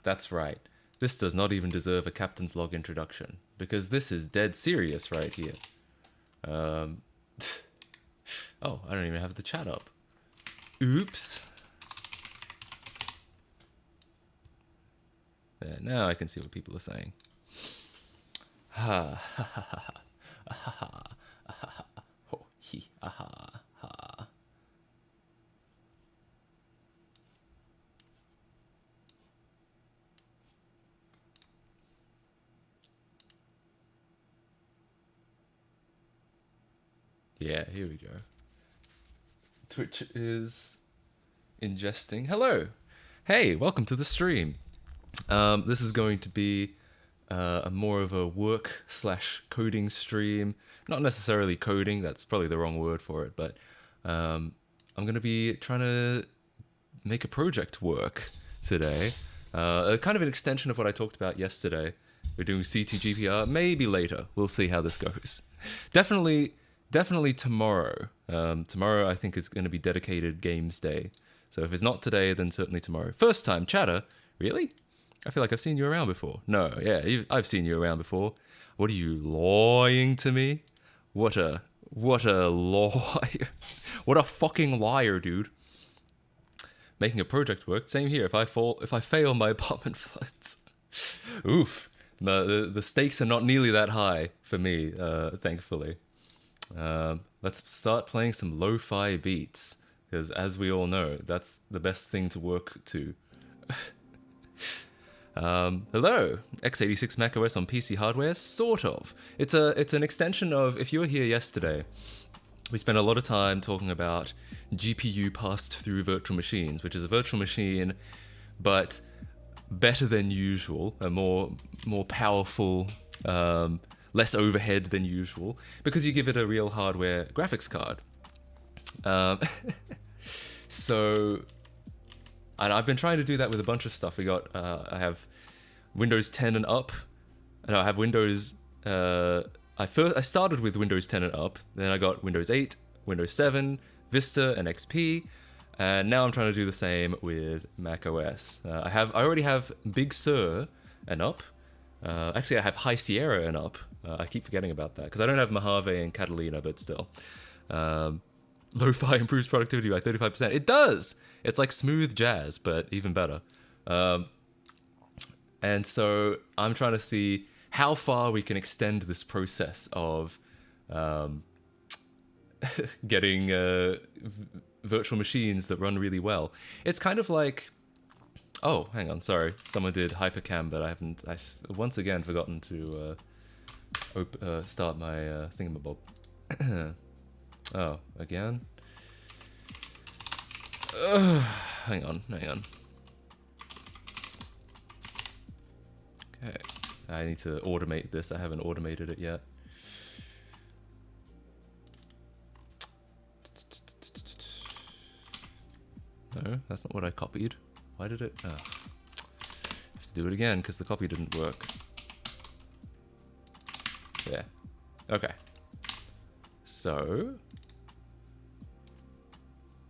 That's right. This does not even deserve a captain's log introduction, because this is dead serious right here. Oh, I don't even have the chat up. Oops. There, now I can see what people are saying. Ha ha ha ha ha ha ha ho he ha ha. Yeah, here we go. Twitch is ingesting. Hello. Hey, welcome to the stream. This is going to be a more of a work / coding stream. Not necessarily coding, that's probably the wrong word for it, but I'm going to be trying to make a project work today. Kind of an extension of what I talked about yesterday. We're doing CTGPR, maybe later. We'll see how this goes. Definitely tomorrow. Tomorrow I think is going to be dedicated games day. So if it's not today, then certainly tomorrow. First time chatter? Really? I feel like I've seen you around before. No, yeah, I've seen you around before. What are you, lying to me? What a liar. What a fucking liar, dude. Making a project work. Same here. If I fail, my apartment floods. Oof. The stakes are not nearly that high for me, thankfully. Let's start playing some lo-fi beats, because as we all know, that's the best thing to work to. Hello, x86 macOS on PC hardware, sort of. It's an extension of, if you were here yesterday, we spent a lot of time talking about GPU passed through virtual machines, which is a virtual machine, but better than usual, a more powerful, less overhead than usual, because you give it a real hardware graphics card. So, and I've been trying to do that with a bunch of stuff. I have Windows 10 and up, and I have Windows, I started with Windows 10 and up, then I got Windows 8, Windows 7, Vista, and XP, and now I'm trying to do the same with macOS. I already have Big Sur and up. Actually, I have High Sierra and up. I keep forgetting about that, because I don't have Mojave and Catalina, but still. Lo-fi improves productivity by 35%. It does! It's like smooth jazz, but even better. And so I'm trying to see how far we can extend this process of getting virtual machines that run really well. It's kind of like... Oh, hang on, sorry. Someone did Hypercam, but I've once again forgotten to start my thingamabob. Oh, again? Hang on. Okay, I need to automate this. I haven't automated it yet. No, that's not what I copied. Why did it? Oh. I have to do it again because the copy didn't work. Yeah. Okay. So.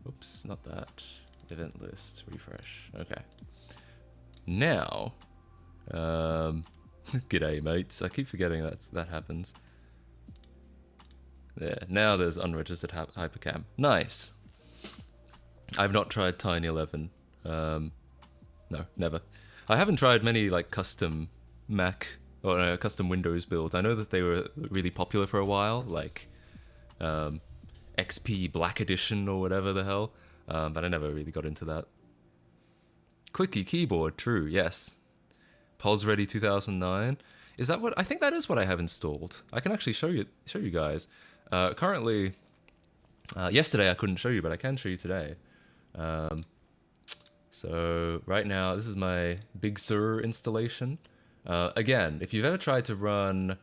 Oops, not that. Event list, refresh. Okay. Now. G'day, mates. I keep forgetting that happens. There. Now there's unregistered Hypercam. Nice. I've not tried Tiny11. No, never. I haven't tried many like custom Mac or custom Windows builds. I know that they were really popular for a while, like XP Black Edition or whatever the hell, but I never really got into that. Clicky keyboard, true, yes. Pulse Ready 2009. Is that what? I think that is what I have installed. I can actually show you guys. Currently, yesterday I couldn't show you, but I can show you today. So right now, this is my Big Sur installation. Again, if you've ever tried to run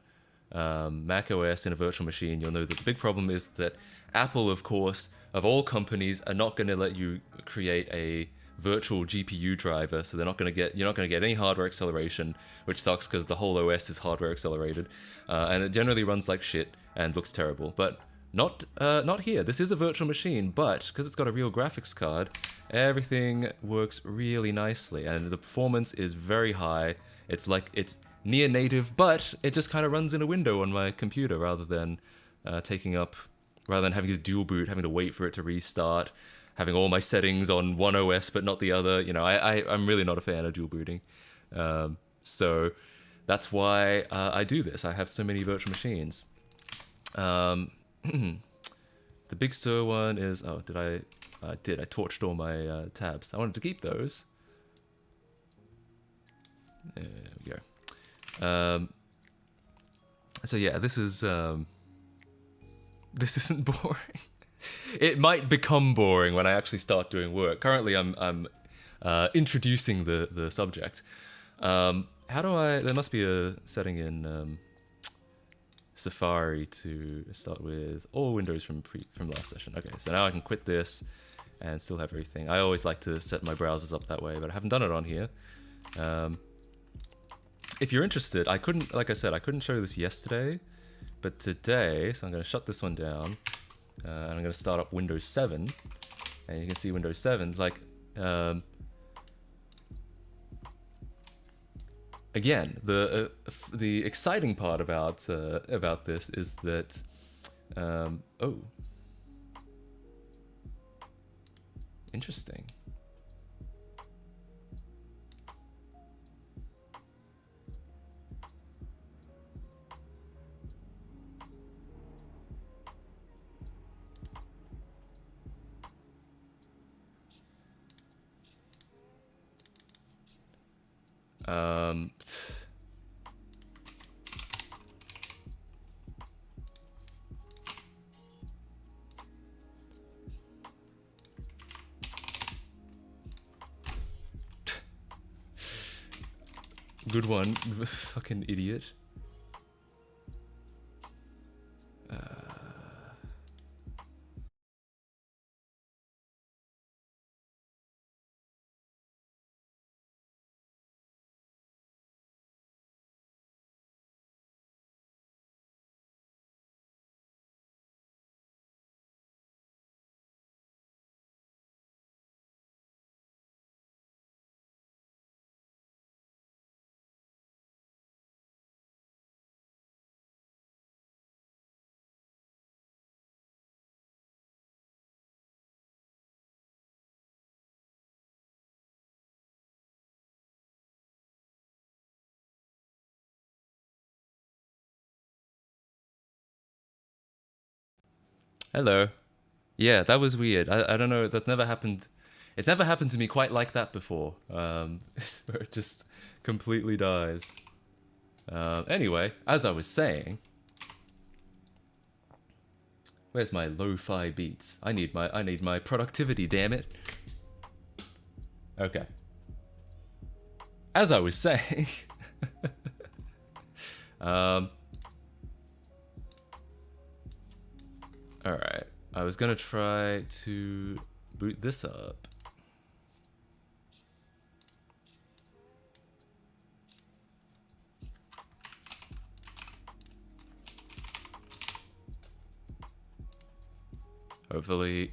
Mac OS in a virtual machine, you'll know that the big problem is that Apple, of course, of all companies, are not going to let you create a virtual GPU driver, so you're not going to get any hardware acceleration, which sucks because the whole OS is hardware accelerated, and it generally runs like shit and looks terrible. But Not here. This is a virtual machine, but because it's got a real graphics card, everything works really nicely, and the performance is very high. It's like it's near native, but it just kind of runs in a window on my computer rather than rather than having to dual boot, having to wait for it to restart, having all my settings on one OS but not the other. You know, I'm really not a fan of dual booting, so that's why I do this. I have so many virtual machines. The Big Sur one is... Oh, did I... I did. I torched all my tabs. I wanted to keep those. There we go. So yeah, this is... this isn't boring. It might become boring when I actually start doing work. Currently, I'm introducing the subject. How do I... There must be a setting in... Safari to start with all windows from last session. Okay, so now I can quit this and still have everything. I always like to set my browsers up that way, but I haven't done it on here. If you're interested, I couldn't, like I said, I couldn't show this yesterday, but today, so I'm going to shut this one down, and I'm going to start up Windows 7, and you can see Windows 7, like, again, the exciting part about this is that, oh, interesting. Good one, fucking idiot. Hello. Yeah, that was weird. I don't know. That never happened. It's never happened to me quite like that before. Where it just completely dies. Anyway, as I was saying, where's my lo-fi beats? I need my productivity. Damn it. Okay. As I was saying. Alright, I was gonna try to boot this up. Hopefully...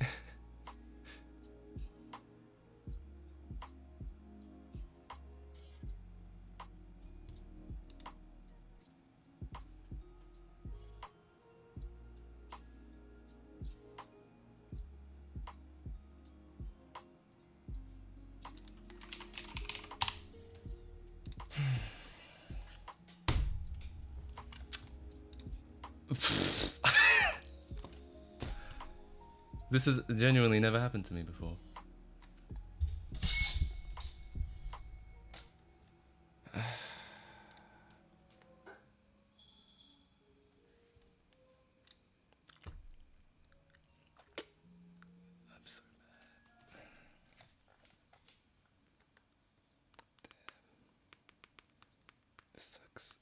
This has genuinely never happened to me before. I'm so bad. This sucks.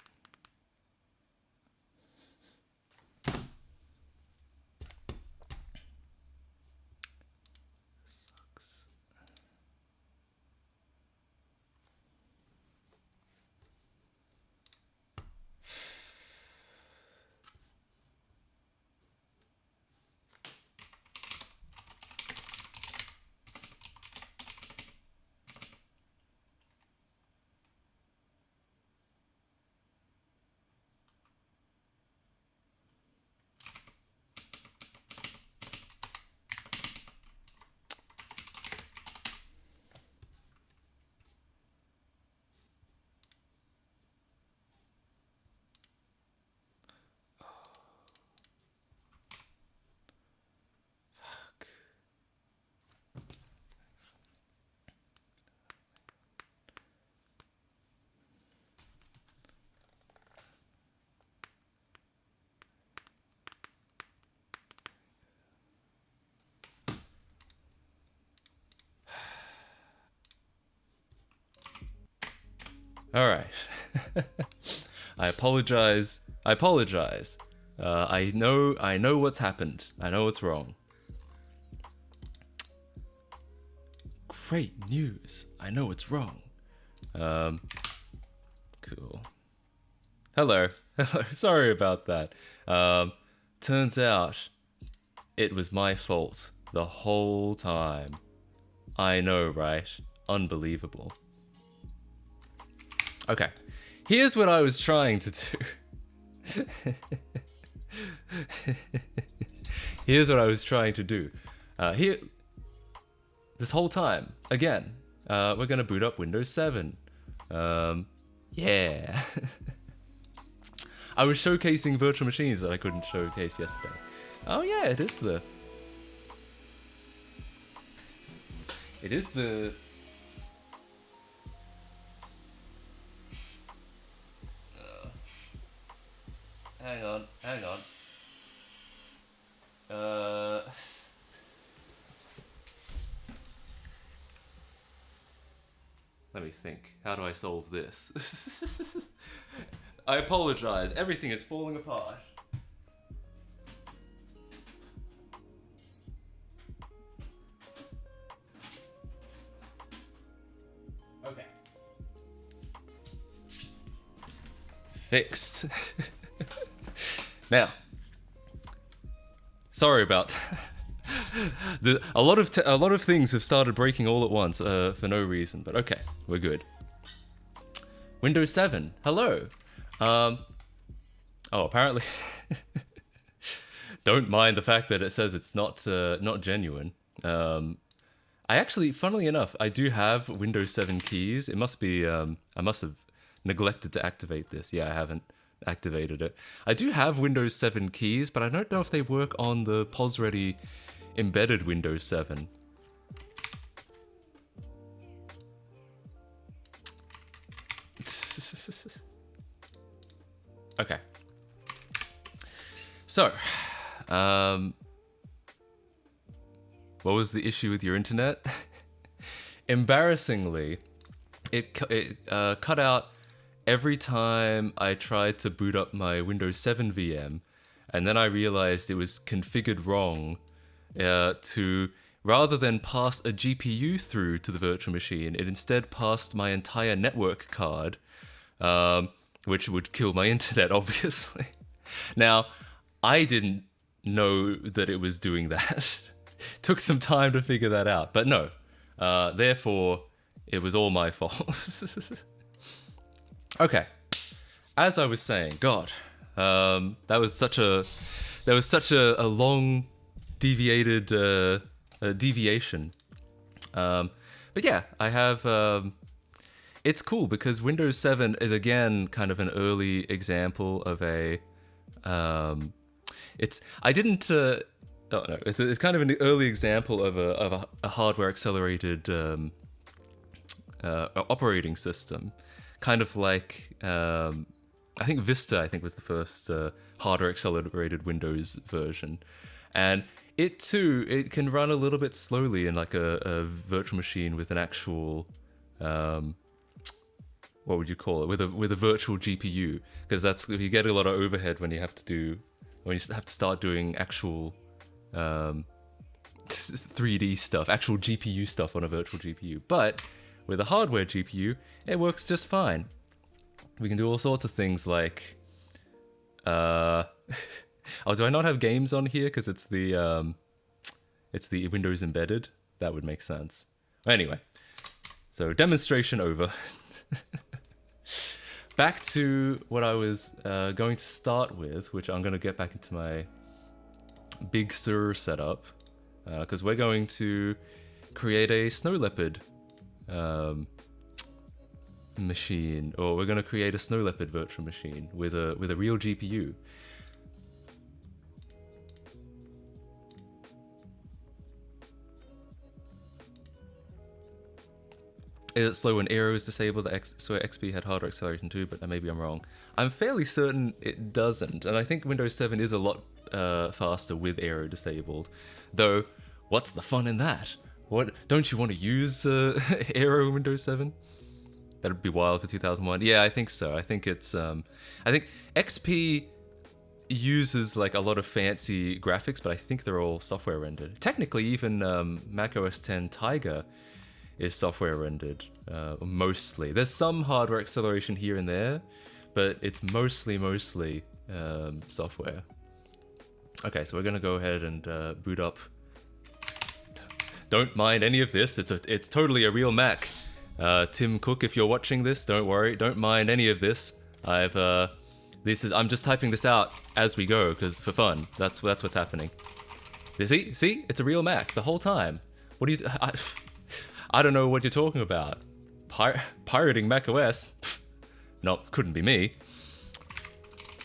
All right. I apologize. I apologize. I know what's happened. I know what's wrong. Great news. I know what's wrong. Cool. Hello. Hello. Sorry about that. Turns out it was my fault the whole time. I know, right? Unbelievable. Okay. Here's what I was trying to do. Here's what I was trying to do. This whole time, again, we're gonna boot up Windows 7. Yeah. I was showcasing virtual machines that I couldn't showcase yesterday. Oh yeah, it is the... Hang on. Let me think. How do I solve this? I apologize. Everything is falling apart. Okay. Fixed. Now, sorry about that. A lot of things have started breaking all at once for no reason, but okay, we're good. Windows 7, hello. Oh, apparently, don't mind the fact that it says it's not genuine. I actually, funnily enough, I do have Windows 7 keys. It must be I must have neglected to activate this. Yeah, I haven't activated it. I do have Windows 7 keys, but I don't know if they work on the POS-ready embedded Windows 7. Okay. So, what was the issue with your internet? Embarrassingly, it cut out every time I tried to boot up my Windows 7 VM, and then I realized it was configured wrong to, rather than pass a GPU through to the virtual machine, it instead passed my entire network card, which would kill my internet, obviously. Now, I didn't know that it was doing that. Took some time to figure that out, but no. Therefore, it was all my fault. Okay, as I was saying, God, that was such a long deviated deviation. But yeah, I have. It's cool because Windows 7 is again kind of an early example of a. It's kind of an early example of a hardware accelerated operating system. Kind of like, I think Vista, was the first hardware accelerated Windows version. And it too, it can run a little bit slowly in like a virtual machine with an actual, what would you call it? With a virtual GPU. Because that's, you get a lot of overhead when you have to start doing actual 3D stuff, actual GPU stuff on a virtual GPU. But with a hardware GPU, it works just fine. We can do all sorts of things like, oh, do I not have games on here because it's the Windows embedded? That would make sense. Anyway, so demonstration over. Back to what I was going to start with, which I'm going to get back into my Big Sur setup, because we're going to create a Snow Leopard machine, or we're going to create a Snow Leopard virtual machine with a real GPU. Is it slow when Aero is disabled? So XP had hardware acceleration too, but maybe I'm wrong. I'm fairly certain it doesn't, and I think Windows 7 is a lot faster with Aero disabled. Though, what's the fun in that? What, don't you want to use Aero in Windows 7? That'd be wild for 2001. Yeah, I think so. I think it's I think XP uses like a lot of fancy graphics, but I think they're all software rendered. Technically, even Mac OS 10 Tiger is software rendered mostly. There's some hardware acceleration here and there, but it's mostly software. Okay, so we're gonna go ahead and boot up. Don't mind any of this. It's totally a real Mac. Tim Cook, if you're watching this, don't worry. Don't mind any of this. I'm just typing this out as we go because for fun. That's what's happening. See, it's a real Mac the whole time. What do you? I don't know what you're talking about. Pirating Mac OS? No, couldn't be me.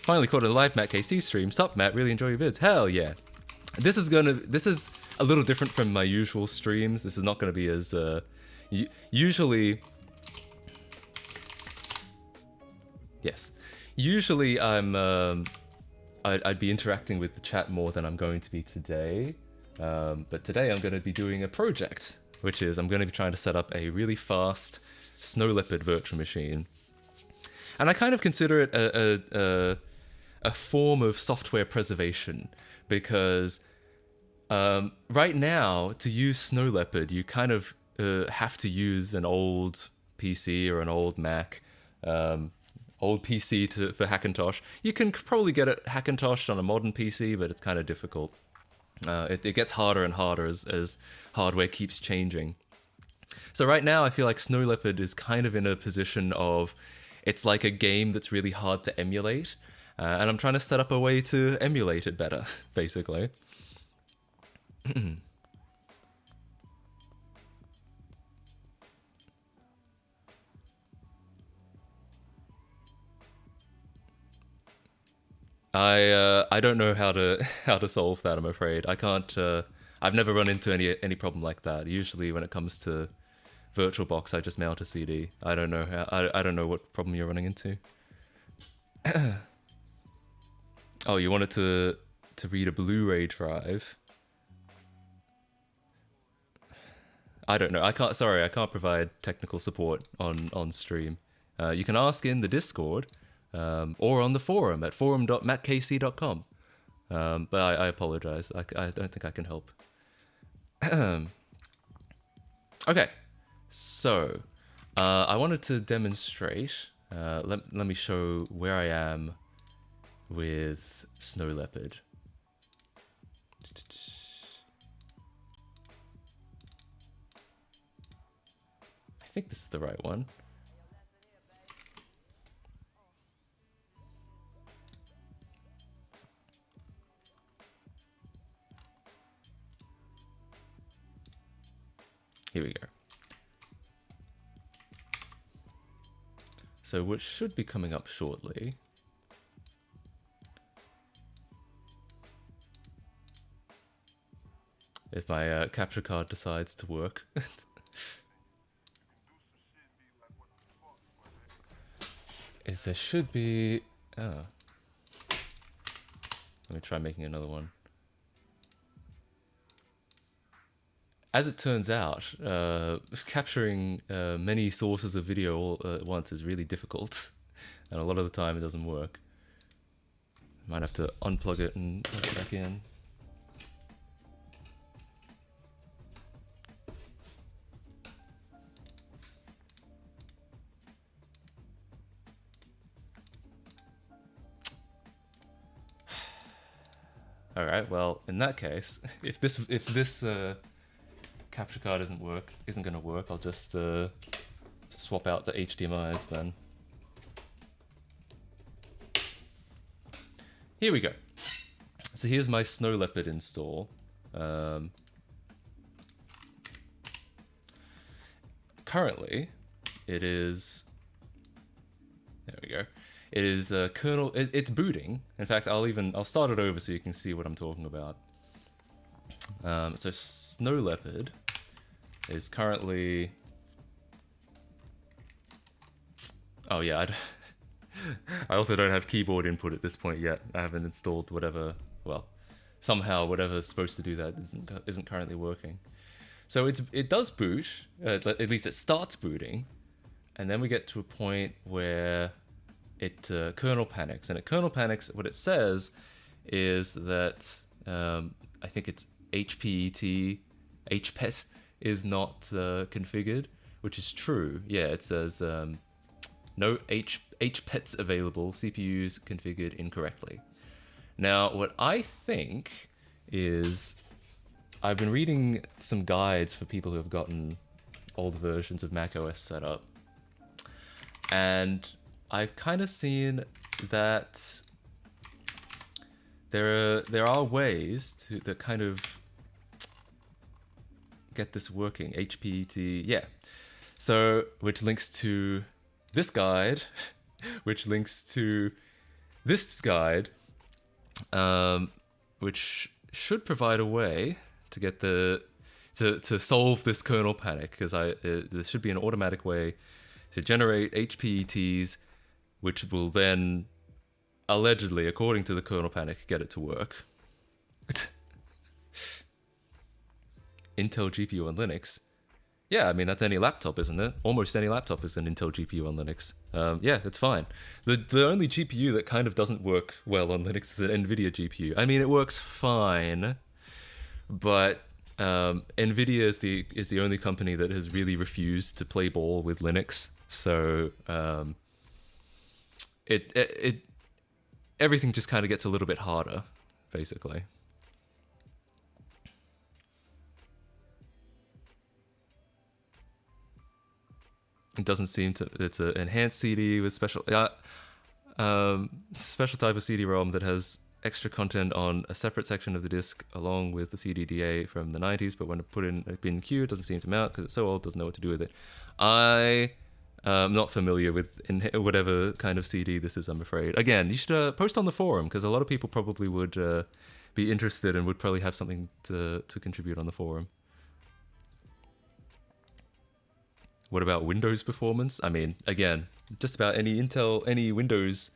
Finally caught a live Matt KC stream. Sup, Matt? Really enjoy your vids. Hell yeah. This is a little different from my usual streams. This is not gonna be as usually. Yes. Usually I'd be interacting with the chat more than I'm going to be today. But today I'm going to be doing a project, which is I'm going to be trying to set up a really fast Snow Leopard virtual machine. And I kind of consider it a form of software preservation because right now to use Snow Leopard you kind of have to use an old PC or an old Mac. Old PC for Hackintosh. You can probably get it Hackintoshed on a modern PC, but it's kind of difficult. It gets harder and harder as hardware keeps changing. So right now, I feel like Snow Leopard is kind of in a position of it's like a game that's really hard to emulate, and I'm trying to set up a way to emulate it better, basically. I don't know how to solve that. I'm afraid I can't. I've never run into any problem like that. Usually, when it comes to VirtualBox, I just mount a CD. I don't know how. I don't know what problem you're running into. Oh, you wanted to read a Blu-ray drive. I don't know. I can't. Sorry, I can't provide technical support on stream. You can ask in the Discord. Or on the forum at forum.mattkc.com. But I apologize. I don't think I can help. Okay, so I wanted to demonstrate. Let me show where I am with Snow Leopard. I think this is the right one. Here we go. So what should be coming up shortly. If my capture card decides to work. Is there should be... Oh. Let me try making another one. As it turns out, capturing many sources of video all at once is really difficult, and a lot of the time it doesn't work. Might have to unplug it and plug it back in. All right. Well, in that case, if this capture card isn't going to work, I'll just swap out the HDMIs then. Here we go. So here's my Snow Leopard install. Currently, it is... There we go. It is kernel... It's booting. In fact, I'll start it over so you can see what I'm talking about. So Snow Leopard is currently... Oh yeah, I also don't have keyboard input at this point yet. I haven't installed whatever... Well, somehow whatever's supposed to do that isn't currently working. So it does boot, at least it starts booting, and then we get to a point where it kernel panics, and at kernel panics, what it says is that I think it's HPET is not configured, which is true. Yeah, it says no HPETs available, CPUs configured incorrectly. Now, what I think is, I've been reading some guides for people who have gotten old versions of macOS set up, and I've kind of seen that there are ways that kind of get this working. HPT, yeah. So, which links to this guide, which links to this guide, which should provide a way to get to solve this kernel panic, because there should be an automatic way to generate HPETs, which will then allegedly, according to the kernel panic, get it to work. Intel GPU on Linux. Yeah, I mean, that's any laptop, isn't it? Almost any laptop is an Intel GPU on Linux. Yeah, it's fine. The only GPU that kind of doesn't work well on Linux is an NVIDIA GPU. I mean, it works fine, but NVIDIA is the only company that has really refused to play ball with Linux. So it everything just kind of gets a little bit harder, basically. It doesn't seem to. It's an enhanced CD with special special type of CD-ROM that has extra content on a separate section of the disk, along with the CDDA from the 90s. But when it put in a bin queue, it doesn't seem to mount because it's so old. Doesn't know what to do with it. I am not familiar with whatever kind of CD this is, I'm afraid. Again, you should post on the forum, because a lot of people probably would be interested and would probably have something to contribute on the forum. What about Windows performance? I mean, again, just about any Intel, any Windows,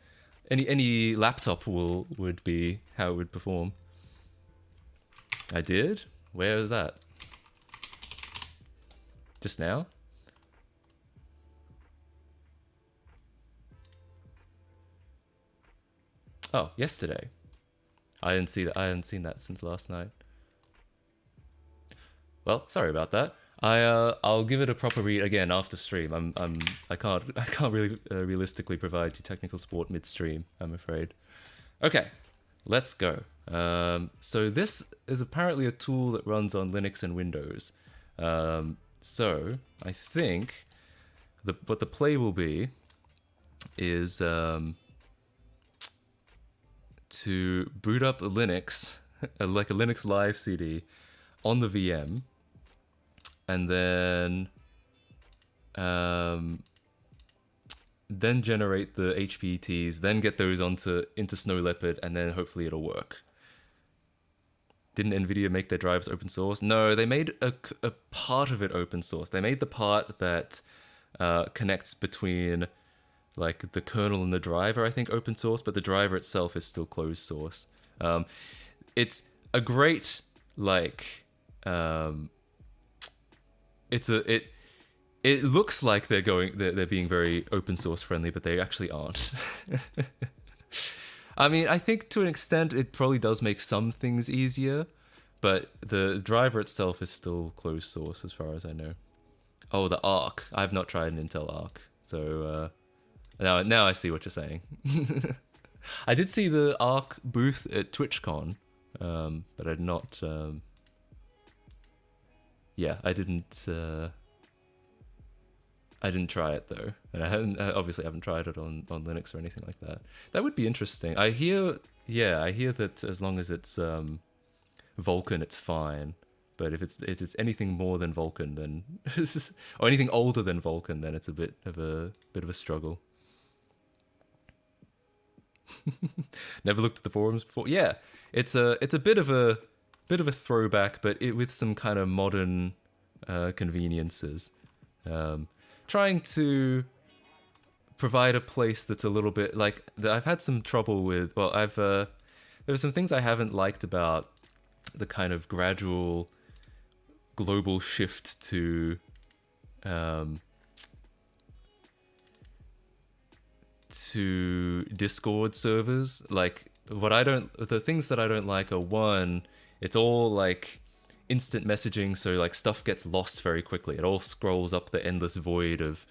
any laptop would be how it would perform. I did? Where is that? Just now? Oh, yesterday. I didn't see that. I hadn't seen that since last night. Well, sorry about that. I'll give it a proper read again after stream. I can't really realistically provide you technical support midstream, I'm afraid. Okay, let's go. So this is apparently a tool that runs on Linux and Windows. So I think what the play will be is to boot up a Linux, like a Linux Live CD, on the VM. And then generate the HPTs, then get those into Snow Leopard, and then hopefully it'll work. Didn't NVIDIA make their drivers open source? No, they made a part of it open source. They made the part that connects between like the kernel and the driver, I think, open source, but the driver itself is still closed source. It's a great like. It looks like they're being very open source friendly, but they actually aren't. I mean, I think to an extent it probably does make some things easier, but the driver itself is still closed source as far as I know. Oh, the Arc. I've not tried an Intel Arc, so now I see what you're saying. I did see the Arc booth at TwitchCon, but I did not. Yeah, I didn't try it though, and I obviously haven't tried it on Linux or anything like that. That would be interesting. I hear that as long as it's Vulkan, it's fine. But if it's anything more than Vulkan, then or anything older than Vulkan, then it's a bit of a struggle. Never looked at the forums before. Yeah, it's a bit of a throwback, but with some kind of modern conveniences. Trying to provide a place that's a little bit like I've had some trouble with. Well, there were some things I haven't liked about the kind of gradual global shift to to Discord servers. Like, the things that I don't like are, one, it's all like instant messaging, so like stuff gets lost very quickly. It all scrolls up the endless void of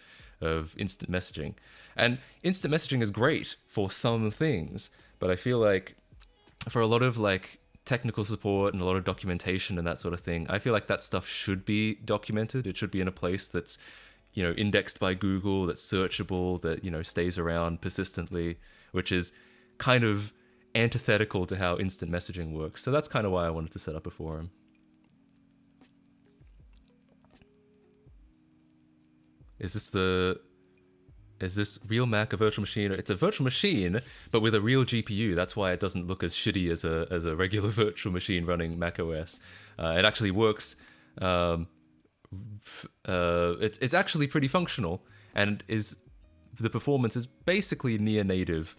instant messaging. And instant messaging is great for some things, but I feel like for a lot of like technical support and a lot of documentation and that sort of thing, I feel like that stuff should be documented. It should be in a place that's, indexed by Google, that's searchable, that, stays around persistently, which is kind of antithetical to how instant messaging works. So that's kind of why I wanted to set up a forum. Is this real Mac a virtual machine? It's a virtual machine, but with a real GPU. That's why it doesn't look as shitty as a regular virtual machine running Mac OS. It actually works. It's actually pretty functional, and the performance is basically near native.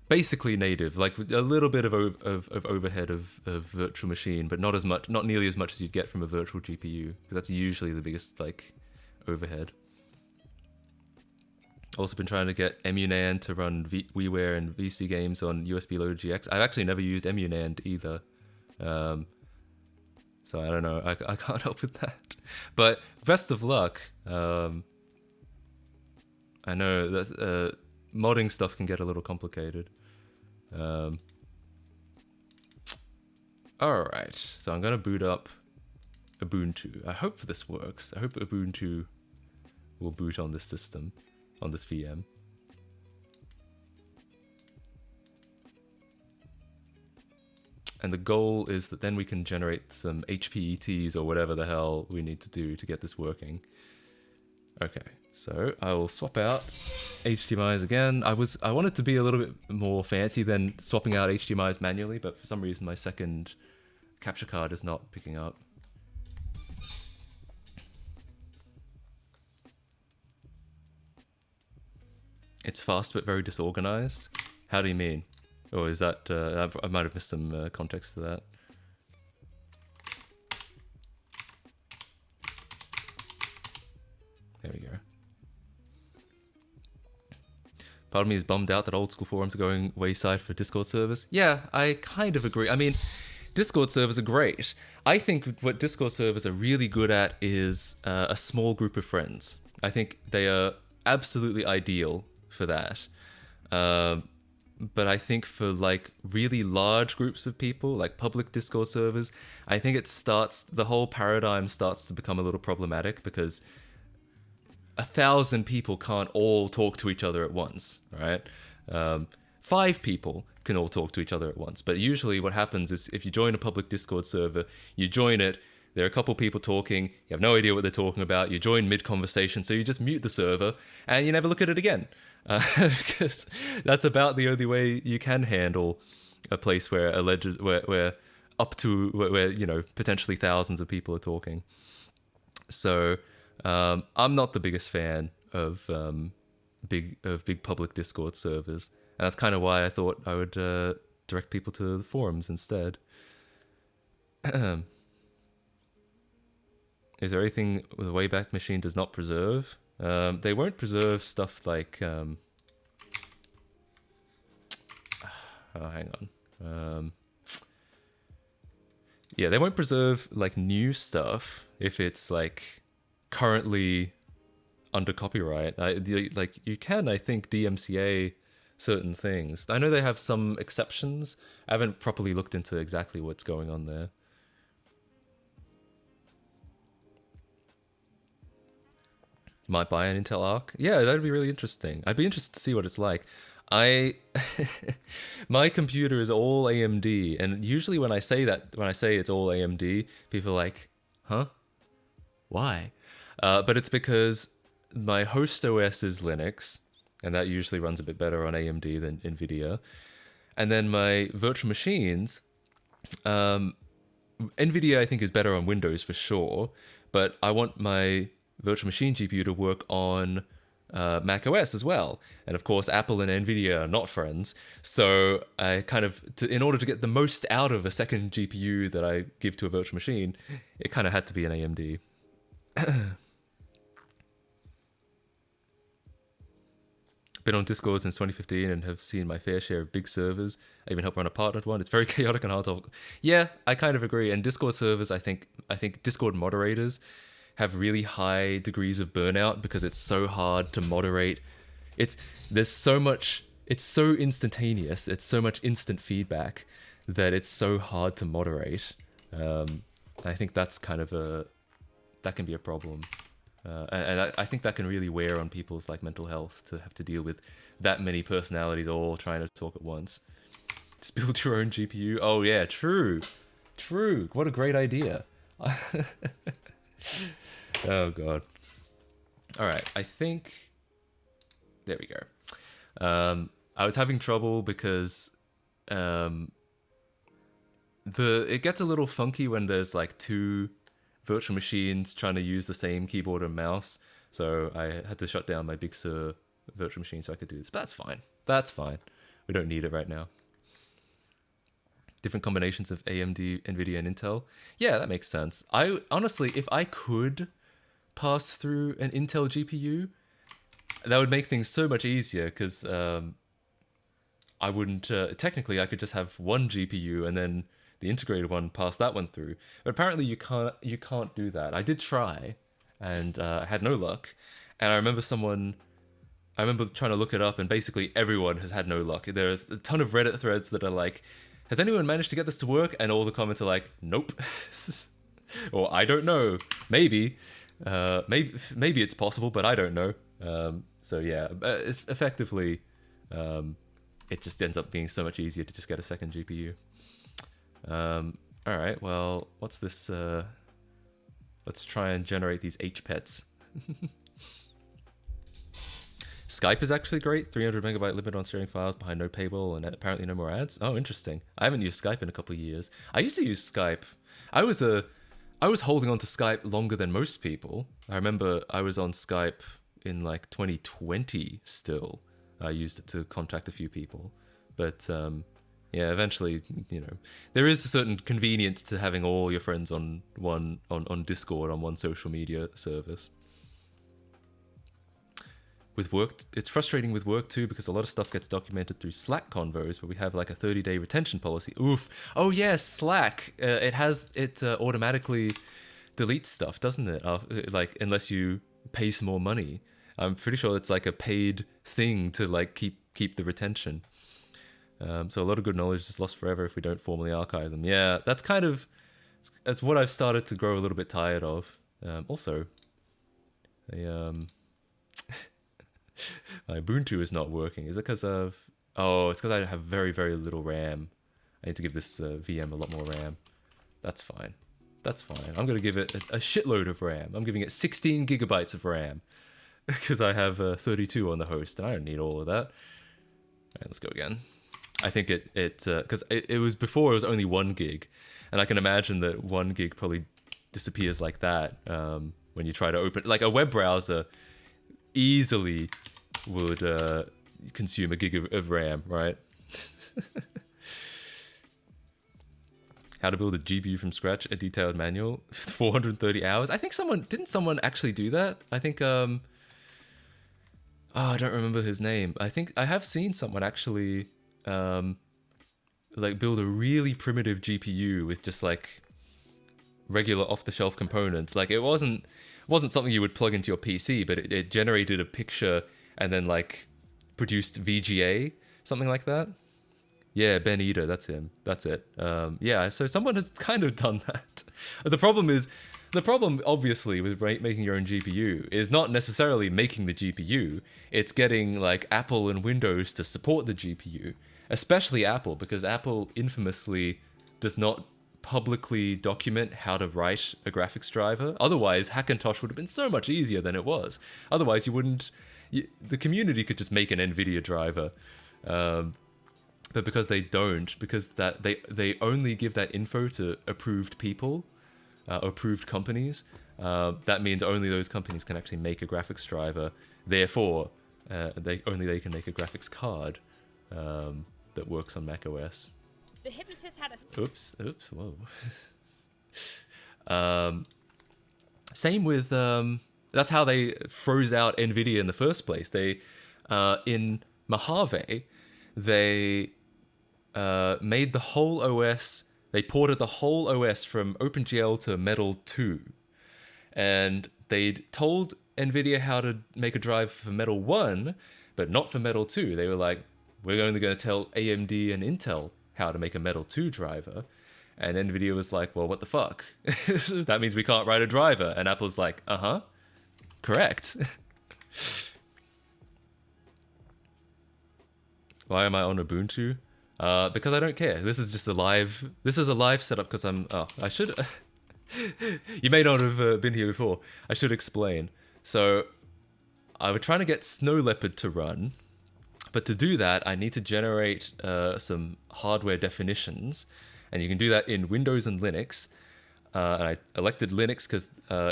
Basically native, like a little bit of overhead of virtual machine, but not nearly as much as you'd get from a virtual GPU, because that's usually the biggest like overhead. Also been trying to get EmuNAND to run WiiWare and VC games on USB loaded GX. I've actually never used EmuNAND either. So I don't know. I can't help with that. But best of luck. I know that modding stuff can get a little complicated. Alright, so I'm going to boot up Ubuntu. I hope this works. I hope Ubuntu will boot on this system, on this VM. And the goal is that then we can generate some HPETs or whatever the hell we need to do to get this working. Okay, so I will swap out HDMIs again. I wanted to be a little bit more fancy than swapping out HDMIs manually, but for some reason my second capture card is not picking up. It's fast but very disorganized. How do you mean? Or is that, I might have missed some context to that. There we go. Part of me is bummed out that old school forums are going wayside for Discord servers. Yeah, I kind of agree. I mean, Discord servers are great. I think what Discord servers are really good at is a small group of friends. I think they are absolutely ideal for that. But I think for like really large groups of people, like public Discord servers, I think the whole paradigm starts to become a little problematic, because 1,000 people can't all talk to each other at once, right? 5 people can all talk to each other at once. But usually what happens is if you join a public Discord server, you join it, there are a couple people talking, you have no idea what they're talking about, you join mid-conversation, so you just mute the server and you never look at it again. Because that's about the only way you can handle a place where where potentially thousands of people are talking. So I'm not the biggest fan of big public Discord servers, and that's kind of why I thought I would direct people to the forums instead. Is there anything the Wayback Machine does not preserve? They won't preserve stuff like hang on. Yeah, they won't preserve like new stuff if it's like currently under copyright. Like you can, I think, DMCA certain things. I know they have some exceptions. I haven't properly looked into exactly what's going on there. Might buy an Intel Arc. Yeah, that'd be really interesting. I'd be interested to see what it's like. My computer is all AMD, and usually when I say it's all AMD, people are like, huh? Why? But it's because my host OS is Linux, and that usually runs a bit better on AMD than NVIDIA. And then my virtual machines, NVIDIA I think is better on Windows for sure, but I want my virtual machine GPU to work on Mac OS as well. And of course, Apple and NVIDIA are not friends. So I kind of, in order to get the most out of a second GPU that I give to a virtual machine, it kind of had to be an AMD. Been on Discord since 2015 and have seen my fair share of big servers. I even helped run a partnered one. It's very chaotic and hard to. Yeah, I kind of agree. And Discord servers, I think Discord moderators have really high degrees of burnout because it's so hard to moderate. There's so much. It's so instantaneous. It's so much instant feedback that it's so hard to moderate. I think that's kind of that can be a problem. And I think that can really wear on people's like mental health to have to deal with that many personalities all trying to talk at once. Just build your own GPU. Oh yeah, true. What a great idea. Oh god. All right, I think there we go. I was having trouble because it gets a little funky when there's like two virtual machines trying to use the same keyboard and mouse, so I had to shut down my Big Sur virtual machine so I could do this, but that's fine. We don't need it right now. Different combinations of AMD, NVIDIA, and Intel. Yeah, that makes sense. I honestly, if I could pass through an Intel GPU, that would make things so much easier, because I wouldn't, technically I could just have one GPU and then the integrated one, pass that one through. But apparently you can't do that. I did try, and I had no luck. And I remember trying to look it up, and basically everyone has had no luck. There's a ton of Reddit threads that are like, has anyone managed to get this to work? And all the comments are like, nope. Or I don't know. Maybe it's possible, but I don't know. So yeah, it's effectively, it just ends up being so much easier to just get a second GPU. All right, well, what's this? Let's try and generate these HPETs. Skype is actually great. 300 megabyte limit on sharing files behind no paywall and apparently no more ads. Oh, interesting. I haven't used Skype in a couple of years. I used to use Skype. I was holding on to Skype longer than most people. I remember I was on Skype in like 2020 still. I used it to contact a few people. But yeah, eventually, there is a certain convenience to having all your friends on Discord, on one social media service. With work, it's frustrating with work too, because a lot of stuff gets documented through Slack convos, where we have like a 30-day retention policy. Oof. Oh yeah, Slack. It automatically deletes stuff, doesn't it? Like, unless you pay some more money. I'm pretty sure it's like a paid thing to like keep the retention. So a lot of good knowledge is lost forever if we don't formally archive them. Yeah, that's what I've started to grow a little bit tired of. Also, my Ubuntu is not working. Is it because of... Oh, it's because I have very, very little RAM. I need to give this VM a lot more RAM. That's fine. I'm going to give it a shitload of RAM. I'm giving it 16 gigabytes of RAM. Because I have 32 on the host, and I don't need all of that. All right, let's go again. I think because it was before, it was only 1 gig. And I can imagine that 1 gig probably disappears like that when you try to open... Like, a web browser easily would consume a gig of RAM, right? How to build a GPU from scratch, a detailed manual, 430 hours. I think didn't someone actually do that? I think, I don't remember his name. I think I have seen someone actually, like build a really primitive GPU with just like regular off-the-shelf components. Like it wasn't something you would plug into your PC, but it generated a picture and then like produced VGA, something like that. Yeah, Ben Eder, that's him. That's it. Yeah, so someone has kind of done that. The problem obviously with making your own GPU is not necessarily making the GPU. It's getting like Apple and Windows to support the GPU, especially Apple, because Apple infamously does not publicly document how to write a graphics driver. Otherwise, Hackintosh would have been so much easier than it was. Otherwise, the community could just make an NVIDIA driver. But because they don't, because they only give that info to approved people, approved companies, that means only those companies can actually make a graphics driver. Therefore, they can make a graphics card that works on macOS. The hypnotist had a... Oops, whoa. Same with, that's how they froze out NVIDIA in the first place. They in Mojave, they made the whole OS. They ported the whole OS from OpenGL to Metal 2, and they'd told NVIDIA how to make a drive for Metal 1, but not for Metal 2. They were like, we're only going to tell AMD and Intel how to make a Metal 2 driver. And NVIDIA was like, well, what the fuck? That means we can't write a driver. And Apple's like, uh-huh, correct. Why am I on Ubuntu? Because I don't care. This is a live setup because I should... You may not have been here before. I should explain. So, I was trying to get Snow Leopard to run, but to do that, I need to generate some hardware definitions, and you can do that in Windows and Linux. And I elected Linux because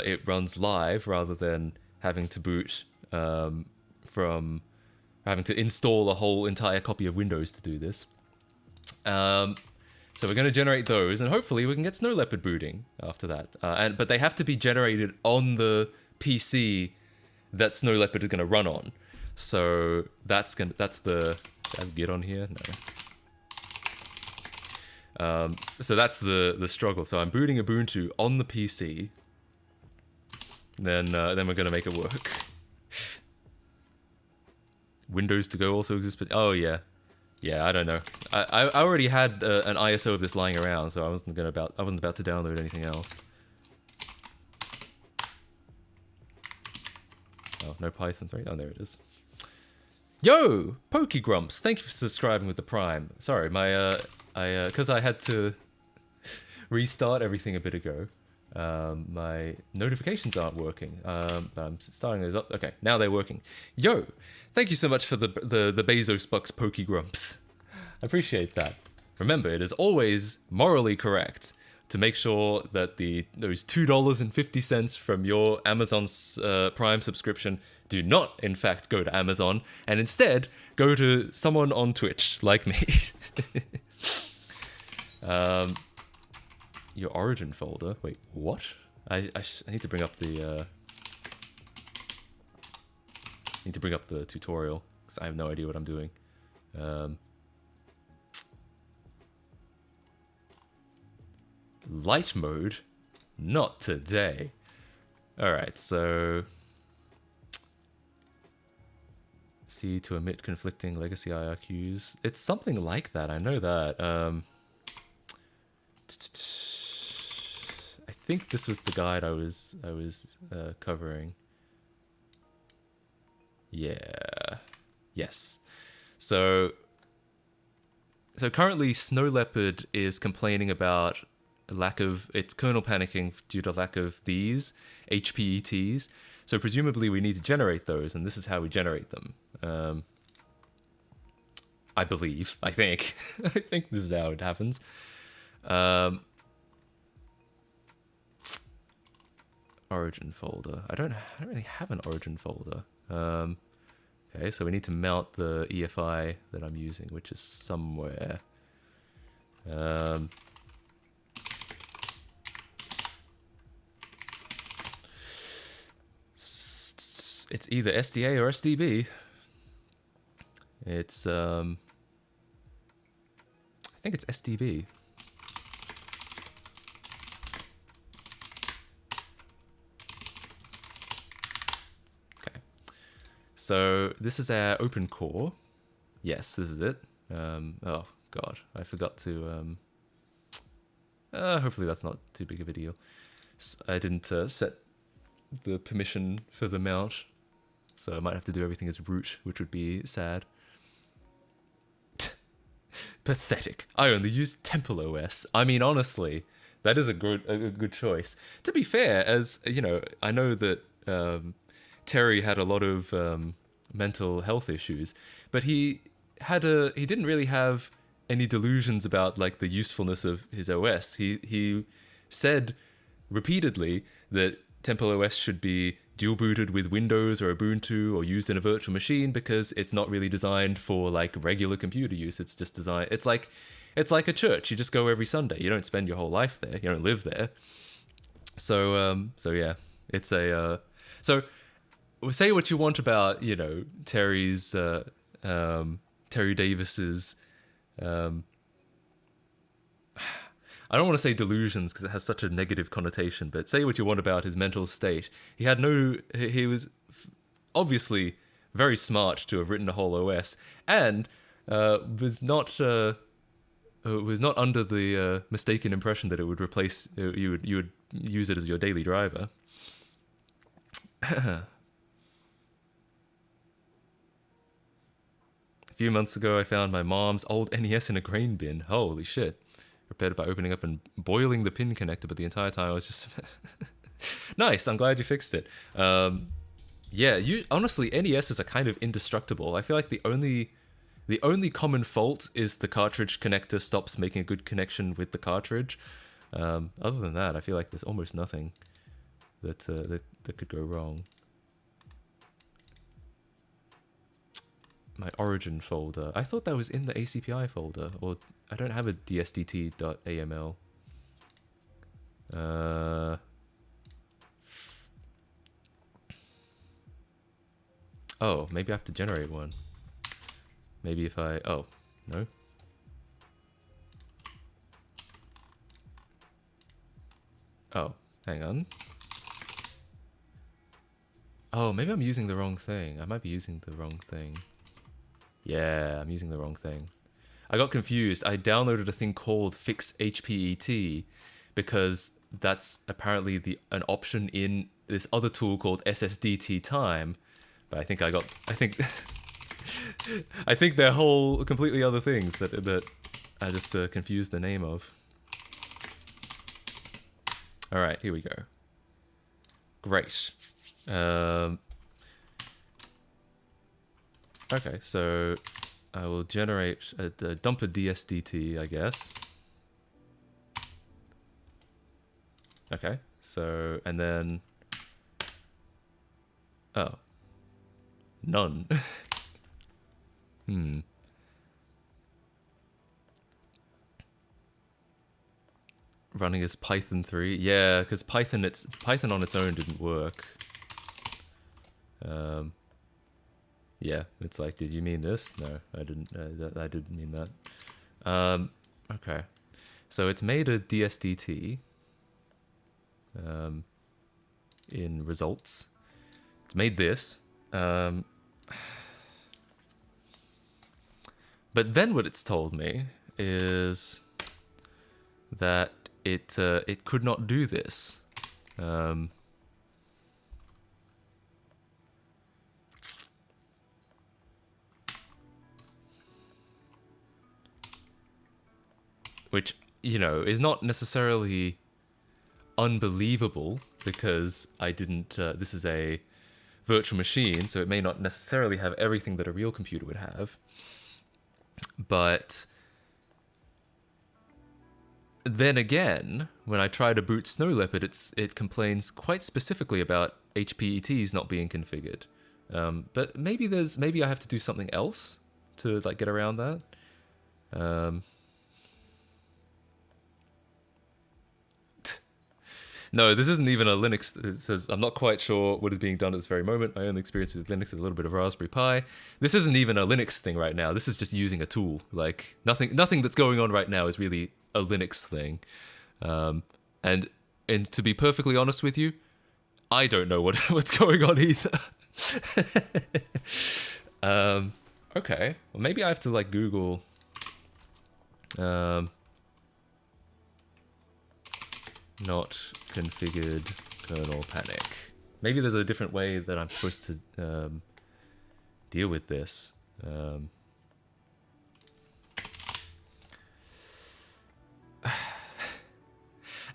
it runs live rather than having to boot from having to install a whole entire copy of Windows to do this. So we're going to generate those, and hopefully we can get Snow Leopard booting after that. But they have to be generated on the PC that Snow Leopard is going to run on. So that's the... Did I get on here? No. So that's the struggle. So I'm booting Ubuntu on the PC. Then we're going to make it work. Windows to go also exists, but oh yeah. Yeah, I don't know. I already had an ISO of this lying around, so I wasn't about to download anything else. Oh, no Python 3. Oh, there it is. Yo, PokeGrumps, thank you for subscribing with the Prime. Sorry, because I had to restart everything a bit ago. My notifications aren't working, but I'm starting those up. Okay, now they're working. Yo, thank you so much for the Bezos Bucks PokeGrumps. I appreciate that. Remember, it is always morally correct to make sure that those $2.50 from your Amazon's Prime subscription do not, in fact, go to Amazon, and instead go to someone on Twitch, like me. Your origin folder. Wait, what? I need to bring up the tutorial because I have no idea what I'm doing. Light mode, not today. All right, so C to omit conflicting legacy IRQs. It's something like that. I know that. I think this was the guide I was covering. Yeah. Yes. So currently Snow Leopard is complaining about its kernel panicking due to lack of these HPETs. So presumably we need to generate those, and this is how we generate them. I believe. I think. I think this is how it happens. Origin folder. I don't really have an origin folder. Okay, so we need to mount the EFI that I'm using, which is somewhere. It's either SDA or SDB. It's I think it's SDB. So this is our open core. Yes, this is it. Oh god, I forgot to. Hopefully that's not too big of a deal. I didn't set the permission for the mount, so I might have to do everything as root, which would be sad. Pathetic. I only use Temple OS. I mean, honestly, that is a good choice. To be fair, as you know, I know that Terry had a lot of mental health issues, but he didn't really have any delusions about like the usefulness of his OS. He said repeatedly that Temple OS should be dual booted with Windows or Ubuntu or used in a virtual machine because it's not really designed for like regular computer use. It's just designed. It's like a church. You just go every Sunday. You don't spend your whole life there. You don't live there. So yeah, it's a so say what you want about, Terry's Terry Davis's I don't want to say delusions because it has such a negative connotation, but say what you want about his mental state. He was obviously very smart to have written a whole OS, and was not under the mistaken impression that it would replace you would use it as your daily driver. A few months ago, I found my mom's old NES in a grain bin. Holy shit. Repaired by opening up and boiling the pin connector, but the entire time I was just... Nice, I'm glad you fixed it. Honestly, NESs are kind of indestructible. I feel like the only common fault is the cartridge connector stops making a good connection with the cartridge. Other than that, I feel like there's almost nothing that could go wrong. My origin folder. I thought that was in the ACPI folder, or I don't have a dsdt.aml. Oh, maybe I have to generate one. Maybe if I... Oh, no. Oh, hang on. Oh, maybe I'm using the wrong thing. I might be using the wrong thing. Yeah, I'm using the wrong thing. I got confused. I downloaded a thing called Fix HPET because that's apparently an option in this other tool called SSDT Time. But I think I think they're whole completely other things that I just confused the name of. All right, here we go. Great. Okay, so I will generate dump a DSDT, I guess. Okay, so, and then... Oh. None. Running as Python 3. Yeah, because Python on its own didn't work. Yeah, it's like, did you mean this? No, I didn't. I didn't mean that. Okay, so it's made a DSDT in results. It's made this. But then what it's told me is that it could not do this. Which, is not necessarily unbelievable because I didn't... this is a virtual machine, so it may not necessarily have everything that a real computer would have. But then again, when I try to boot Snow Leopard, it complains quite specifically about HPETs not being configured. But maybe I have to do something else to get around that. No, this isn't even a Linux. It says, I'm not quite sure what is being done at this very moment. My only experience with Linux is a little bit of Raspberry Pi. This isn't even a Linux thing right now. This is just using a tool. Nothing that's going on right now is really a Linux thing. And to be perfectly honest with you, I don't know what's going on either. Okay. Well, maybe I have to Google... not configured kernel panic. Maybe there's a different way that I'm supposed to deal with this.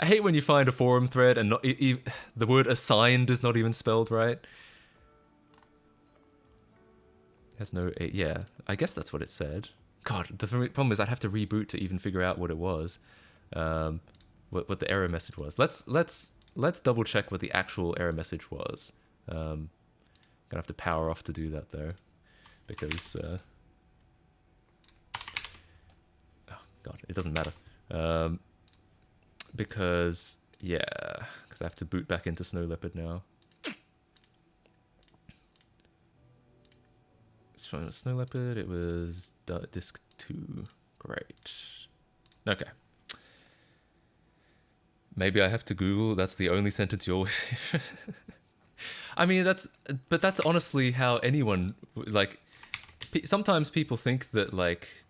I hate when you find a forum thread and the word assigned is not even spelled right. Has no... Yeah, I guess that's what it said. God, the problem is I'd have to reboot to even figure out what it was. What the error message was. Let's double check what the actual error message was. Gonna have to power off to do that though, because oh god, it doesn't matter. Because I have to boot back into Snow Leopard now. one was Snow Leopard. It was Disk 2. Great. Okay. Maybe I have to Google. That's the only sentence you always. I mean, that's honestly how anyone, like, sometimes people think that, like,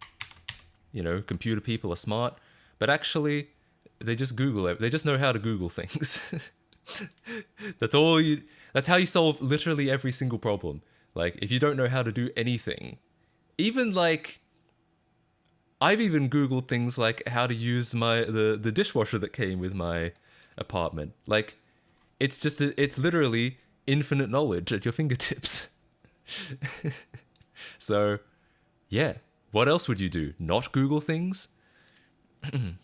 you know, computer people are smart, but actually they just Google it. They just know how to Google things. That's how you solve literally every single problem. Like, if you don't know how to do anything, even like, I've even Googled things like how to use the dishwasher that came with my apartment. Like, it's literally infinite knowledge at your fingertips. So, yeah. What else would you do? Not Google things? Could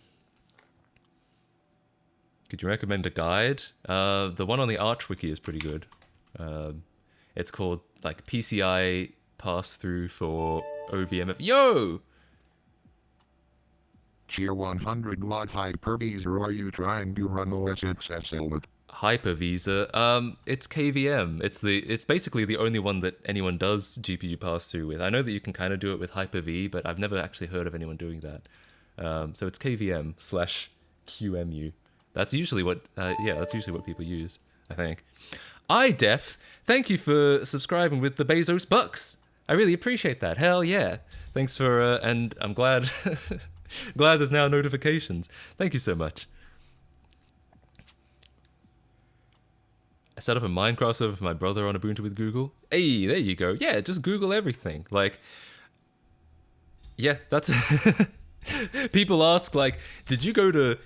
you recommend a guide? The one on the Arch Wiki is pretty good. It's called like PCI pass-through for OVMF. Yo! Tier 100 watt Hyper-V, or are you trying to run OS XSL with? Hyper-V. It's KVM. It's basically the only one that anyone does GPU pass-through with. I know that you can kind of do it with Hyper-V, but I've never actually heard of anyone doing that. So it's KVM/QMU. That's usually what people use, I think. iDef, thank you for subscribing with the Bezos Bucks. I really appreciate that. Hell yeah. Thanks for, and I'm glad, glad there's now notifications. Thank you so much. I set up a Minecraft server for my brother on Ubuntu with Google. Hey, there you go. Yeah, just Google everything. Like, yeah, that's... People ask, like, did you go to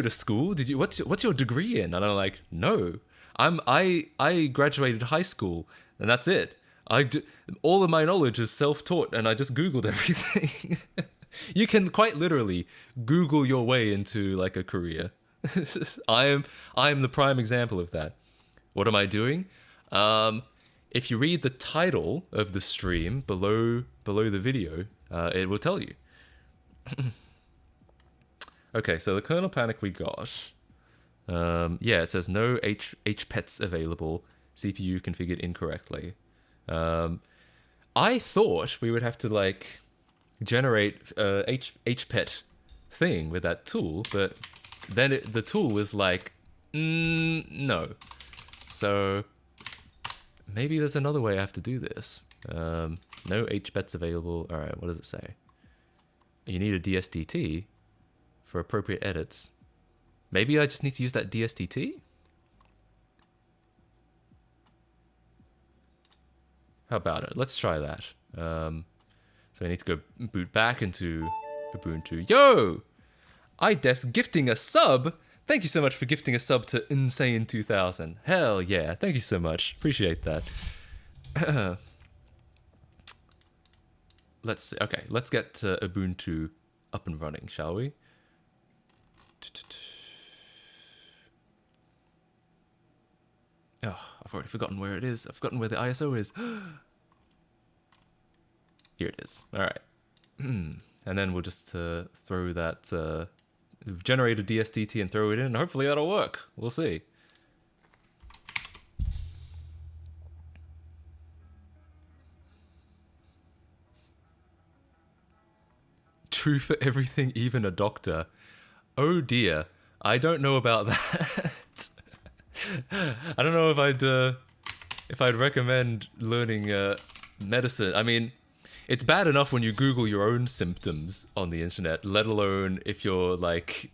school? What's your degree in? And I'm like, no. I graduated high school and that's it. All of my knowledge is self-taught and I just Googled everything. You can quite literally Google your way into like a career. I am the prime example of that. What am I doing? If you read the title of the stream below the video, it will tell you. Okay, so the kernel panic we got. Yeah, it says no HPETs available. CPU configured incorrectly. I thought we would have to like generate a HPET thing with that tool, but then the tool was like, no. So maybe there's another way I have to do this. No HPETs available. All right, what does it say? You need a DSDT for appropriate edits. Maybe I just need to use that DSDT? How about it? Let's try that. So I need to go boot back into Ubuntu. Yo! iDef gifting a sub! Thank you so much for gifting a sub to Insane2000. Hell yeah, thank you so much. Appreciate that. Let's get Ubuntu up and running, shall we? Oh, I've already forgotten where it is. I've forgotten where the ISO is. Here it is. All right. And then we'll just throw that, generate a DSDT and throw it in, and hopefully that'll work. We'll see. True for everything, even a doctor. Oh dear, I don't know about that. I don't know if I'd recommend learning medicine. I mean, it's bad enough when you Google your own symptoms on the internet, let alone if you're like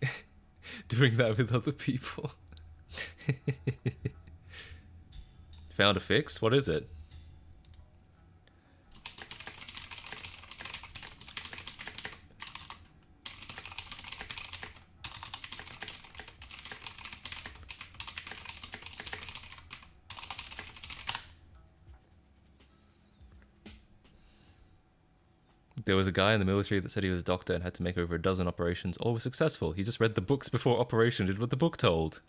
doing that with other people. Found a fix? What is it? There was a guy in the military that said he was a doctor and had to make over a dozen operations. All were successful. He just read the books before operation, did what the book told.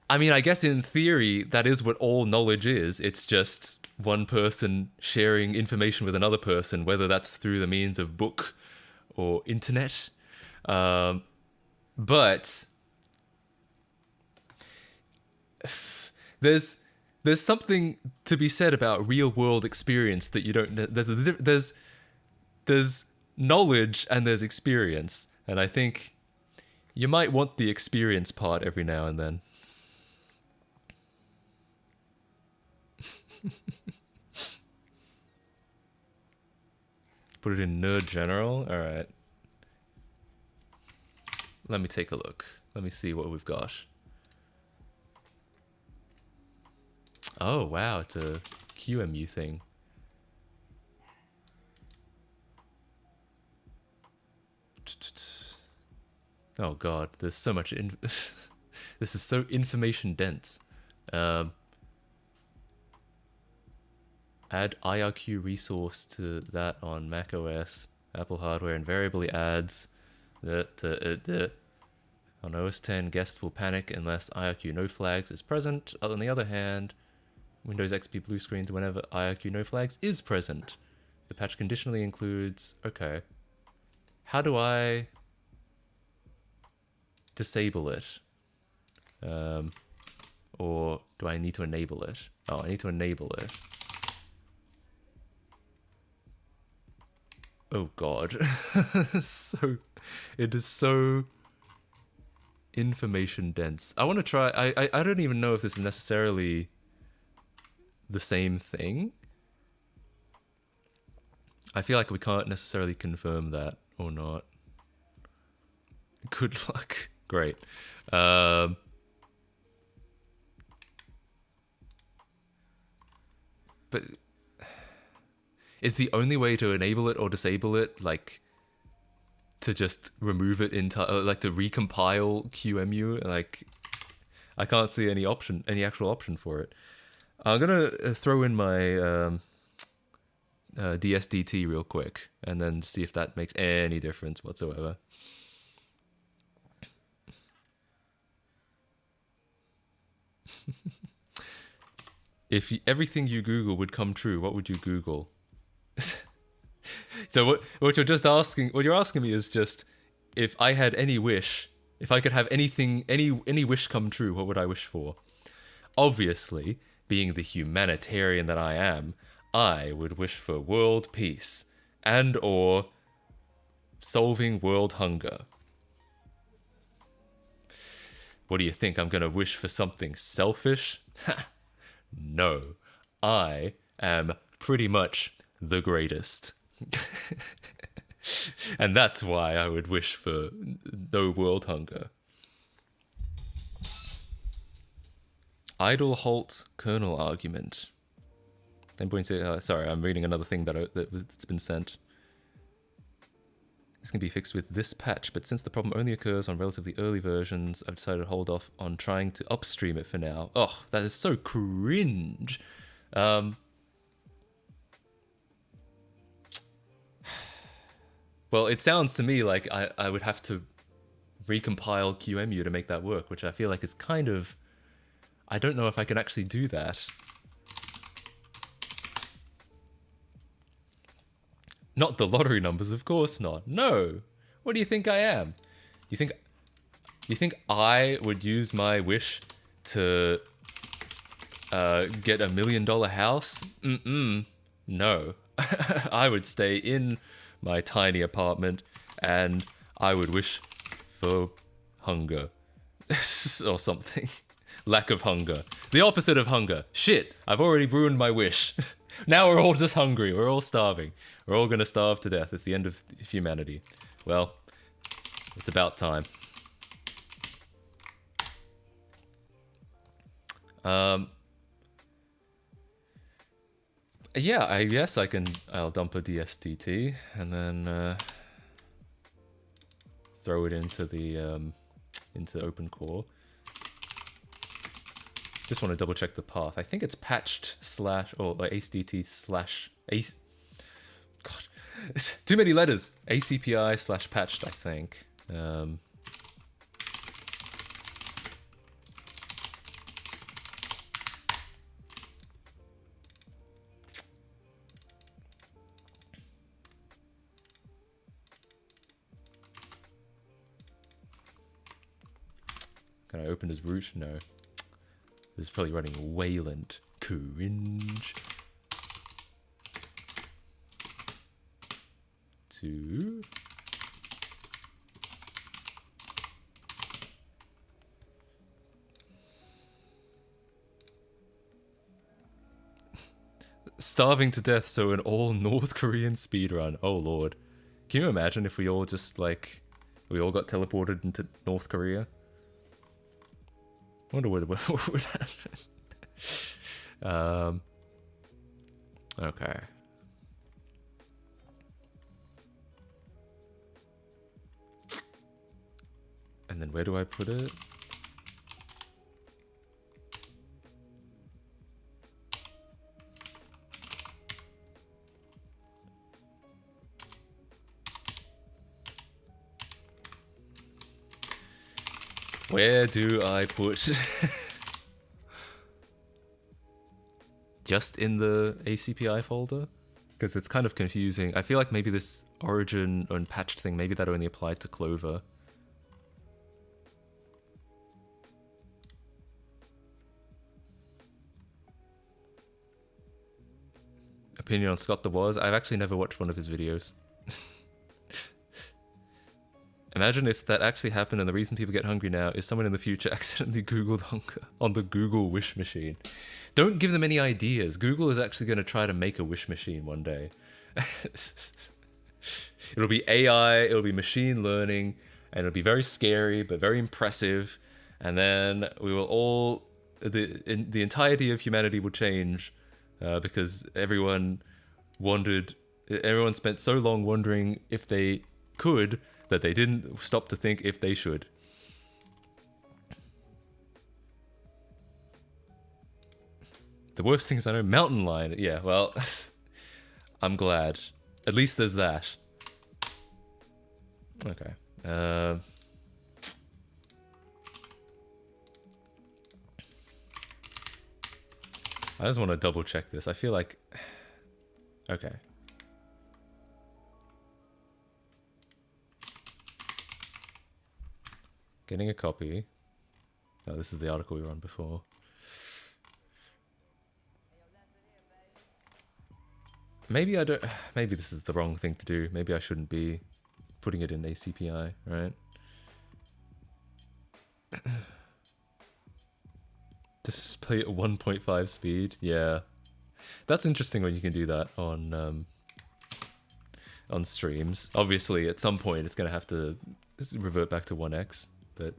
I mean, I guess in theory, that is what all knowledge is. It's just one person sharing information with another person, whether that's through the means of book or internet. But there's something to be said about real world experience that you don't. There's knowledge and there's experience, and I think you might want the experience part every now and then. Put it in nerd general. All right. Let me take a look. Let me see what we've got. Oh, wow, it's a QEMU thing. Oh god, there's so much this is so information dense. Add IRQ resource to that on macOS, Apple hardware invariably adds that on OS X guest will panic unless IRQ no flags is present. On the other hand, Windows XP blue screens whenever IRQ no flags is present. The patch conditionally includes... Okay. How do I disable it? Or do I need to enable it? Oh, I need to enable it. Oh god. It is so information dense. I want to try... I don't even know if this is necessarily the same thing. I feel like we can't necessarily confirm that or not. Good luck. Great. But is the only way to enable it or disable it like to just remove it entirely, like to recompile QEMU? Like, I can't see any actual option for it. I'm gonna throw in my DSDT real quick and then see if that makes any difference whatsoever. If everything you Google would come true, what would you Google? So what you're asking me is just, if I had any wish, if I could have any wish come true, what would I wish for? Obviously, being the humanitarian that I am, I would wish for world peace and or solving world hunger. What do you think? I'm gonna wish for something selfish? No, I am pretty much the greatest. And that's why I would wish for no world hunger. Idle halt kernel argument. 10.6. Sorry, I'm reading another thing that's been sent. This can be fixed with this patch, but since the problem only occurs on relatively early versions, I've decided to hold off on trying to upstream it for now. Oh, that is so cringe. Well, it sounds to me like I would have to recompile QEMU to make that work, which I feel like is kind of... I don't know if I can actually do that. Not the lottery numbers, of course not. No. What do you think I am? You think I would use my wish to get $1 million house? No. I would stay in my tiny apartment and I would wish for hunger or something. Lack of hunger. The opposite of hunger. Shit, I've already ruined my wish. Now we're all just hungry. We're all starving. We're all gonna starve to death. It's the end of humanity. Well, it's about time. Yeah, I guess I'll dump a DSDT and then throw it into the into OpenCore. Just want to double check the path. I think it's patched / or ACDT / AC. God, it's too many letters. ACPI / patched, I think. Can I open as root? No. This is probably running Wayland. Cringe. 2. Starving to death, so an all North Korean speedrun. Oh lord. Can you imagine if we all just like we all got teleported into North Korea? I wonder what would happen. Okay. And then where do I put it? Where do I put... Just in the ACPI folder? Because it's kind of confusing. I feel like maybe this origin unpatched thing, maybe that only applied to Clover. Opinion on Scott the Woz? I've actually never watched one of his videos. Imagine if that actually happened and the reason people get hungry now is someone in the future accidentally Googled hunger on the Google wish machine. Don't give them any ideas. Google is actually going to try to make a wish machine one day. It'll be AI, it'll be machine learning, and it'll be very scary but very impressive. And then we will all... The entirety of humanity will change because everyone spent so long wondering if they could that they didn't stop to think if they should. The worst things I know, mountain lion. Yeah, well, I'm glad. At least there's that. Okay. I just want to double check this. I feel like... Okay. Getting a copy. No, this is the article we were on before. Maybe I don't... Maybe this is the wrong thing to do. Maybe I shouldn't be putting it in ACPI, right? Display at 1.5 speed. Yeah. That's interesting when you can do that on streams. Obviously, at some point, it's going to have to revert back to 1x. But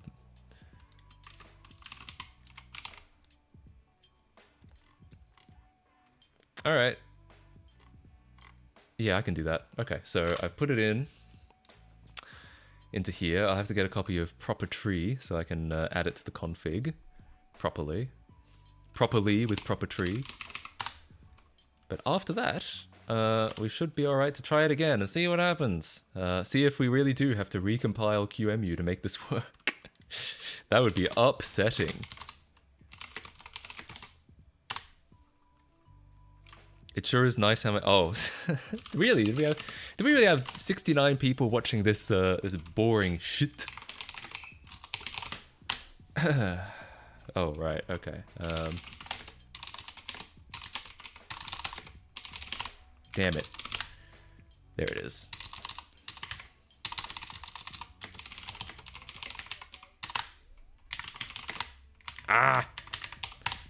all right. Yeah, I can do that. Okay, so I've put it into here. I'll have to get a copy of proper tree so I can add it to the config properly with proper tree. But after that, we should be all right to try it again and see what happens. See if we really do have to recompile QEMU to make this work. That would be upsetting. It sure is nice how much... Oh, really? Did we really have 69 people watching this this boring shit? Oh, right. Okay. Damn it. There it is. Ah!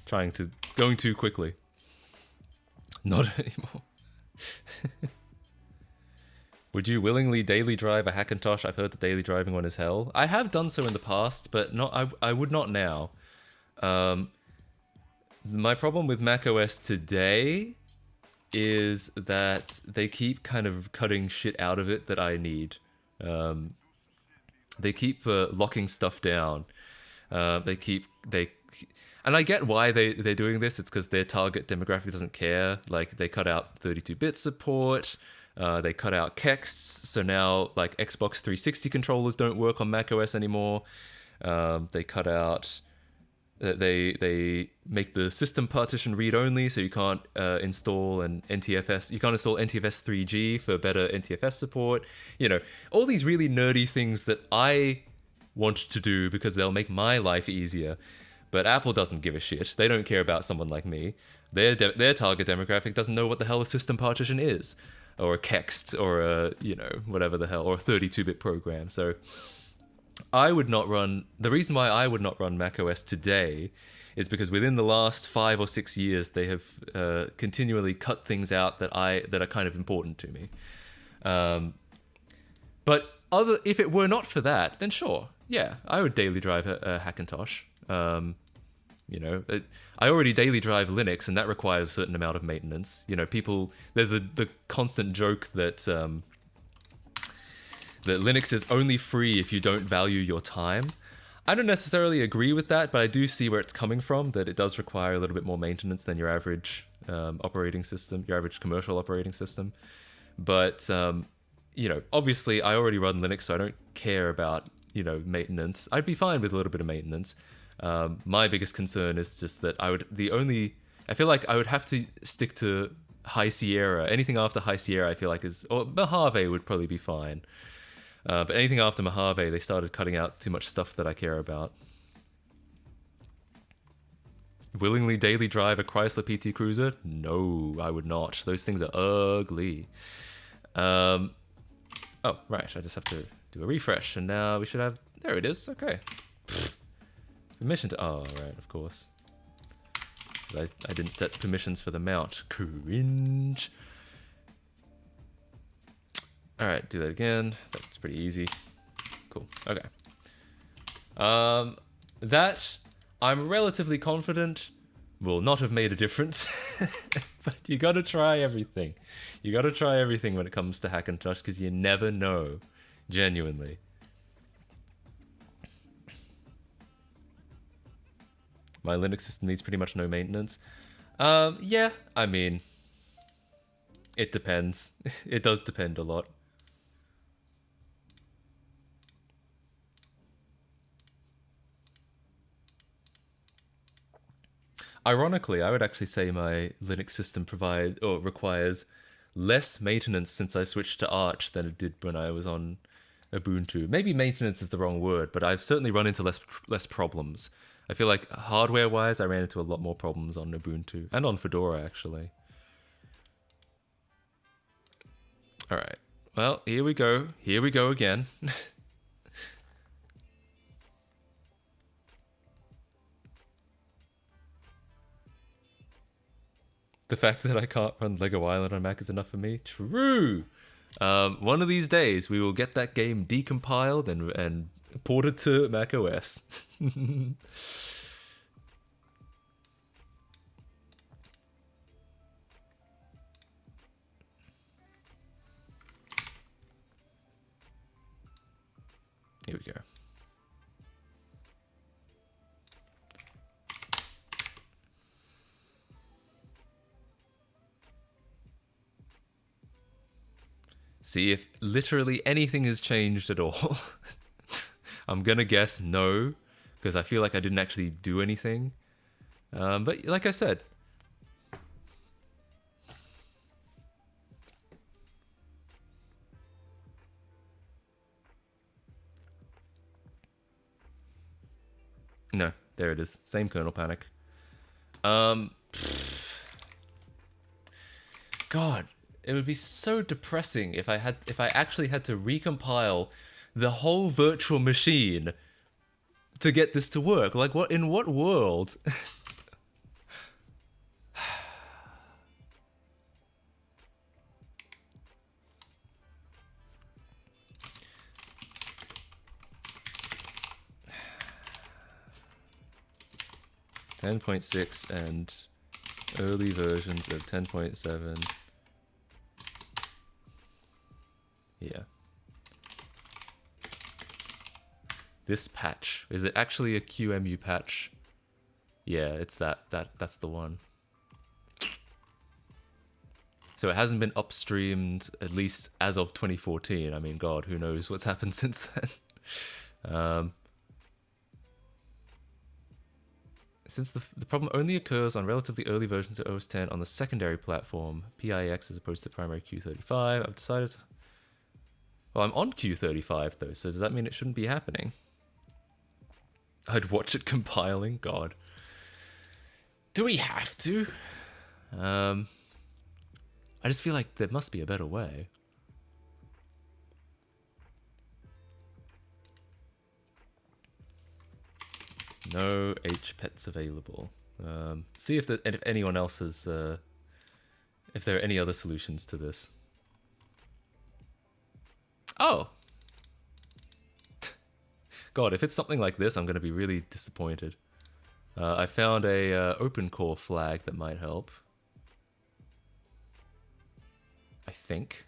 Going too quickly. Not anymore. Would you willingly daily drive a Hackintosh? I've heard the daily driving one is hell. I have done so in the past, but I would not now. My problem with macOS today is that they keep kind of cutting shit out of it that I need. They keep locking stuff down. And I get why they're doing this. It's because their target demographic doesn't care. Like, they cut out 32-bit support. They cut out kexts. So now, like, Xbox 360 controllers don't work on macOS anymore. They cut out... They make the system partition read-only, so you can't install an NTFS. You can't install NTFS 3G for better NTFS support. You know, all these really nerdy things that I want to do because they'll make my life easier. But Apple doesn't give a shit. They don't care about someone like me. Their target demographic doesn't know what the hell a system partition is, or a kext, or a, whatever the hell, or a 32-bit program. So I would not run. The reason why I would not run macOS today is because within the last 5 or 6 years, they have continually cut things out that are kind of important to me. But if it were not for that, then sure, yeah, I would daily drive a Hackintosh. I already daily drive Linux, and that requires a certain amount of maintenance. There's the constant joke that that Linux is only free if you don't value your time. I don't necessarily agree with that, but I do see where it's coming from, that it does require a little bit more maintenance than your average operating system, your average commercial operating system. But, obviously I already run Linux, so I don't care about, maintenance. I'd be fine with a little bit of maintenance. My biggest concern is just that I feel like I would have to stick to High Sierra. Anything after High Sierra I feel like or Mojave would probably be fine. But anything after Mojave, they started cutting out too much stuff that I care about. Willingly daily drive a Chrysler PT Cruiser? No, I would not. Those things are ugly. Oh, right. I just have to do a refresh, and now we should have... There it is. Okay. Permission to... Oh, right, of course. I didn't set permissions for the mount. Cringe. Alright, do that again. That's pretty easy. Cool. Okay. That, I'm relatively confident, will not have made a difference. But you gotta try everything. You gotta try everything when it comes to Hackintosh, because you never know. Genuinely. My Linux system needs pretty much no maintenance. Yeah, I mean... It depends. It does depend a lot. Ironically, I would actually say my Linux system requires less maintenance since I switched to Arch than it did when I was on Ubuntu. Maybe maintenance is the wrong word, but I've certainly run into less problems. I feel like hardware-wise, I ran into a lot more problems on Ubuntu and on Fedora, actually. All right. Well, here we go. Here we go again. The fact that I can't run Lego Island on Mac is enough for me. True. One of these days, we will get that game decompiled and ported to Mac OS. Here we go. See if literally anything has changed at all. I'm gonna guess no, because I feel like I didn't actually do anything. But like I said, no, there it is. Same kernel panic. God, it would be so depressing if I actually had to recompile the whole virtual machine to get this to work. Like, in what world? .6 and early versions of 10.7. Yeah. This patch, is it actually a QEMU patch? Yeah, it's that's the one. So it hasn't been upstreamed, at least as of 2014. I mean, God, who knows what's happened since then. Since the problem only occurs on relatively early versions of OS X on the secondary platform, PIX as opposed to primary Q35, I've decided... Well, I'm on Q35 though, so does that mean it shouldn't be happening? I'd watch it compiling? God. Do we have to? I just feel like there must be a better way. No HPets available. See if anyone else has, if there are any other solutions to this. Oh! God, if it's something like this, I'm going to be really disappointed. I found a open core flag that might help. I think.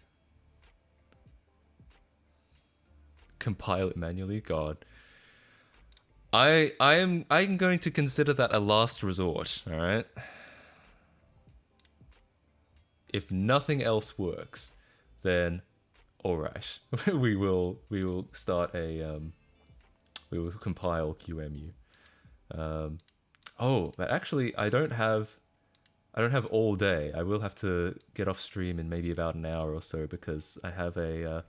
Compile it manually? God. I'm going to consider that a last resort, alright? If nothing else works, then alright. we will start a we will compile QEMU. Oh, but actually I don't have all day. I will have to get off stream in maybe about an hour or so because I have a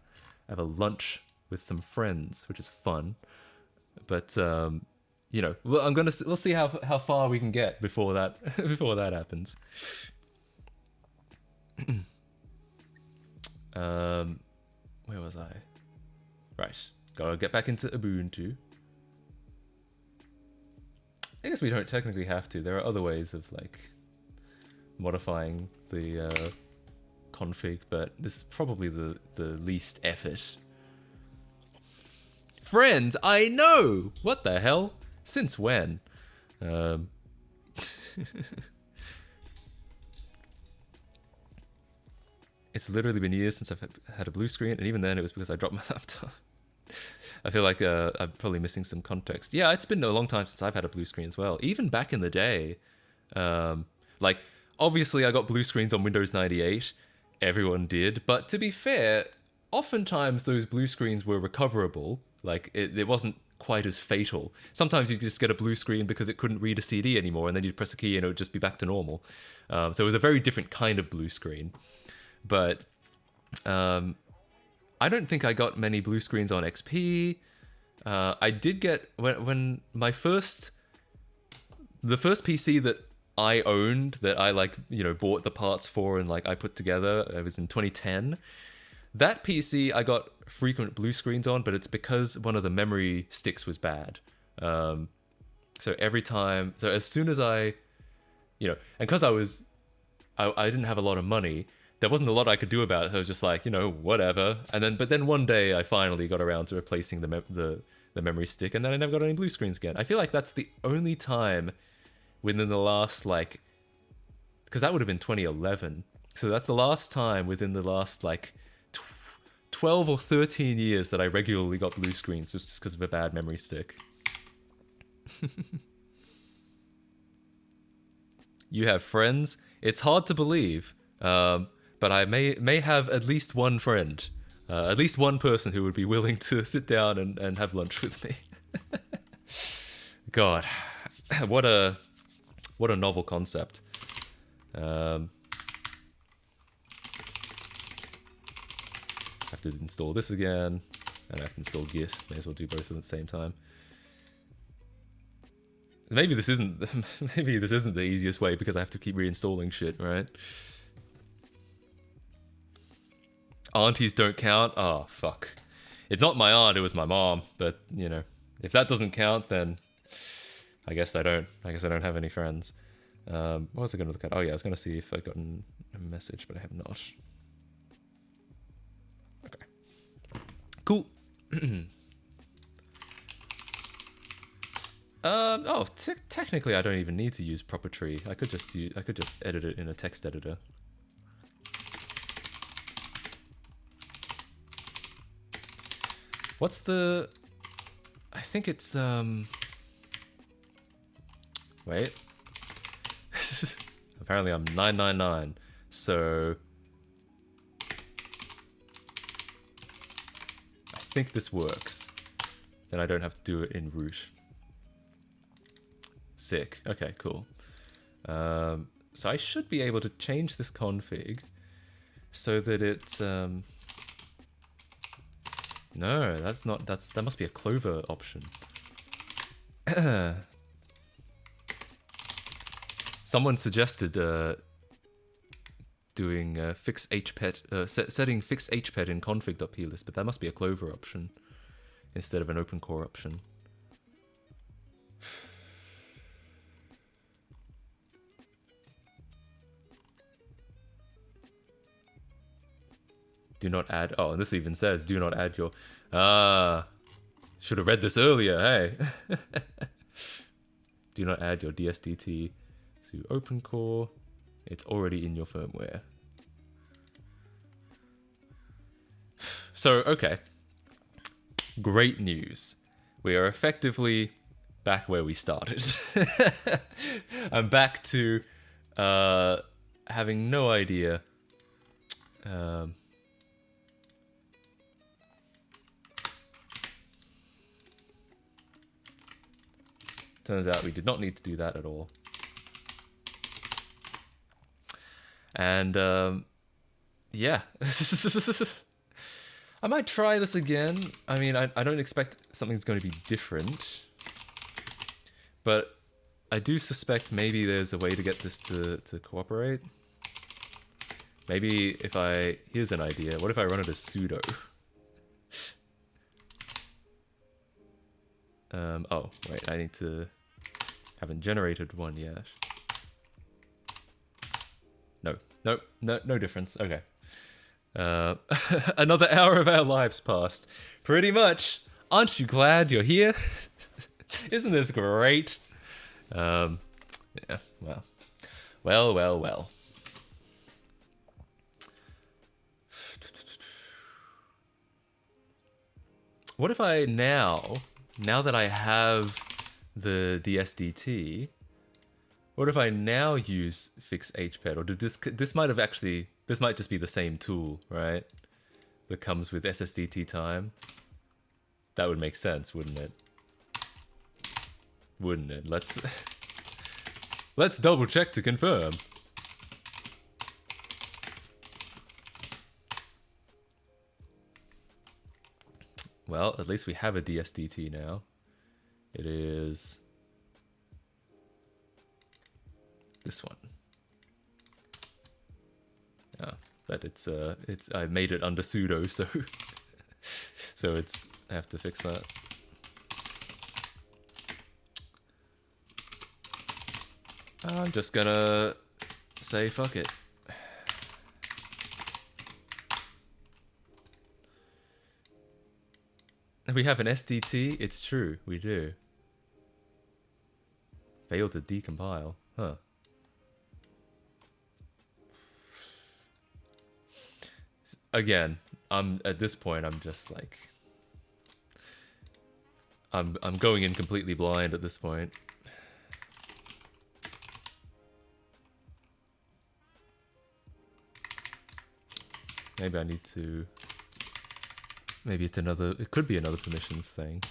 lunch with some friends, which is fun. But you know, we'll see how far we can get before that happens. Where was I? Right, gotta get back into Ubuntu. I guess we don't technically have to. There are other ways of like modifying the config, but this is probably the least effort. Friends, I know! What the hell? Since when? It's literally been years since I've had a blue screen, and even then it was because I dropped my laptop. I feel like I'm probably missing some context. Yeah, it's been a long time since I've had a blue screen as well. Even back in the day, like, obviously I got blue screens on Windows 98. Everyone did. But to be fair, oftentimes those blue screens were recoverable. Like, it wasn't quite as fatal. Sometimes you just get a blue screen because it couldn't read a CD anymore, and then you'd press a key and it would just be back to normal. So it was a very different kind of blue screen. But I don't think I got many blue screens on XP. I did get, when the first PC that I owned, that I like, you know, bought the parts for and like I put together, it was in 2010. That PC I got frequent blue screens on, but it's because one of the memory sticks was bad. So every time, so as soon as I, you know, and because I didn't have a lot of money, there wasn't a lot I could do about it. So I was just like, you know, whatever. But then one day I finally got around to replacing the memory stick, and then I never got any blue screens again. I feel like that's the only time within the last, like, because that would have been 2011. So that's the last time within the last like 12 or 13 years that I regularly got blue screens just because of a bad memory stick. You have friends? It's hard to believe, but I may have at least one friend, at least one person who would be willing to sit down and have lunch with me. God, what a novel concept. I have to install this again, and I have to install Git. May as well do both at the same time. Maybe this isn't the easiest way because I have to keep reinstalling shit, right? Aunties don't count? Oh, fuck. It's not my aunt, it was my mom, but, you know, if that doesn't count, then I guess I don't have any friends. What was I going to look at? Oh yeah, I was going to see if I'd gotten a message, but I have not. Okay. Cool. Technically I don't even need to use Propertree. I could just edit it in a text editor. What's the... I think it's, wait. Apparently I'm 999, so... I think this works. Then I don't have to do it in root. Sick. Okay, cool. So I should be able to change this config so that it's... No, that's not... that must be a Clover option. Someone suggested doing fix hpet, setting fix hpet in config.plist, but that must be a Clover option instead of an open core option. Do not add. Oh, and this even says, do not add your. Should have read this earlier. Hey. Do not add your DSDT to OpenCore. It's already in your firmware. So, okay. Great news. We are effectively back where we started. I'm back to having no idea. Turns out we did not need to do that at all. And, yeah. I might try this again. I mean, I don't expect something's going to be different. But I do suspect maybe there's a way to get this to cooperate. Maybe if I... Here's an idea. What if I run it as sudo? Oh, wait, I need to... Haven't generated one yet. No difference. Okay. Another hour of our lives passed. Pretty much. Aren't you glad you're here? Isn't this great? Yeah, well. What if I now that I have the DSDT, what if I now use fix hpet? Or did this might have actually, this might just be the same tool, right? That comes with SSDT time. That would make sense, wouldn't it? Wouldn't it? Let's double check to confirm. Well, at least we have a DSDT now. It is this one. Yeah, but it's I made it under sudo, so so it's, I have to fix that. I'm just gonna say fuck it. We have an SDT? It's true, we do. Failed to decompile. Huh. Again, at this point I'm just like I'm going in completely blind at this point. Maybe I need to... Maybe it's another... It could be another permissions thing.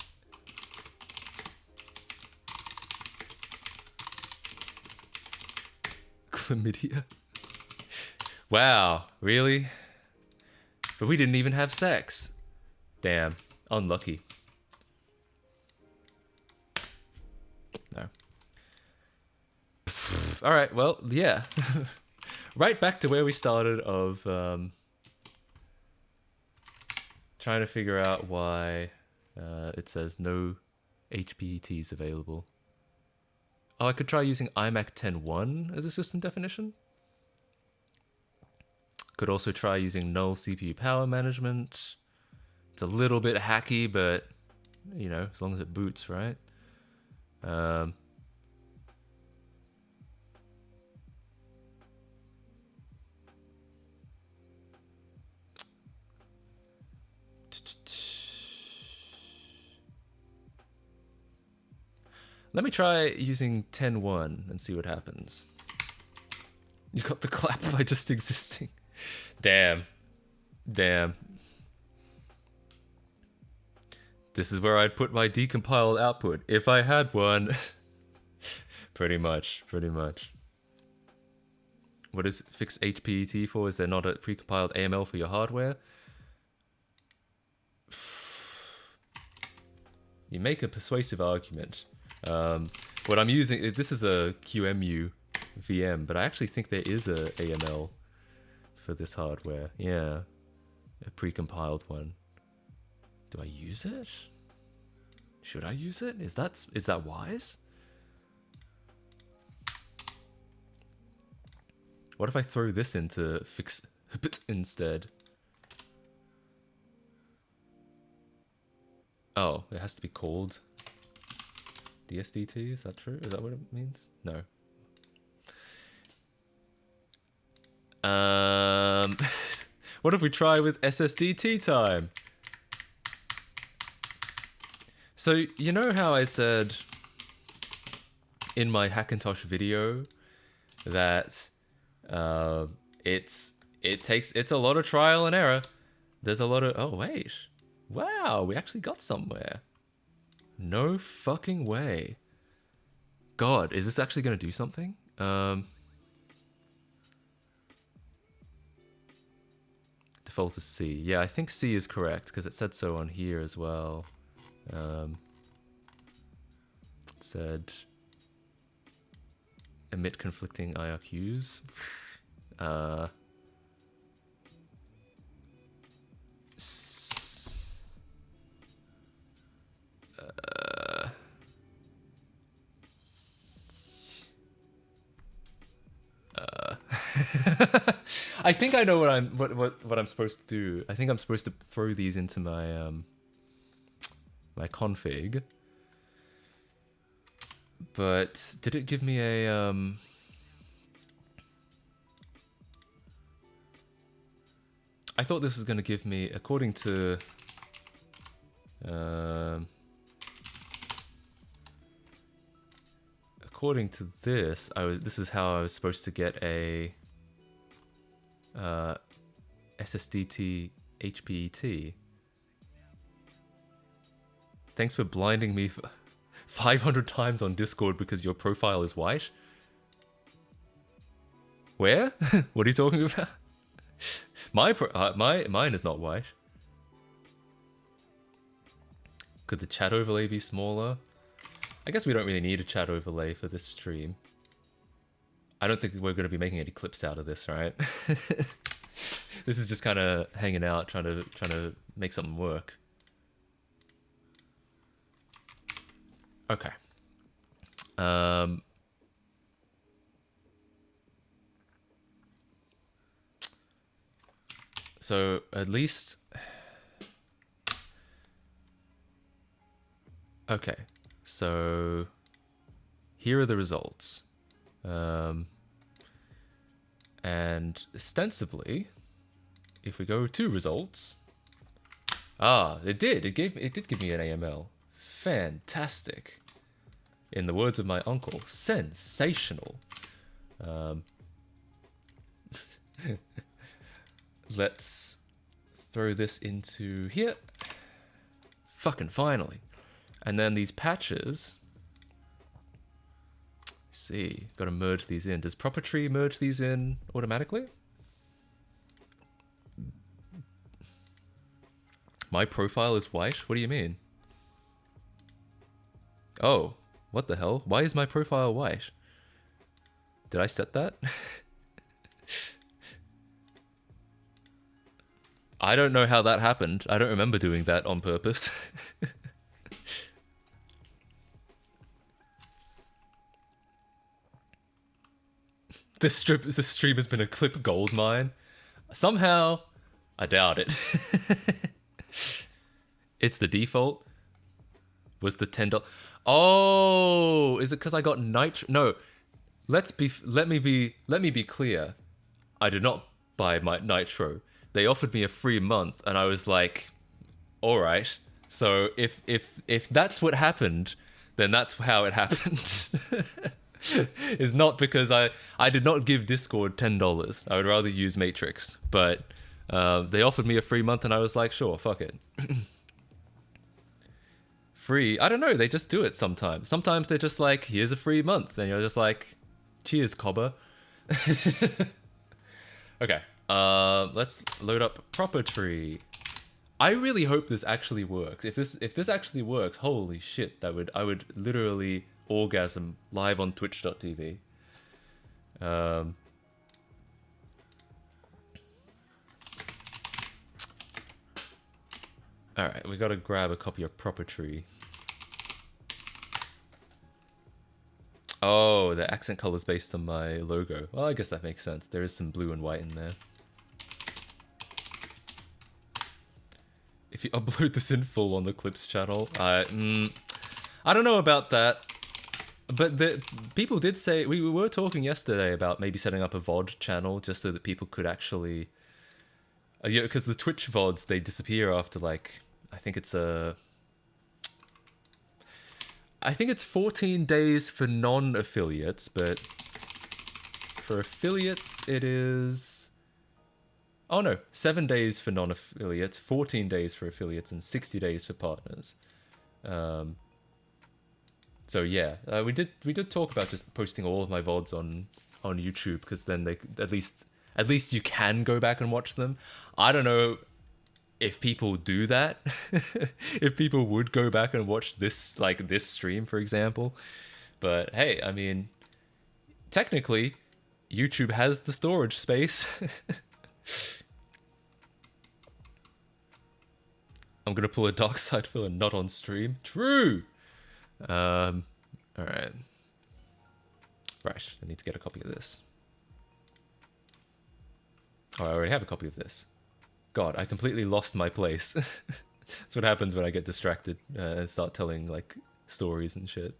Chlamydia. Wow, really? But we didn't even have sex. Damn, unlucky. No. Alright, well, yeah. Right back to where we started of... trying to figure out why it says no HPETs available. Oh, I could try using IMAC 10.1 as a system definition. Could also try using null CPU power management. It's a little bit hacky, but, you know, as long as it boots, right? Let me try using 10.1 and see what happens. You got the clap by just existing. Damn. Damn. This is where I'd put my decompiled output, if I had one. Pretty much. What is fix HPET for? Is there not a precompiled AML for your hardware? You make a persuasive argument. What I'm using, this is a QEMU VM, but I actually think there is a AML for this hardware. Yeah, a pre-compiled one. Do I use it? Should I use it? Is that wise? What if I throw this in to fix it instead? Oh, it has to be called DSDT, is that true? Is that what it means? No. What if we try with SSDT time? So, you know how I said in my Hackintosh video that it's a lot of trial and error. There's a lot of, oh wait. Wow, we actually got somewhere. No fucking way. God, is this actually going to do something? Default is C. Yeah, I think C is correct because it said so on here as well. It said emit conflicting IRQs. I think I know what I'm supposed to do. I think I'm supposed to throw these into my my config. But did it give me a I thought this was going to give me, according to this, this is how I was supposed to get a SSDT HPET. Thanks for blinding me 500 times on Discord because your profile is white. Where? What are you talking about? Mine is not white. Could the chat overlay be smaller? I guess we don't really need a chat overlay for this stream. I don't think we're going to be making any clips out of this, right? This is just kind of hanging out, trying to make something work. Okay. So at least, okay. So here are the results. And ostensibly, if we go to results, it did give me an AML. Fantastic. In the words of my uncle, sensational. Let's throw this into here. Fucking finally. And then these patches. See, got to merge these in. Does Propertree merge these in automatically? My profile is white? What do you mean? Oh, what the hell? Why is my profile white? Did I set that? I don't know how that happened. I don't remember doing that on purpose. This stream has been a clip gold mine. Somehow, I doubt it. It's the default. Was the $10? Oh, is it because I got nitro? No, let me be clear. I did not buy my nitro. They offered me a free month, and I was like, all right. So if that's what happened, then that's how it happened. It's not because I did not give Discord $10. I would rather use Matrix, but they offered me a free month, and I was like, sure, fuck it. Free? I don't know. They just do it sometimes. Sometimes they're just like, here's a free month, and you're just like, cheers, cobber. Okay. Let's load up Propertree. I really hope this actually works. If this actually works, holy shit, I would literally orgasm live on twitch.tv. Um, Alright, we gotta grab a copy of Proper Tree. Oh, the accent color is based on my logo. Well, I guess that makes sense. There is some blue and white in there. If you upload this in full on the Clips channel, I don't know about that. But people did say, we were talking yesterday about maybe setting up a VOD channel just so that people could actually... yeah, because the Twitch VODs, they disappear after like, I think it's 14 days for non-affiliates, but for affiliates it is... Oh no, 7 days for non-affiliates, 14 days for affiliates, and 60 days for partners. So yeah, we did talk about just posting all of my VODs on YouTube, because then they at least you can go back and watch them. I don't know if people do that, if people would go back and watch this stream, for example. But hey, I mean, technically, YouTube has the storage space. I'm gonna pull a dark side filler not on stream. True. All right. Right, I need to get a copy of this. Oh, I already have a copy of this. God, I completely lost my place. That's what happens when I get distracted and start telling, like, stories and shit.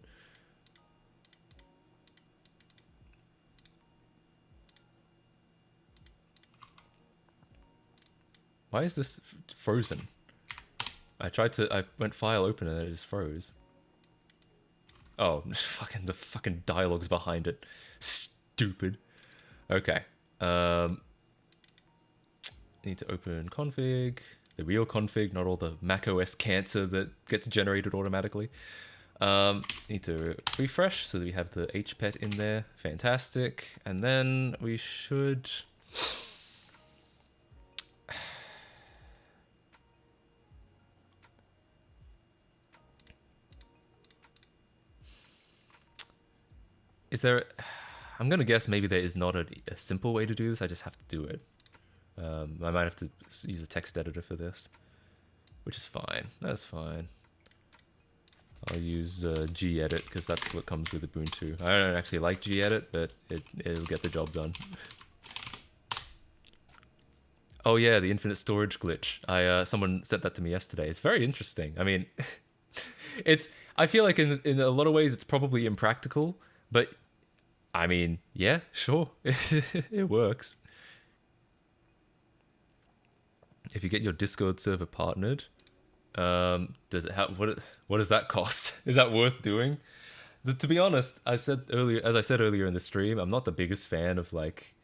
Why is this frozen? I went file open and it just froze. Oh, the fucking dialogue's behind it. Stupid. Okay. Need to open config, the real config, not all the macOS cancer that gets generated automatically. Need to refresh so that we have the HPET in there. Fantastic. And then we should... Is there... I'm gonna guess maybe there is not a simple way to do this. I just have to do it. I might have to use a text editor for this, which is fine. That's fine. I'll use gedit because that's what comes with Ubuntu. I don't actually like gedit, but it'll get the job done. Oh yeah, the infinite storage glitch. Someone sent that to me yesterday. It's very interesting. I mean, I feel like in a lot of ways it's probably impractical, but I mean, yeah, sure, it works. If you get your Discord server partnered, does it have what does that cost? Is that worth doing? To be honest, as I said earlier in the stream, I'm not the biggest fan of like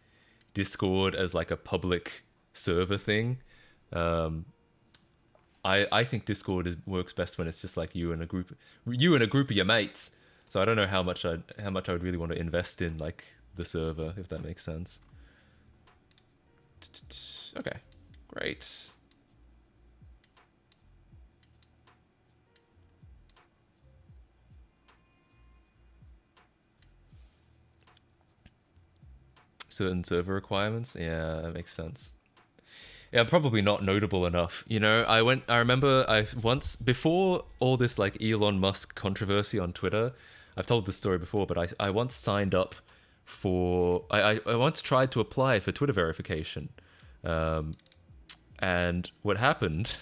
Discord as like a public server thing. I think Discord works best when it's just like you and a group of your mates. So I don't know how much I would really want to invest in like the server, if that makes sense. Okay, great. Certain server requirements, yeah, that makes sense. Yeah, probably not notable enough. You know, I remember once, before all this like Elon Musk controversy on Twitter, I've told this story before, but I once signed up for, I once tried to apply for Twitter verification. And what happened,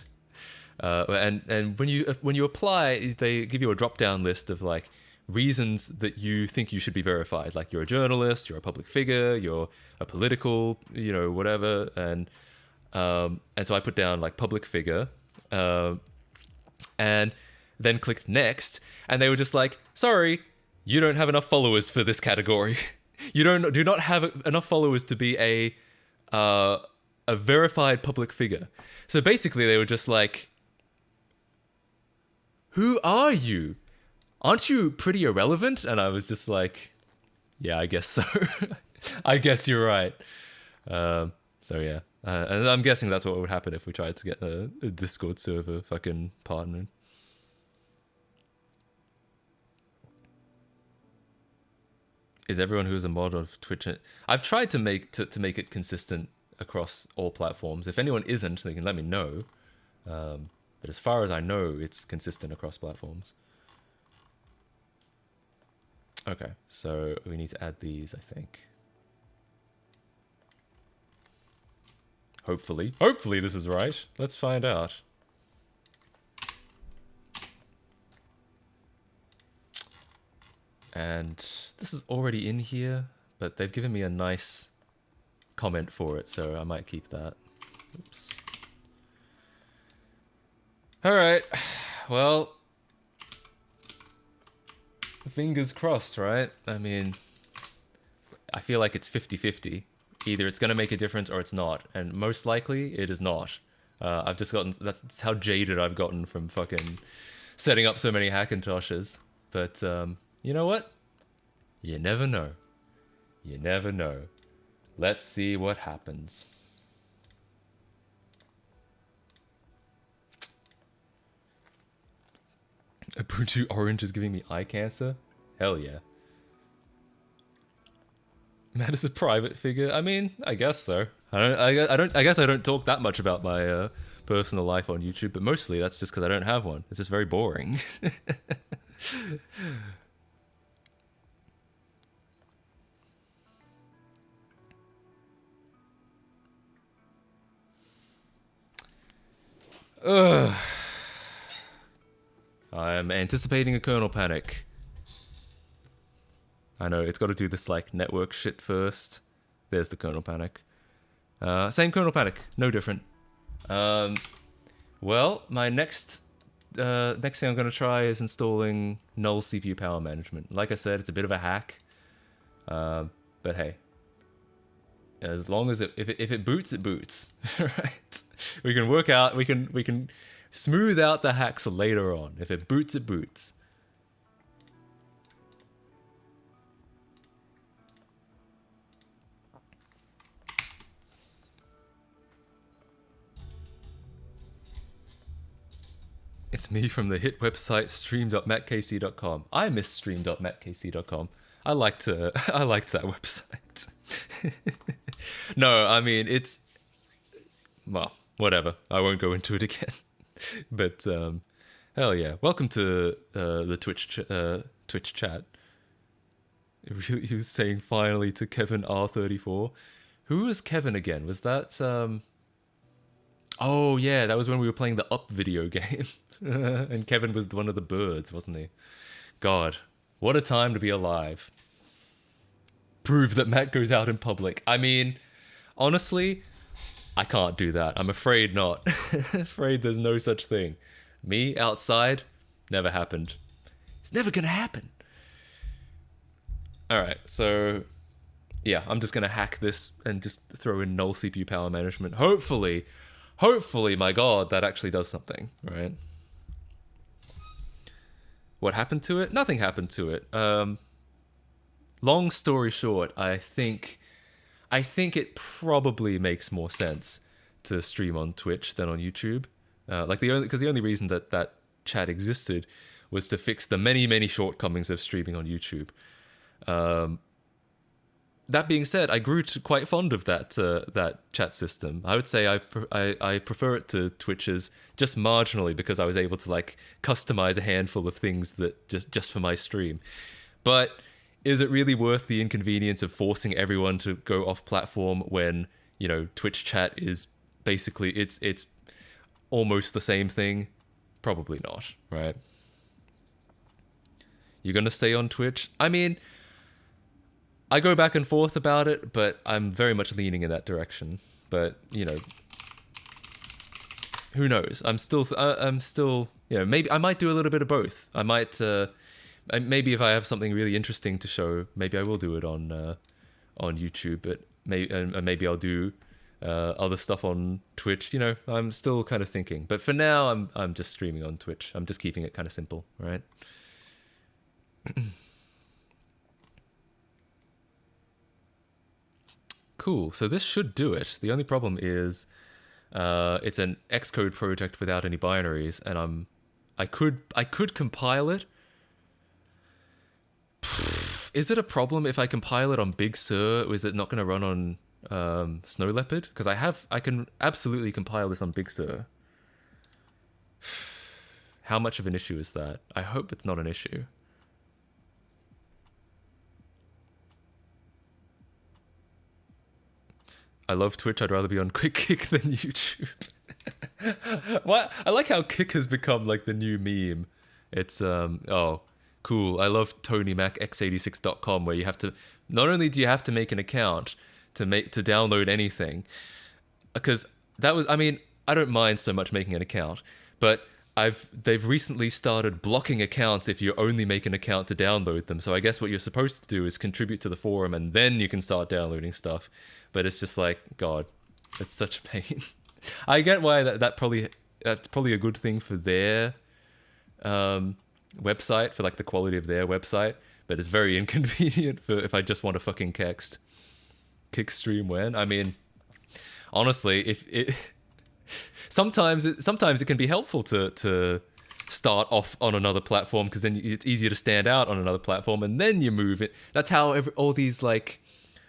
and when you apply, they give you a drop-down list of like reasons that you think you should be verified. Like you're a journalist, you're a public figure, you're a political, you know, whatever. And so I put down like public figure, and then clicked next, and they were just like, sorry, you don't have enough followers for this category. You do not have enough followers to be a verified public figure. So basically they were just like, who are you? Aren't you pretty irrelevant? And I was just like, yeah, I guess so. I guess you're right. So yeah. And I'm guessing that's what would happen if we tried to get a Discord server fucking partnered. Is everyone who's a mod of Twitch? I've tried to make it consistent across all platforms. If anyone isn't, they can let me know. But as far as I know, it's consistent across platforms. Okay, so we need to add these, I think. Hopefully this is right. Let's find out. And this is already in here, but they've given me a nice comment for it, so I might keep that. Oops. Alright, well, fingers crossed, right? I mean, I feel like it's 50-50. Either it's going to make a difference or it's not, and most likely it is not. I've just gotten, that's how jaded I've gotten from fucking setting up so many Hackintoshes. But, you know what? You never know. You never know. Let's see what happens. Ubuntu Orange is giving me eye cancer? Hell yeah. Matt is a private figure. I mean, I guess so. I guess I don't talk that much about my personal life on YouTube, but mostly that's just because I don't have one. It's just very boring. Ugh. I'm anticipating a kernel panic. I know, it's got to do this, like, network shit first. There's the kernel panic. Same kernel panic, no different. Well, my next thing I'm going to try is installing null CPU power management. Like I said, it's a bit of a hack. But hey. As long as if it boots, it boots. Right? We can work out, we can smooth out the hacks later on. If it boots, it boots. It's me from the hit website stream.matkc.com. I miss stream.matkc.com. I liked that website. No, I mean, it's, well, whatever. I won't go into it again. But hell yeah, welcome to the Twitch chat. He was saying finally to Kevin R34. Who was Kevin again? Was that oh yeah, that was when we were playing the Up video game. And Kevin was one of the birds, wasn't he? God, what a time to be alive. Prove that Matt goes out in public. I mean, honestly, I can't do that. I'm afraid not. Afraid there's no such thing. Me outside, never happened. It's never gonna happen. Alright, so yeah, I'm just gonna hack this and just throw in null CPU power management. Hopefully, my god, that actually does something, right? What happened to it? Nothing happened to it. Long story short, I think it probably makes more sense to stream on Twitch than on YouTube. Because the only reason that chat existed was to fix the many shortcomings of streaming on YouTube. That being said, I grew quite fond of that chat system. I would say I prefer it to Twitch's just marginally because I was able to like customize a handful of things that just for my stream. But is it really worth the inconvenience of forcing everyone to go off platform when, you know, Twitch chat is basically it's almost the same thing? Probably not, right? You're gonna stay on Twitch? I mean, I go back and forth about it, but I'm very much leaning in that direction. But, you know, who knows? I'm still, you know, maybe I might do a little bit of both. I might, maybe if I have something really interesting to show, maybe I will do it on YouTube. But maybe I'll do other stuff on Twitch. You know, I'm still kind of thinking. But for now, I'm just streaming on Twitch. I'm just keeping it kind of simple, right? Cool, so this should do it. The only problem is it's an Xcode project without any binaries, and I could compile it. Is it a problem if I compile it on Big Sur? Or is it not going to run on Snow Leopard? Because I can absolutely compile this on Big Sur. How much of an issue is that? I hope it's not an issue. I love Twitch. I'd rather be on Quick Kick than YouTube. What? I like how Kick has become like the new meme. It's oh, cool. I love TonyMacX86.com, where you have to, not only do you have to make an account to download anything, because that was, I mean, I don't mind so much making an account, but they've recently started blocking accounts if you only make an account to download them. So I guess what you're supposed to do is contribute to the forum and then you can start downloading stuff. But it's just like, God, it's such a pain. I get why that's probably a good thing for their website, for like the quality of their website, but it's very inconvenient for if I just want to fucking kick stream when. I mean, honestly, if it sometimes it can be helpful to start off on another platform, because then it's easier to stand out on another platform and then you move it. That's how all these like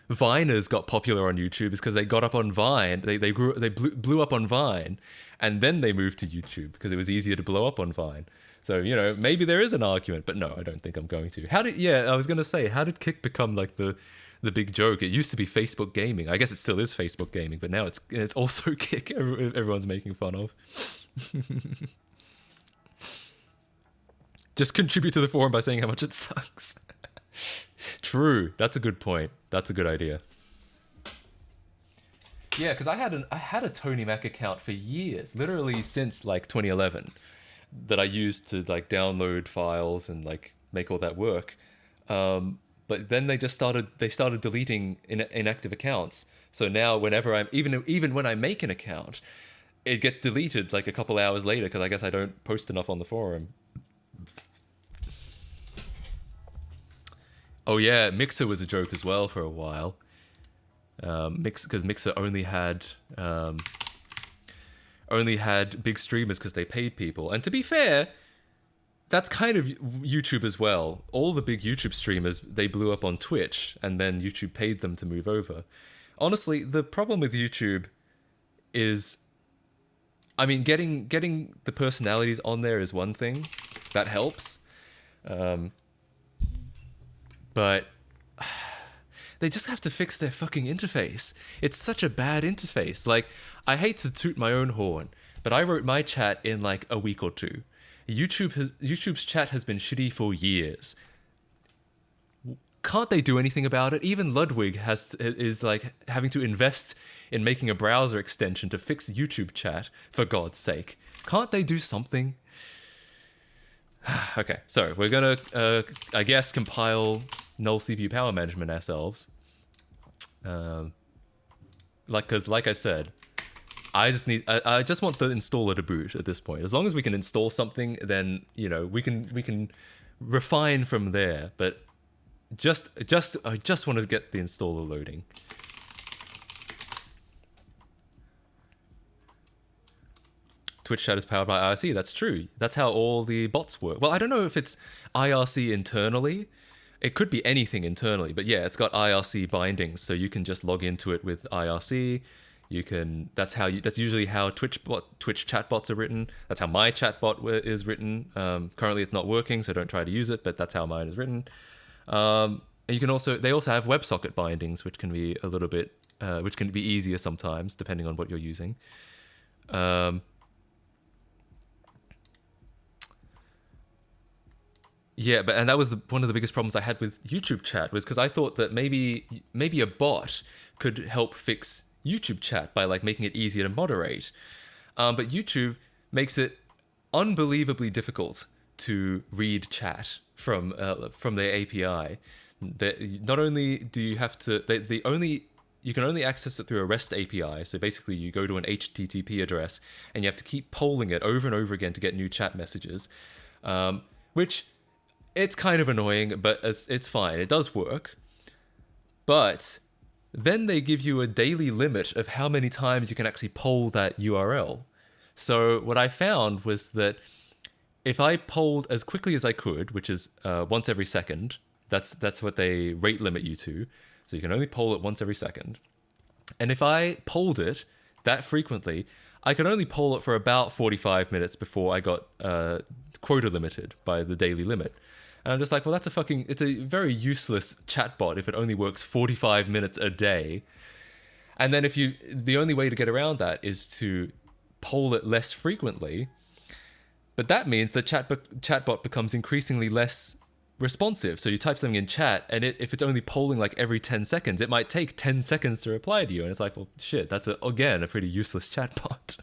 Viners got popular on YouTube, is because they got up on Vine, they blew up on Vine, and then they moved to YouTube because it was easier to blow up on Vine. So, you know, maybe there is an argument, but no, I don't think I'm going to. I was going to say, how did Kick become like the big joke? It used to be Facebook Gaming. I guess it still is Facebook Gaming, but now it's also Kick everyone's making fun of. Just contribute to the forum by saying how much it sucks. True, that's a good point. That's a good idea. Yeah, because I had a Tony Mac account for years, literally since like 2011, that I used to like download files and like make all that work. But then they started deleting inactive accounts. So now whenever even when I make an account, it gets deleted like a couple hours later, because I guess I don't post enough on the forum. Oh yeah, Mixer was a joke as well for a while. Because Mixer only had big streamers because they paid people. And to be fair, that's kind of YouTube as well. All the big YouTube streamers, they blew up on Twitch, and then YouTube paid them to move over. Honestly, the problem with YouTube is, I mean, getting the personalities on there is one thing. That helps. But they just have to fix their fucking interface. It's such a bad interface. Like, I hate to toot my own horn, but I wrote my chat in like a week or two. YouTube's chat has been shitty for years. Can't they do anything about it? Even Ludwig is like having to invest in making a browser extension to fix YouTube chat, for God's sake. Can't they do something? Okay, so we're gonna, I guess, compile null CPU power management ourselves. Because like I said, I just want the installer to boot at this point. As long as we can install something, then, you know, we can refine from there. But I just want to get the installer loading. Twitch chat is powered by IRC. That's true. That's how all the bots work. Well, I don't know if it's IRC internally. It could be anything internally, but yeah, it's got IRC bindings, so you can just log into it with IRC. That's usually how Twitch chatbots are written. That's how my chatbot is written. Currently, it's not working, so don't try to use it. But that's how mine is written. And they also have WebSocket bindings, which can be a little bit, which can be easier sometimes depending on what you're using. Yeah, and that was one of the biggest problems I had with YouTube chat, was because I thought that maybe a bot could help fix YouTube chat by like making it easier to moderate. But YouTube makes it unbelievably difficult to read chat from their API. Not only do you have to, you can only access it through a REST API. So basically, you go to an HTTP address and you have to keep polling it over and over again to get new chat messages, which. It's kind of annoying, but it's fine. It does work. But then they give you a daily limit of how many times you can actually poll that URL. So what I found was that if I polled as quickly as I could, which is once every second, That's what they rate limit you to. So you can only poll it once every second. And if I polled it that frequently, I could only poll it for about 45 minutes before I got quota limited by the daily limit. And I'm just like, well, it's a very useless chatbot if it only works 45 minutes a day. And then the only way to get around that is to poll it less frequently. But that means the chatbot becomes increasingly less responsive. So you type something in chat, and if it's only polling like every 10 seconds, it might take 10 seconds to reply to you. And it's like, well, shit, that's again a pretty useless chatbot.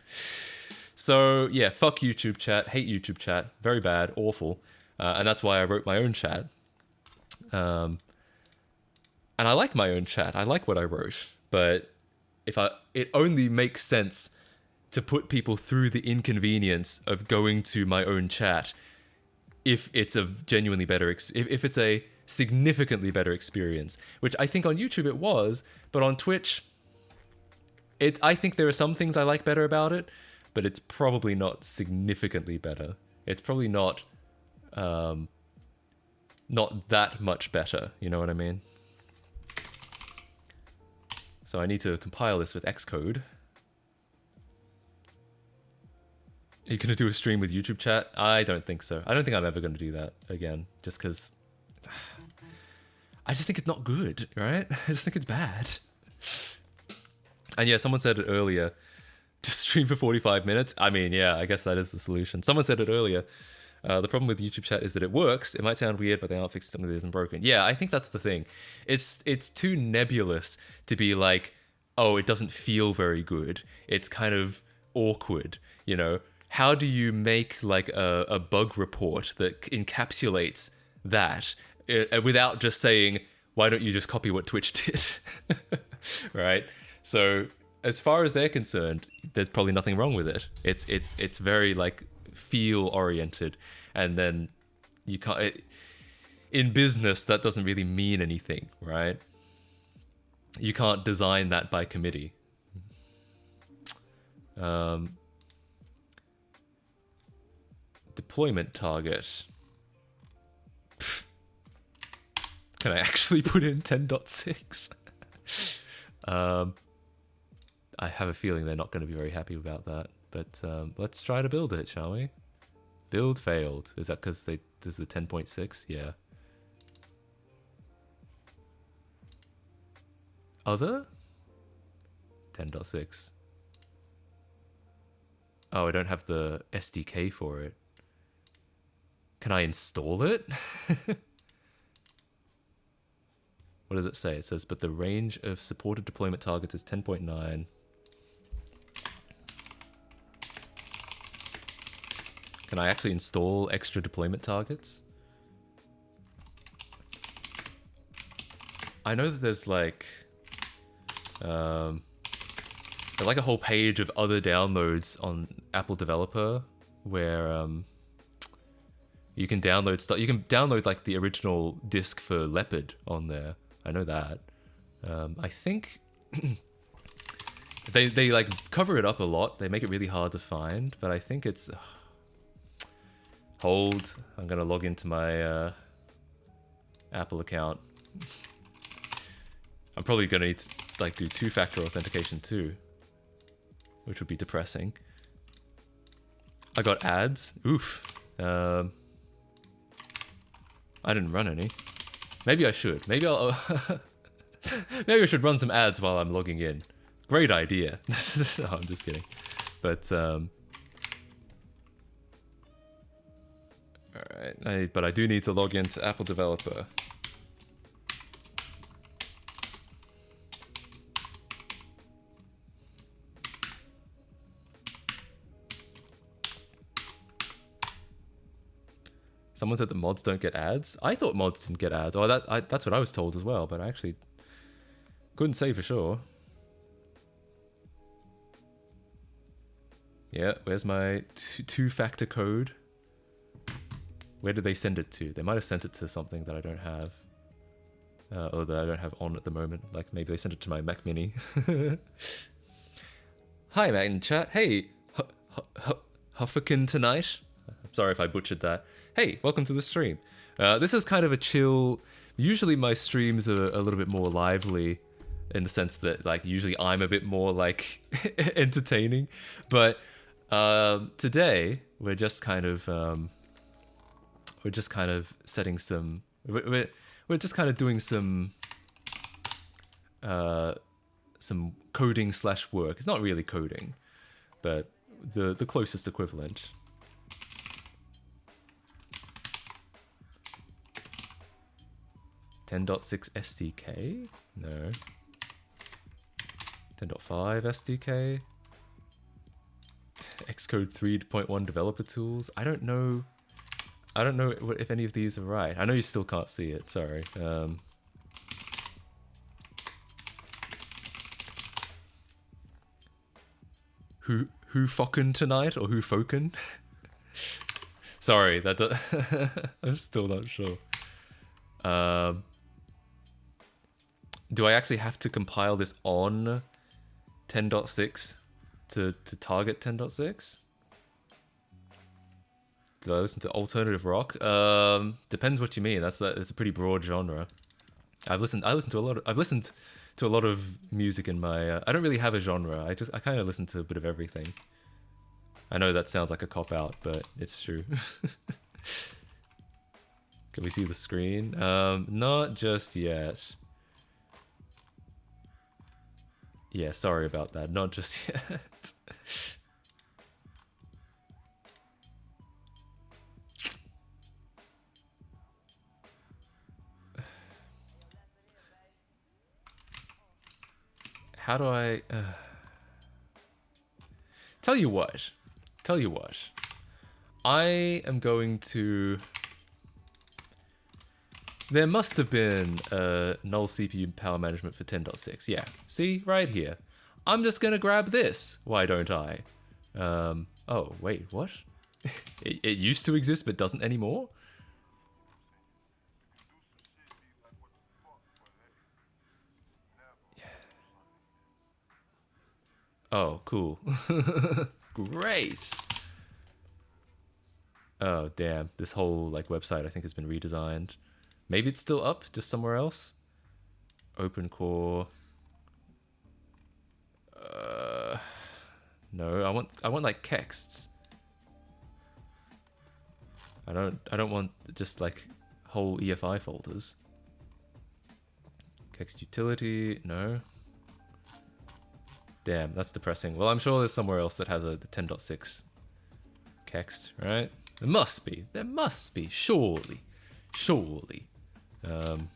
So yeah, fuck YouTube chat, hate YouTube chat, very bad, awful. And that's why I wrote my own chat. And I like my own chat. I like what I wrote, but it only makes sense to put people through the inconvenience of going to my own chat if it's a genuinely better, if it's a significantly better experience, which I think on YouTube it was, but on Twitch, I think there are some things I like better about it, but it's probably not significantly better. It's probably not that much better, you know what I mean? So I need to compile this with Xcode. Are you going to do a stream with YouTube chat? I don't think so. I don't think I'm ever going to do that again, just because I just think it's not good, right? I just think it's bad. And yeah, someone said it earlier, to stream for 45 minutes. I mean, yeah, I guess that is the solution. Someone said it earlier. The problem with YouTube chat is that it works. It might sound weird, but they aren't fixing something that isn't broken. Yeah, I think that's the thing. It's too nebulous to be like, oh, it doesn't feel very good. It's kind of awkward, you know? How do you make like a bug report that encapsulates that without just saying, why don't you just copy what Twitch did? Right? So as far as they're concerned, there's probably nothing wrong with it. It's very like feel oriented, and then you can't. In business, that doesn't really mean anything, right? You can't design that by committee. Deployment target. Pfft. Can I actually put in 10.6? I have a feeling they're not going to be very happy about that. But let's try to build it, shall we? Build failed. Is that because there's the 10.6? Yeah. Other? 10.6. Oh, I don't have the SDK for it. Can I install it? What does it say? It says, but the range of supported deployment targets is 10.9. Can I actually install extra deployment targets? I know that there's like a whole page of other downloads on Apple Developer where you can download stuff. You can download like the original disk for Leopard on there. I know that. I think they like cover it up a lot. They make it really hard to find, but I think it's hold. I'm gonna log into my Apple account. I'm probably gonna need to like do two-factor authentication too, which would be depressing. I got ads. Oof. I didn't run any. Maybe I should. Maybe I'll. Maybe I should run some ads while I'm logging in. Great idea. No, I'm just kidding. But alright. But I do need to log into Apple Developer. Someone said that mods don't get ads. I thought mods didn't get ads. Oh, that's what I was told as well, but I actually couldn't say for sure. Yeah, where's my two-factor code? Where did they send it to? They might have sent it to something that I don't have. Or that I don't have on at the moment. Like, maybe they sent it to my Mac Mini. Hi, Mac in chat. Hey, Huffakin tonight. I'm sorry if I butchered that. Hey, welcome to the stream. This is kind of a chill Usually my streams are a little bit more lively in the sense that like usually I'm a bit more like entertaining, but today we're just kind of setting some we're just kind of doing some coding slash work. It's not really coding, but the closest equivalent. .6 SDK? No. 10.5 SDK? Xcode 3.1 developer tools? I don't know if any of these are right. I know you still can't see it, sorry. Who fucking tonight or who fokin? Sorry, I'm still not sure. Do I actually have to compile this on 10.6 to target 10.6? Do I listen to alternative rock? Depends what you mean. It's a pretty broad genre. I've listened to a lot of music in my. I don't really have a genre. I kind of listen to a bit of everything. I know that sounds like a cop out, but it's true. Can we see the screen? Not just yet. Yeah, sorry about that. Not just yet. How do I... Tell you what. I am going to... There must have been null CPU power management for 10.6. Yeah, see? Right here. I'm just gonna grab this. Why don't I? Oh, wait, what? It used to exist but doesn't anymore? Oh, cool. Great. Oh, damn. This whole like website I think has been redesigned. Maybe it's still up, just somewhere else. Open core. No, I want like kexts. I don't want just like whole EFI folders. Kext utility, no. Damn, that's depressing. Well, I'm sure there's somewhere else that has a 10.6 kext, right? There must be, surely. None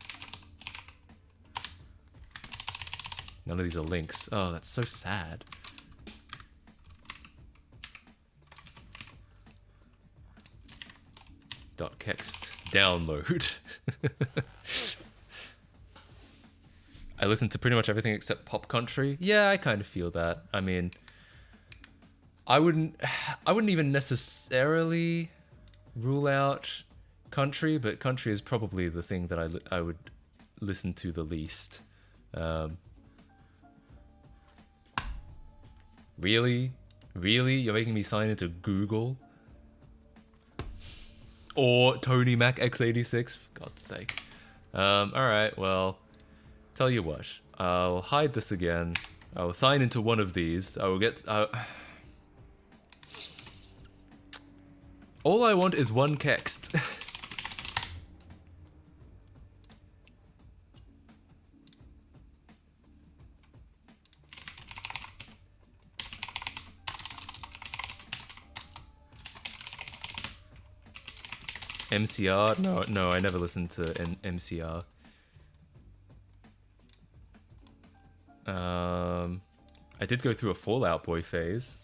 of these are links. Oh, that's so sad. .kext download. I listen to pretty much everything except pop country. Yeah, I kind of feel that. I mean, I wouldn't even necessarily rule out country, but country is probably the thing that I would listen to the least. Really? You're making me sign into Google? Or Tony Mac x86? For God's sake. Alright, well, tell you what. I'll hide this again. I'll sign into one of these. I will get... All I want is one kext. MCR? No, I never listened to MCR. I did go through a Fall Out Boy phase.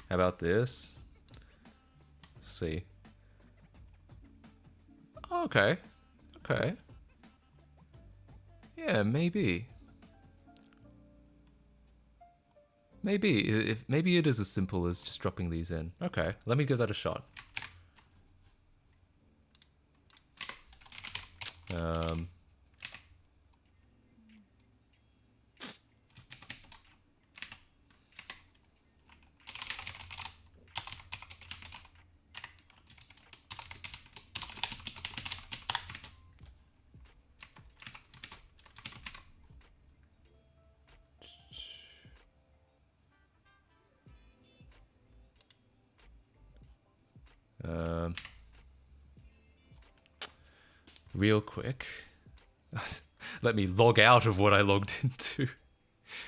How about this? Let's see. Okay. Yeah, maybe. Maybe it is as simple as just dropping these in. Okay, let me give that a shot. Um, um, real quick. Let me log out of what I logged into.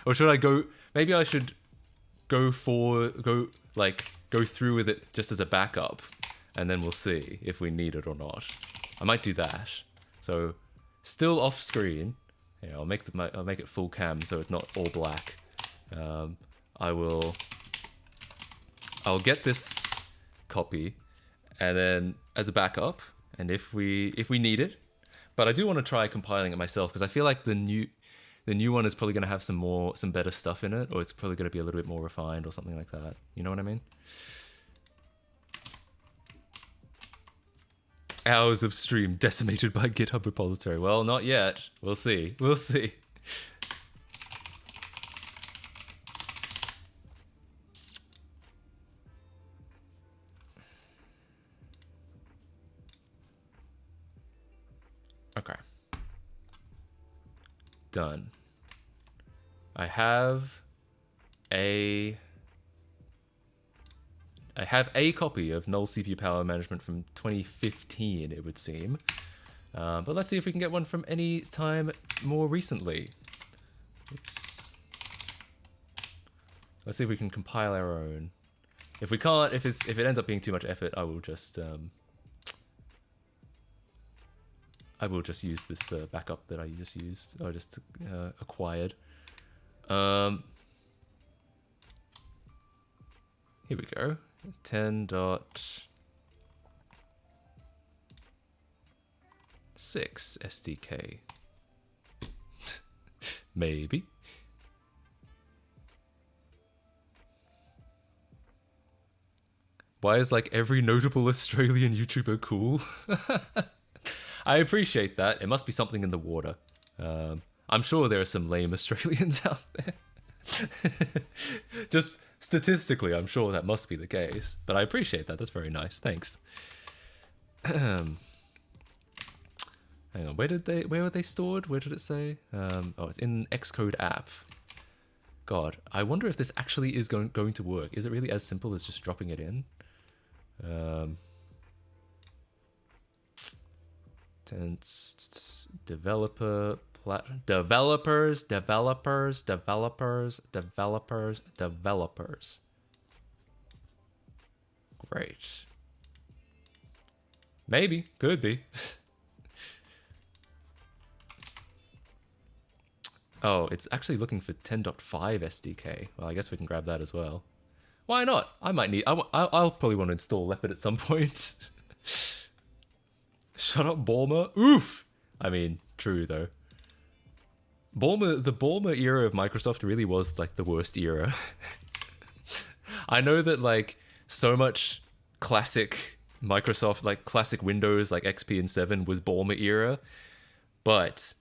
Or should I go... Maybe I should go through with it just as a backup. And then we'll see if we need it or not. I might do that. So, still off screen. Yeah, I'll make it full cam so it's not all black. I'll get this copy, and then as a backup, and if we need it, but I do want to try compiling it myself because I feel like the new one is probably going to have some better stuff in it, or it's probably going to be a little bit more refined or something like that. You know what I mean? Hours of stream decimated by GitHub repository. Well, not yet. We'll see. We'll see. Okay. Done. I have a copy of Null CPU Power Management from 2015, it would seem. But let's see if we can get one from any time more recently. Oops. Let's see if we can compile our own. If we can't, if it ends up being too much effort, I will just use this backup that I just used, or just acquired. Here we go. 10.6 SDK. Maybe. Why is like every notable Australian YouTuber cool? I appreciate that. It must be something in the water. I'm sure there are some lame Australians out there. Just statistically, I'm sure that must be the case. But I appreciate that. That's very nice. Thanks. Hang on. Where were they stored? Where did it say? Oh, it's in Xcode app. God, I wonder if this actually is going to work. Is it really as simple as just dropping it in? Developers. Great. Maybe. Could be. Oh, it's actually looking for 10.5 SDK. Well, I guess we can grab that as well. Why not? I might need... I'll probably want to install Leopard at some point. Shut up, Balmer. Oof! I mean, true, though. The Balmer era of Microsoft really was, like, the worst era. I know that, like, so much classic Microsoft, like, classic Windows, like XP and 7 was Balmer era, but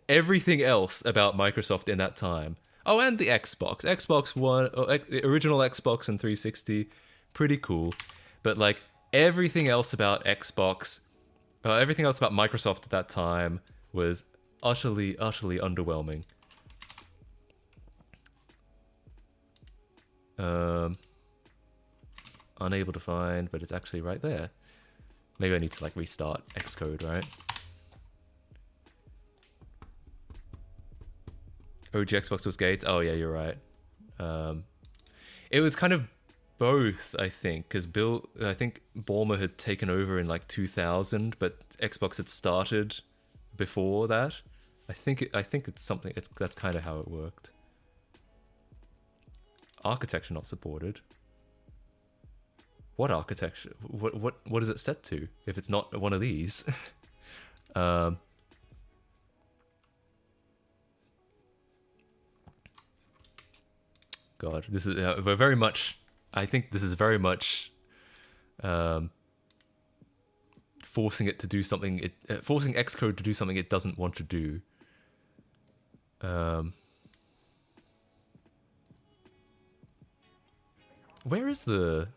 everything else about Microsoft in that time... Oh, and the Xbox. Xbox One, the original Xbox and 360, pretty cool. But, like, everything else about Xbox... everything else about Microsoft at that time was utterly underwhelming. Unable to find, but it's actually right there. Maybe I need to like restart Xcode, right? OG Xbox was Gates. Oh yeah, you're right. It was kind of both, I think, because I think Balmer had taken over in like 2000, but Xbox had started before that. I think it's something. That's kind of how it worked. Architecture not supported. What architecture? What is it set to? If it's not one of these. God, this is we're very much. I think this is very much forcing it to do something, forcing Xcode to do something it doesn't want to do. Where is the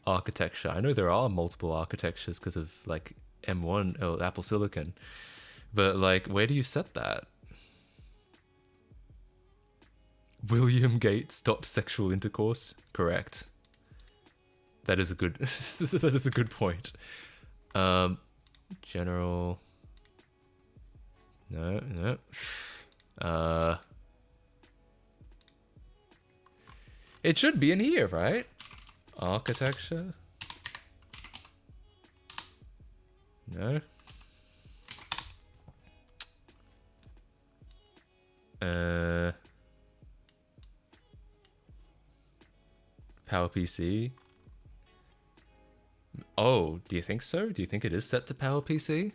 architecture? I know there are multiple architectures because of like M1 or Apple Silicon, but like, where do you set that? William Gates stopped sexual intercourse. Correct. That is a good. That is a good point. General. No. It should be in here, right? Architecture. No. PowerPC. Oh, do you think so? Do you think it is set to PowerPC?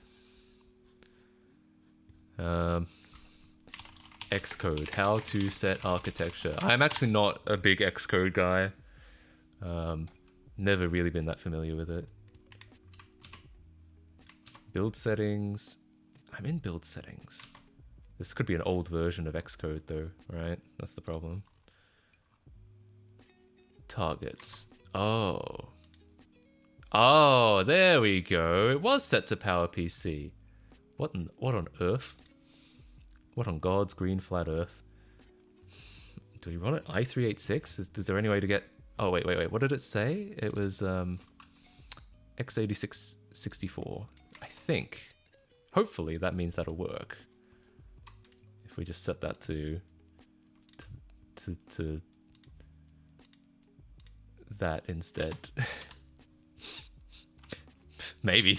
Xcode, how to set architecture. I'm actually not a big Xcode guy. Never really been that familiar with it. Build settings. I'm in build settings. This could be an old version of Xcode though, right? That's the problem. Targets. Oh, there we go. It was set to PowerPC. What on earth? What on God's green flat earth? Do we run it i386? Is there any way to get... Oh, wait. What did it say? It was x86-64. I think. Hopefully that means that'll work. If we just set that to that instead. Maybe.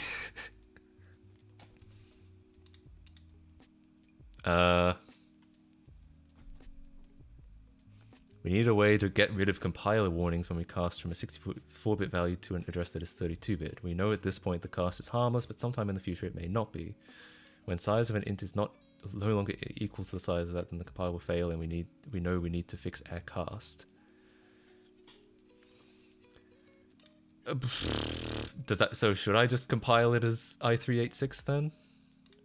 We need a way to get rid of compiler warnings when we cast from a 64-bit value to an address that is 32-bit. We know at this point the cast is harmless, but sometime in the future it may not be. When size of an int is no longer equal to the size of that, then the compiler will fail, and we know we need to fix our cast. So should I just compile it as i386 then?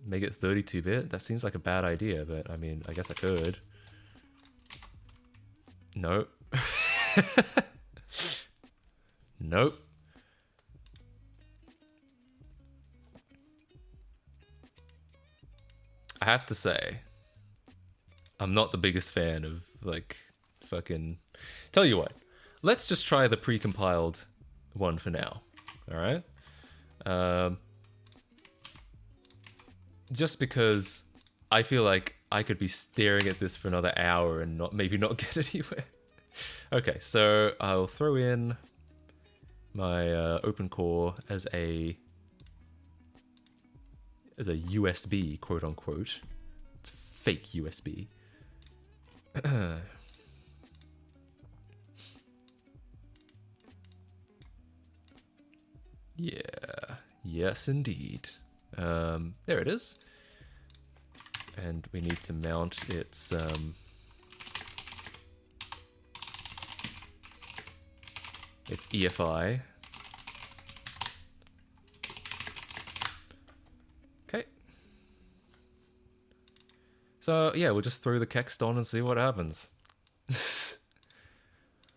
Make it 32-bit? That seems like a bad idea, but I mean, I guess I could. No. Nope. I have to say, I'm not the biggest fan of, like, fucking... Tell you what, let's just try the pre-compiled one for now, alright? Just because I feel like I could be staring at this for another hour and maybe not get anywhere. Okay, so I'll throw in my OpenCore as a USB, quote unquote. It's fake USB. Yeah, yes indeed. There it is. And we need to mount its EFI. Okay. So yeah, we'll just throw the Kext on and see what happens.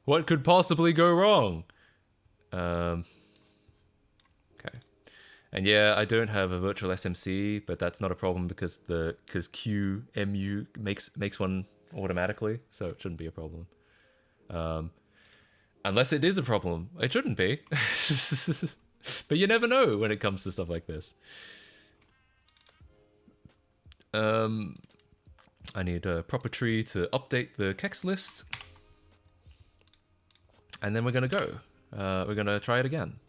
What could possibly go wrong? Okay. And yeah, I don't have a virtual SMC, but that's not a problem because QEMU makes one automatically, so it shouldn't be a problem. Unless it is a problem, it shouldn't be. But you never know when it comes to stuff like this. I need a proper tree to update the Kext list, and then we're gonna go. We're gonna try it again.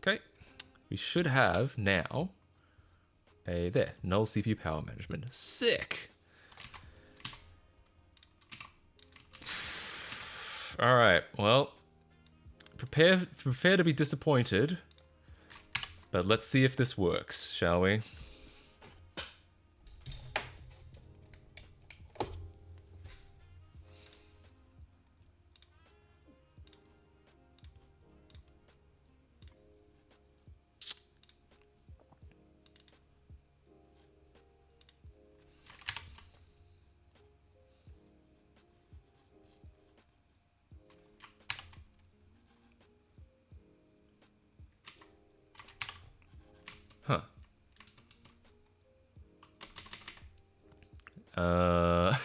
Okay, we should have now there, null CPU power management. Sick. All right, well, prepare to be disappointed, but let's see if this works, shall we? Oh,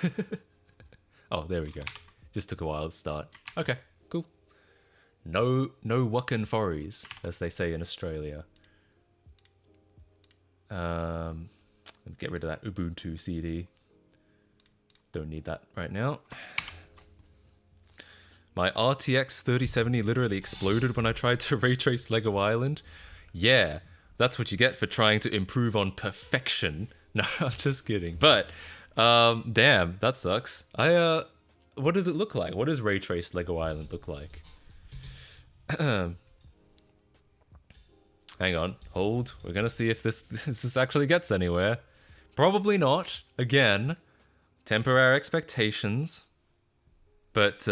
there we go. Just took a while to start. Okay, cool. No wuckin' forries, as they say in Australia. Get rid of that Ubuntu CD. Don't need that right now. My RTX 3070 literally exploded when I tried to ray trace Lego Island. Yeah, that's what you get for trying to improve on perfection. No, I'm just kidding. But, damn, that sucks. What does it look like? What does ray trace Lego Island look like? Hang on, hold. We're gonna see if this actually gets anywhere. Probably not. Again, temper our expectations. But,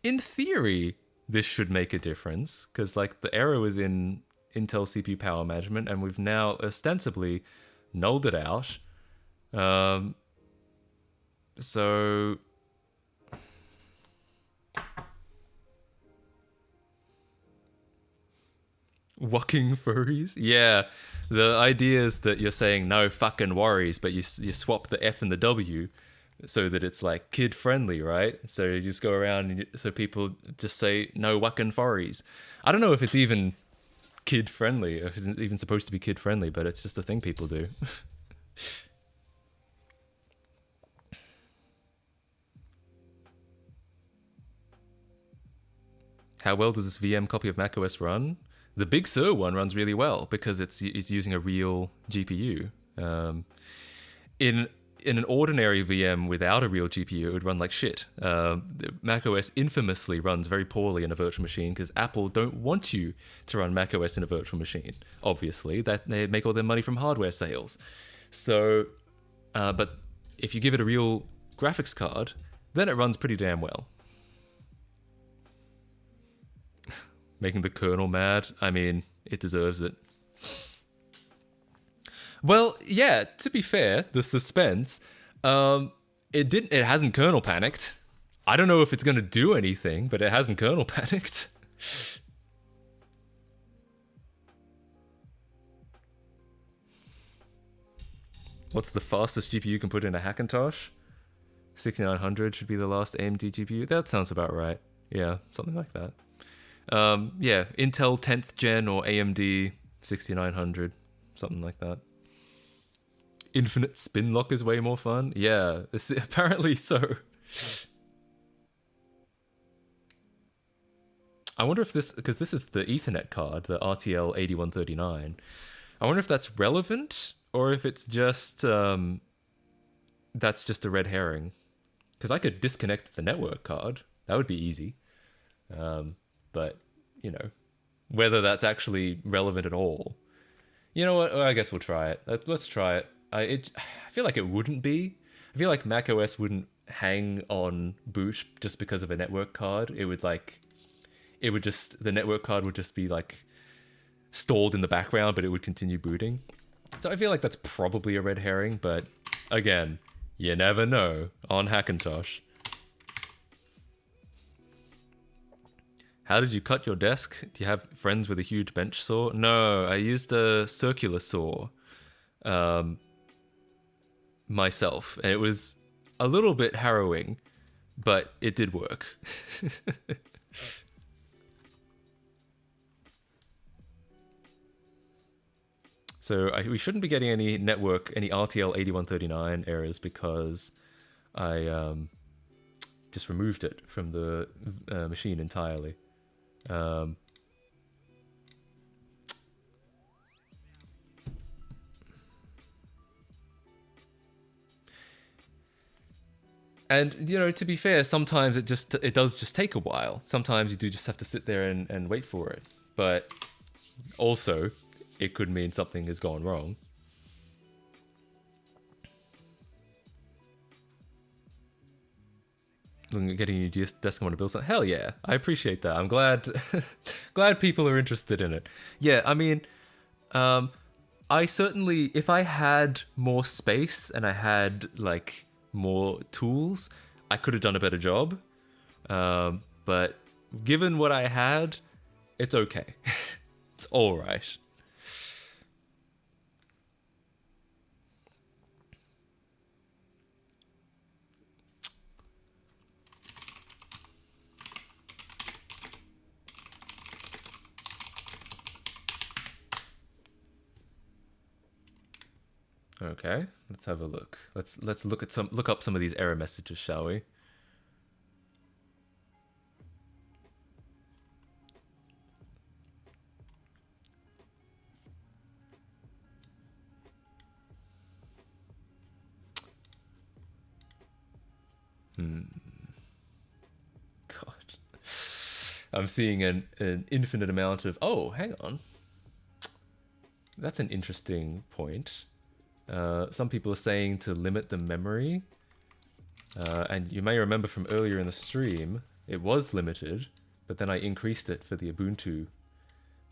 in theory, this should make a difference, because like the error was in Intel CPU power management, and we've now ostensibly nulled it out. So Wucking furries? Yeah, the idea is that you're saying no fucking worries, but you swap the F and the W so that it's like kid friendly, right? So you just go around and so people just say no wucking furries. I don't know if it's even kid friendly, if it's even supposed to be kid friendly, but it's just a thing people do. How well does this VM copy of macOS run? The Big Sur one runs really well because it's using a real GPU. In an ordinary VM without a real GPU, it would run like shit. macOS infamously runs very poorly in a virtual machine because Apple don't want you to run macOS in a virtual machine. Obviously, that they make all their money from hardware sales. So, but if you give it a real graphics card, then it runs pretty damn well. Making the kernel mad. I mean, it deserves it. Well, yeah, to be fair, the suspense, it hasn't kernel panicked. I don't know if it's going to do anything, but it hasn't kernel panicked. What's the fastest GPU you can put in a Hackintosh? 6900 should be the last AMD GPU. That sounds about right. Yeah, something like that. Yeah, Intel 10th gen or AMD 6900, something like that. Infinite spin lock is way more fun. Yeah, apparently so. I wonder if this, because this is the Ethernet card, the RTL 8139. I wonder if that's relevant or if it's just that's just a red herring. Because I could disconnect the network card. That would be easy. But, you know, whether that's actually relevant at all. You know what? I guess we'll try it. Let's try it. I feel like it wouldn't be. I feel like macOS wouldn't hang on boot just because of a network card. The network card would just be like stalled in the background, but it would continue booting. So I feel like that's probably a red herring, but again, you never know on Hackintosh. How did you cut your desk? Do you have friends with a huge bench saw? No, I used a circular saw myself, and it was a little bit harrowing, but it did work. So we shouldn't be getting any RTL 8139 errors because I just removed it from the machine entirely. And, you know, to be fair, sometimes it does just take a while. Sometimes you do just have to sit there and wait for it. But also, it could mean something has gone wrong. Getting you desk on a bill. Hell yeah, I appreciate that. I'm glad glad people are interested in it. Yeah, I mean, I certainly, if I had more space and I had like more tools, I could have done a better job. But given what I had, it's okay. It's all right. Okay, let's have a look. Let's look up some of these error messages, shall we? God. I'm seeing an infinite amount of... Oh, hang on. That's an interesting point. Some people are saying to limit the memory. And you may remember from earlier in the stream, it was limited, but then I increased it for the Ubuntu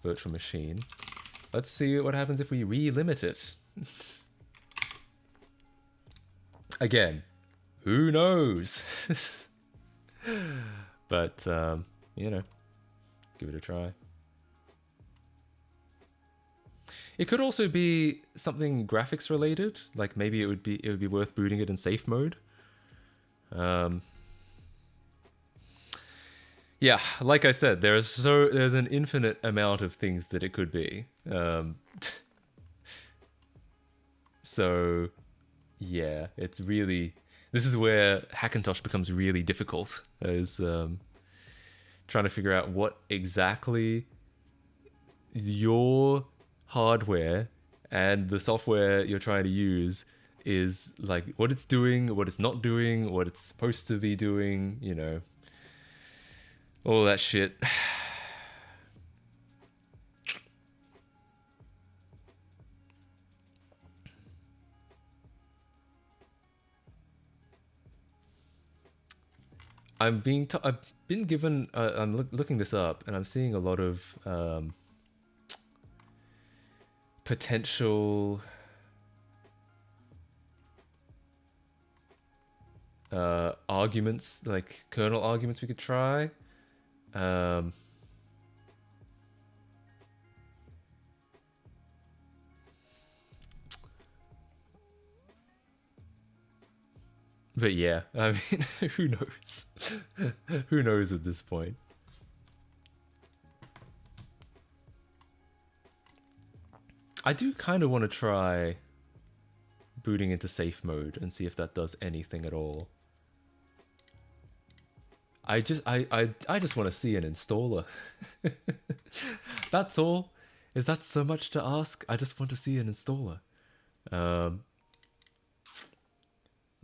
virtual machine. Let's see what happens if we re-limit it. Again, who knows? But, you know, give it a try. It could also be something graphics related, like maybe it would be worth booting it in safe mode. Yeah, like I said, there's an infinite amount of things that it could be. So yeah, it's really, this is where Hackintosh becomes really difficult, is trying to figure out what exactly your hardware and the software you're trying to use is, like, what it's doing, what it's not doing, what it's supposed to be doing, you know, all that shit. I've been given, I'm looking this up, and I'm seeing a lot of potential arguments, like kernel arguments we could try. But yeah, I mean, who knows? Who knows at this point? I do kind of want to try booting into safe mode and see if that does anything at all. I just want to see an installer. That's all. Is that so much to ask? I just want to see an installer.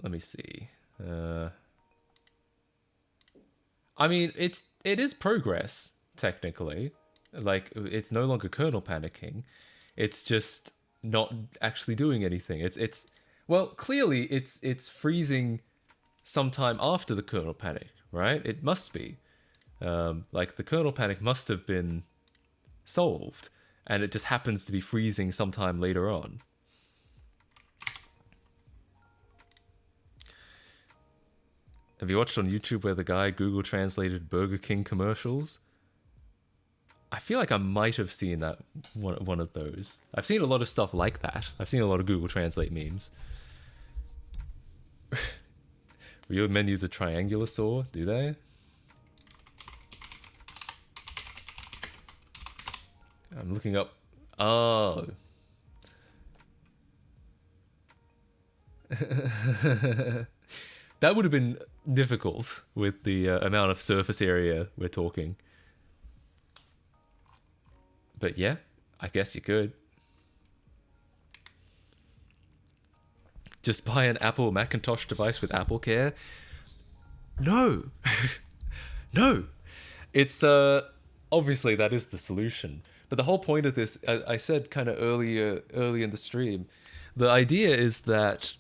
Let me see. I mean, it is progress technically. Like, it's no longer kernel panicking. It's just not actually doing anything. It's well, clearly it's freezing sometime after the kernel panic, right? It must be. Like, the kernel panic must have been solved, and it just happens to be freezing sometime later on. Have you watched on YouTube where the guy Google translated Burger King commercials? I feel like I might have seen that one of those. I've seen a lot of stuff like that. I've seen a lot of Google Translate memes. Real men use a triangular saw, do they? I'm looking up. Oh. That would have been difficult with the amount of surface area we're talking. But yeah, I guess you could. Just buy an Apple Macintosh device with Apple Care? No. No. It's, obviously that is the solution. But the whole point of this, I said kind of early in the stream, the idea is that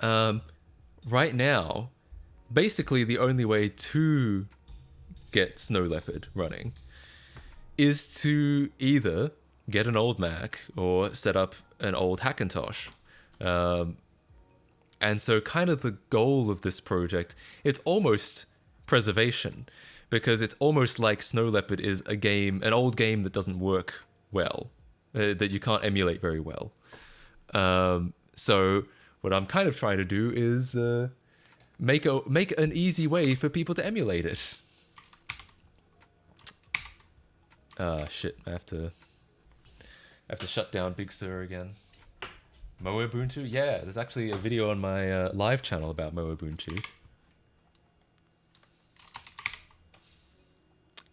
right now, basically the only way to get Snow Leopard running is to either get an old Mac or set up an old Hackintosh. And so kind of the goal of this project, it's almost preservation, because it's almost like Snow Leopard is an old game that doesn't work well, that you can't emulate very well. So what I'm kind of trying to do is make an easy way for people to emulate it. Shit, I have to shut down Big Sur again. Mo Ubuntu? Yeah, there's actually a video on my live channel about Mo Ubuntu.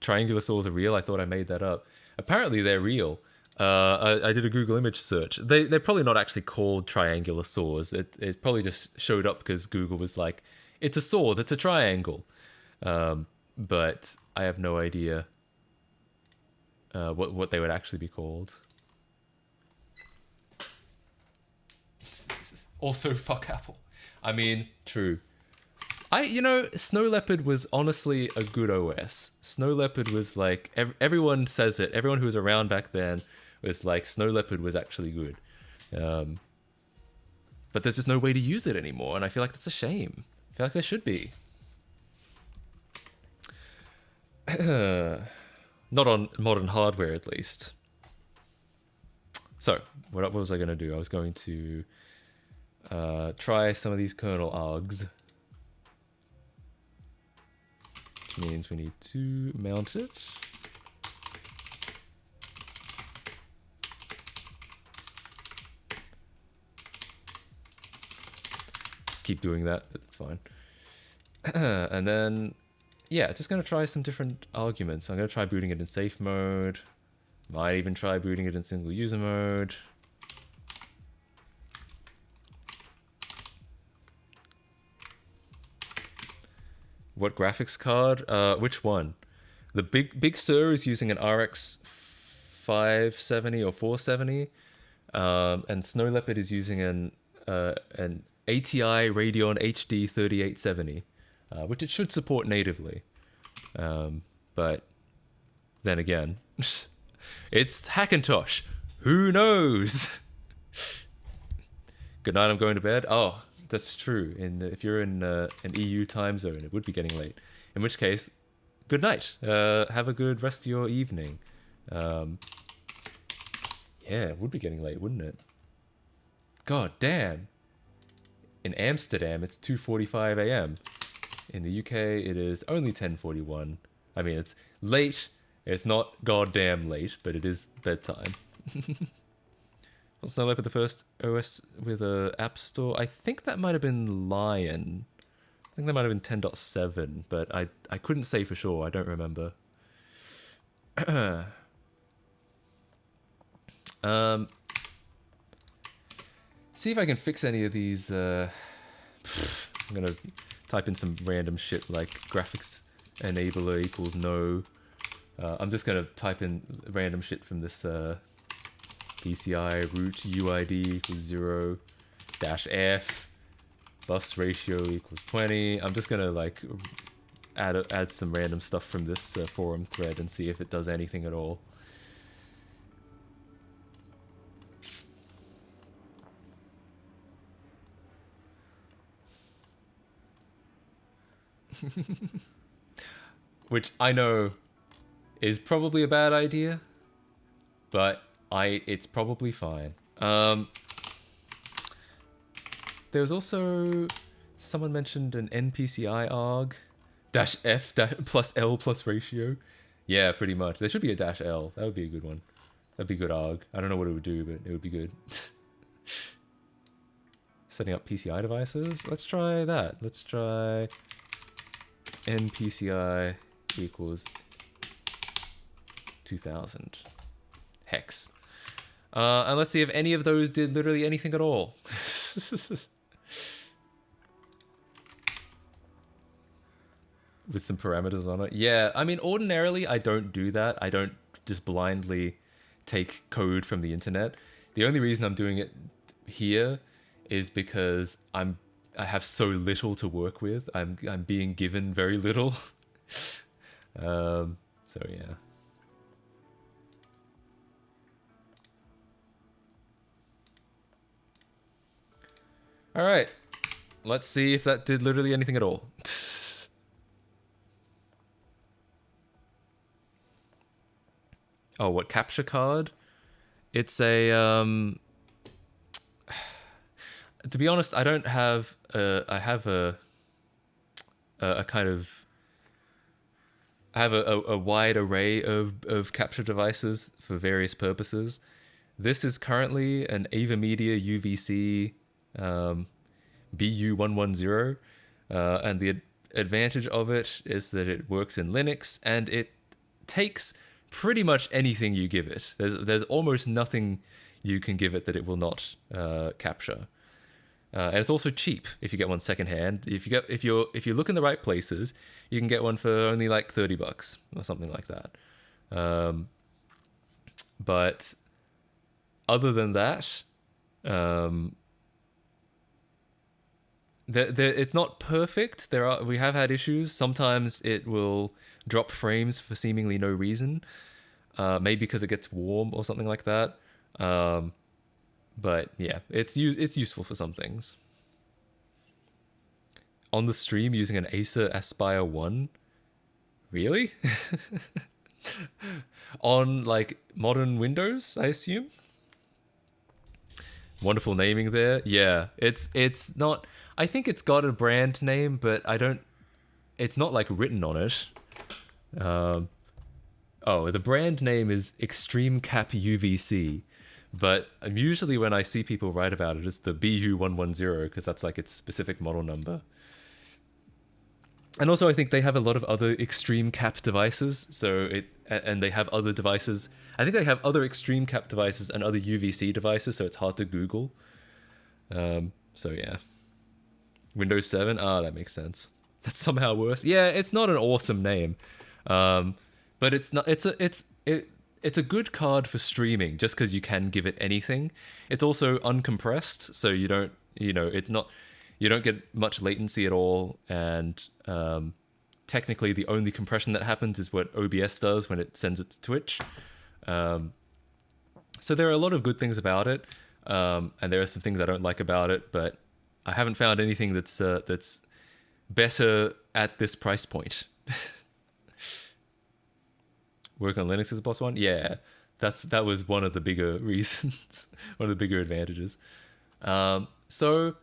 Triangular saws are real? I thought I made that up. Apparently they're real. I did a Google image search. They're probably not actually called triangular saws. It probably just showed up because Google was like, it's a saw that's a triangle. But I have no idea what they would actually be called. Also, fuck Apple. I mean, true. Snow Leopard was honestly a good OS. Snow Leopard was like, everyone says it. Everyone who was around back then was like, Snow Leopard was actually good. But there's just no way to use it anymore, and I feel like that's a shame. I feel like there should be. Not on modern hardware, at least. So, what was I going to do? I was going to try some of these kernel args. Which means we need to mount it. Keep doing that, but it's fine. And then, yeah, just going to try some different arguments. I'm going to try booting it in safe mode. Might even try booting it in single user mode. What graphics card? Which one? The Big Sur is using an RX 570 or 470, and Snow Leopard is using an ATI Radeon HD 3870, which it should support natively. But then again, it's Hackintosh. Who knows? Good night. I'm going to bed. Oh. That's true. If you're in an EU time zone, it would be getting late. In which case, good night. Have a good rest of your evening. Yeah, it would be getting late, wouldn't it? God damn. In Amsterdam, it's 2:45 a.m. In the UK, it is only 10:41. I mean, it's late. It's not goddamn late, but it is bedtime. Was Snow Leopard the first OS with a app store? I think that might have been Lion. I think that might have been 10.7, but I couldn't say for sure. I don't remember. See if I can fix any of these. I'm gonna type in some random shit like graphics enabler equals no. I'm just gonna type in random shit from this PCI root UID equals 0 -F bus ratio equals 20. I'm just gonna like add some random stuff from this forum thread and see if it does anything at all. Which I know is probably a bad idea, but it's probably fine. There was also someone mentioned an NPCI arg -F plus L plus ratio. Yeah, pretty much. There should be a -L. That would be a good one. That'd be good arg. I don't know what it would do, but it would be good. Setting up PCI devices. Let's try that. Let's try NPCI equals 2000 hex. And let's see if any of those did literally anything at all. With some parameters on it. Yeah, I mean, ordinarily I don't do that. I don't just blindly take code from the internet. The only reason I'm doing it here is because I have so little to work with. I'm being given very little. So yeah. All right, let's see if that did literally anything at all. Oh, what capture card? It's a to be honest, I don't have I have a kind of I have a wide array of capture devices for various purposes. This is currently an AverMedia UVC BU110, and the advantage of it is that it works in Linux and it takes pretty much anything you give it. There's almost nothing you can give it that it will not capture. And it's also cheap if you get one secondhand. If you look in the right places, you can get one for only like $30 or something like that. But other than that, it's not perfect. We have had issues. Sometimes it will drop frames for seemingly no reason, maybe because it gets warm or something like that. But yeah, it's useful for some things. On the stream using an Acer Aspire 1? Really? On like modern Windows, I assume? Wonderful naming there. Yeah, it's not. I think it's got a brand name, but it's not like written on it. The brand name is Extreme Cap UVC, but usually when I see people write about it, it's the BU110 because that's like its specific model number. And also, I think they have a lot of other Extreme Cap devices, and they have other devices. I think they have other Extreme Cap devices and other UVC devices, so it's hard to Google. So yeah. Windows 7? That makes sense. That's somehow worse. Yeah, it's not an awesome name. But it's not it's a good card for streaming just because you can give it anything. It's also uncompressed, so you don't get much latency at all, and technically the only compression that happens is what OBS does when it sends it to Twitch. So there are a lot of good things about it, and there are some things I don't like about it, but I haven't found anything that's better at this price point. Work on Linux as a plus one? Yeah, that was one of the bigger reasons, one of the bigger advantages. So,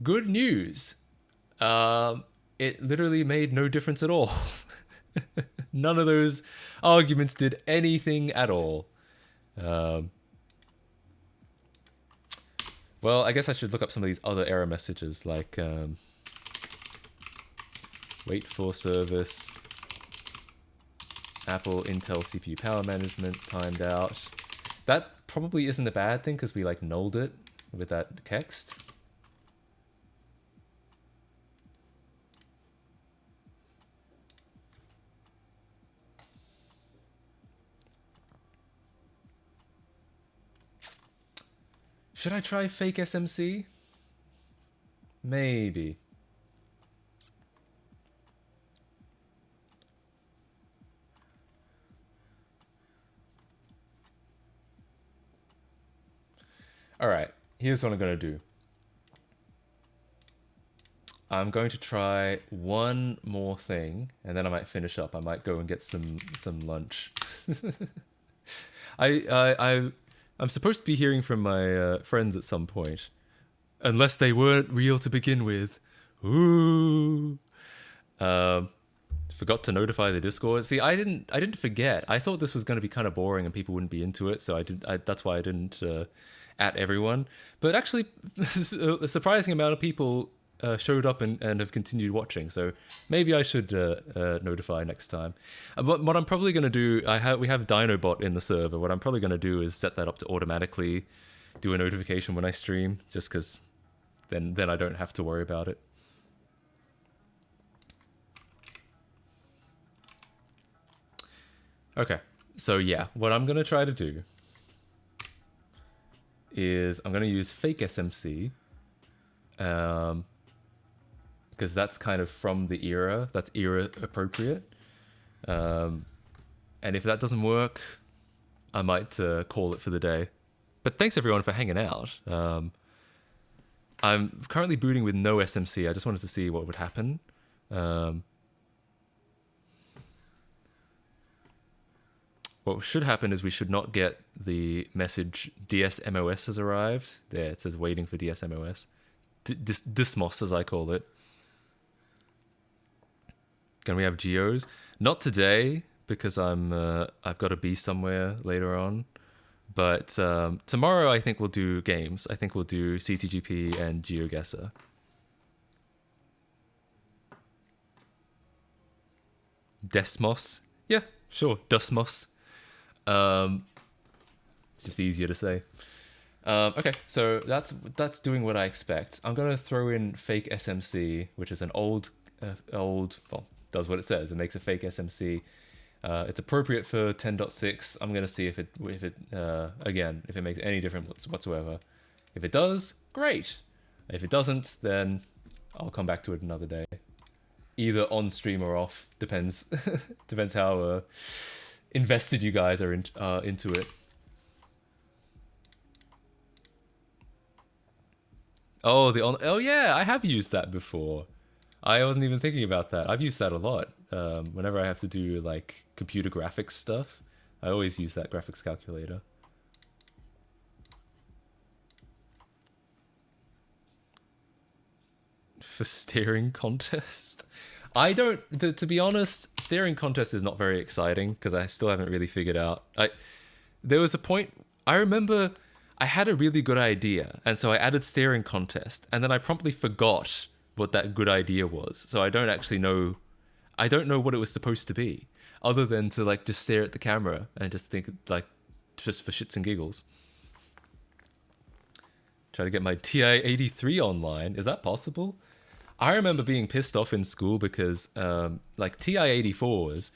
good news. It literally made no difference at all. None of those arguments did anything at all. Well, I guess I should look up some of these other error messages, like wait for service, Apple Intel CPU power management timed out. That probably isn't a bad thing because we like nulled it with that text. Should I try fake SMC? Maybe. Alright, here's what I'm going to do. I'm going to try one more thing, and then I might finish up. I might go and get some lunch. I'm supposed to be hearing from my friends at some point, unless they weren't real to begin with. Ooh. Forgot to notify the Discord. See, I didn't forget. I thought this was going to be kind of boring and people wouldn't be into it, so that's why I didn't at everyone. But actually, a surprising amount of people showed up and have continued watching. So maybe I should notify next time. But what I'm probably going to do, we have Dinobot in the server. What I'm probably going to do is set that up to automatically do a notification when I stream, just because then I don't have to worry about it. Okay, so yeah, what I'm going to try to do is I'm going to use fake SMC, because that's kind of from the era, that's era appropriate. And if that doesn't work, I might call it for the day. But thanks everyone for hanging out. I'm currently booting with no SMC. I just wanted to see what would happen. What should happen is we should not get the message DSMOS has arrived. There, it says waiting for DSMOS. Dysmos, as I call it. Can we have geos? Not today, because I've got to be somewhere later on. But tomorrow I think we'll do games. I think we'll do CTGP and GeoGuessr. Desmos. Yeah, sure. Dusmos. It's just easier to say. Okay, so that's doing what I expect. I'm gonna throw in fake SMC, which is an old, well, does what it says. It makes a fake SMC. It's appropriate for 10.6. I'm gonna see if it again, if it makes any difference whatsoever. If it does, great. If it doesn't, then I'll come back to it another day. Either on stream or off, depends. Depends how invested you guys are into it. Oh, oh yeah, I have used that before. I wasn't even thinking about that. I've used that a lot. Whenever I have to do like computer graphics stuff, I always use that graphics calculator. For steering contest? I don't, to be honest, steering contest is not very exciting because I still haven't really figured out. There was a point, I remember I had a really good idea, and so I added steering contest, and then I promptly forgot what that good idea was. So I don't actually know, I don't know what it was supposed to be, other than to like just stare at the camera and just think like, just for shits and giggles. Try to get my TI-83 online. Is that possible? I remember being pissed off in school because like TI-84s,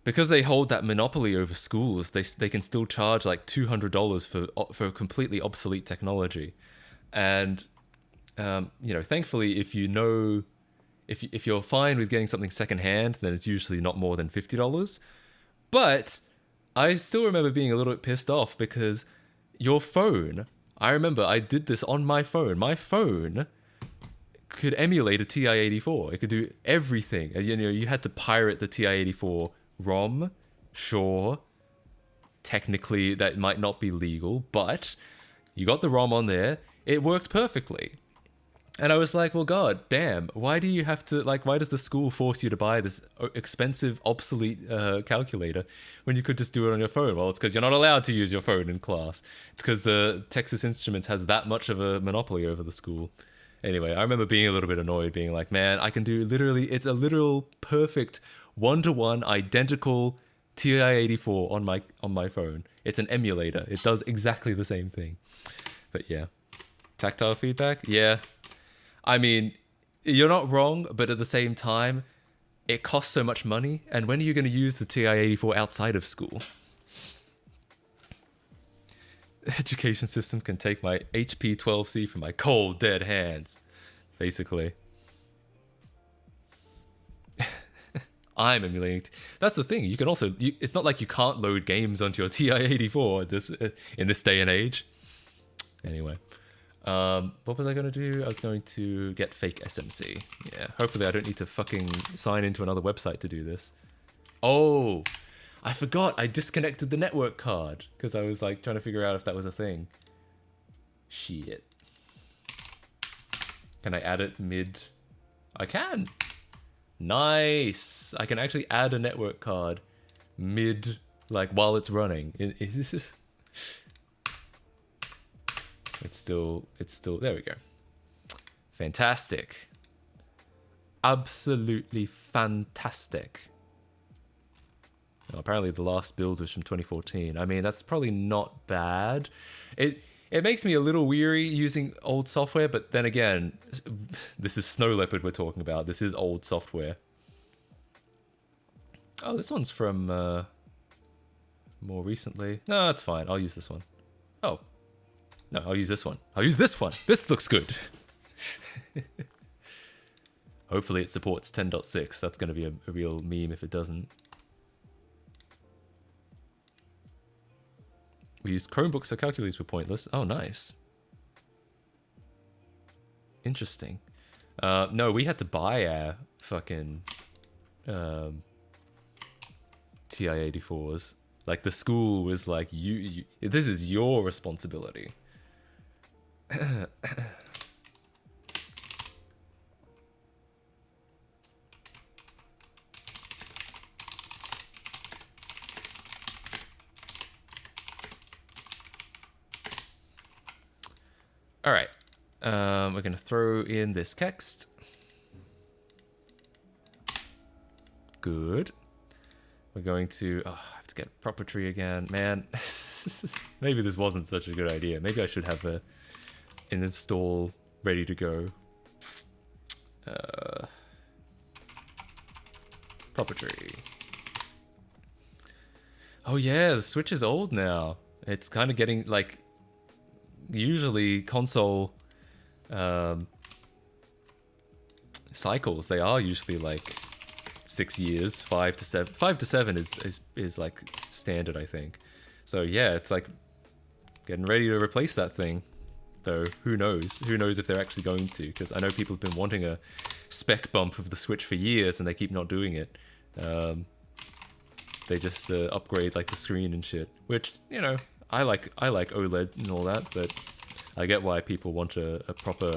because they hold that monopoly over schools, they can still charge like $200 for completely obsolete technology. And you know, thankfully, if you're fine with getting something secondhand, then it's usually not more than $50. But I still remember being a little bit pissed off because your phone, I remember I did this on my phone. My phone could emulate a TI-84. It could do everything. You know, you had to pirate the TI-84 ROM. Sure, technically that might not be legal, but you got the ROM on there. It worked perfectly. And I was like, well, god damn, why do you have to, like, why does the school force you to buy this expensive, obsolete calculator when you could just do it on your phone? Well, it's because you're not allowed to use your phone in class. It's because Texas Instruments has that much of a monopoly over the school. Anyway, I remember being a little bit annoyed, being like, man, I can do literally, it's a literal perfect one-to-one identical TI-84 on my phone. It's an emulator. It does exactly the same thing. But yeah. Tactile feedback? Yeah. I mean, you're not wrong, but at the same time, it costs so much money, and when are you going to use the TI-84 outside of school? Education system can take my HP 12C from my cold, dead hands, basically. I'm emulating. That's the thing. You can also. It's not like you can't load games onto your TI-84 in this day and age. Anyway, what was I going to do? I was going to get fake SMC. Yeah. Hopefully, I don't need to fucking sign into another website to do this. Oh, I forgot. I disconnected the network card because I was like trying to figure out if that was a thing. Shit. Can I add it mid? I can. Nice. I can actually add a network card mid, like while it's running. It's still, there we go. Fantastic. Absolutely fantastic. Well, apparently the last build was from 2014. I mean, that's probably not bad. It makes me a little weary using old software, but then again, this is Snow Leopard we're talking about. This is old software. Oh, this one's from more recently. No, that's fine. I'll use this one. Oh. No, I'll use this one. I'll use this one. This looks good. Hopefully it supports 10.6. That's going to be a real meme if it doesn't. We used Chromebooks, so calculators were pointless. Oh, nice. Interesting. No, we had to buy our fucking TI-84s. Like, the school was like, you this is your responsibility. All right. We're going to throw in this text. Good. We're going to... Oh, I have to get proper tree again. Man, maybe this wasn't such a good idea. Maybe I should have an install ready to go. Proper tree. Oh yeah, the Switch is old now. It's kind of getting like... Usually console cycles, they are usually like 6 years, 5 to 7. 5 to 7 is like standard, I think. So yeah, it's like getting ready to replace that thing. Though who knows? Who knows if they're actually going to? Because I know people have been wanting a spec bump of the Switch for years, and they keep not doing it. They just upgrade like the screen and shit, which, you know, I like OLED and all that, but I get why people want a proper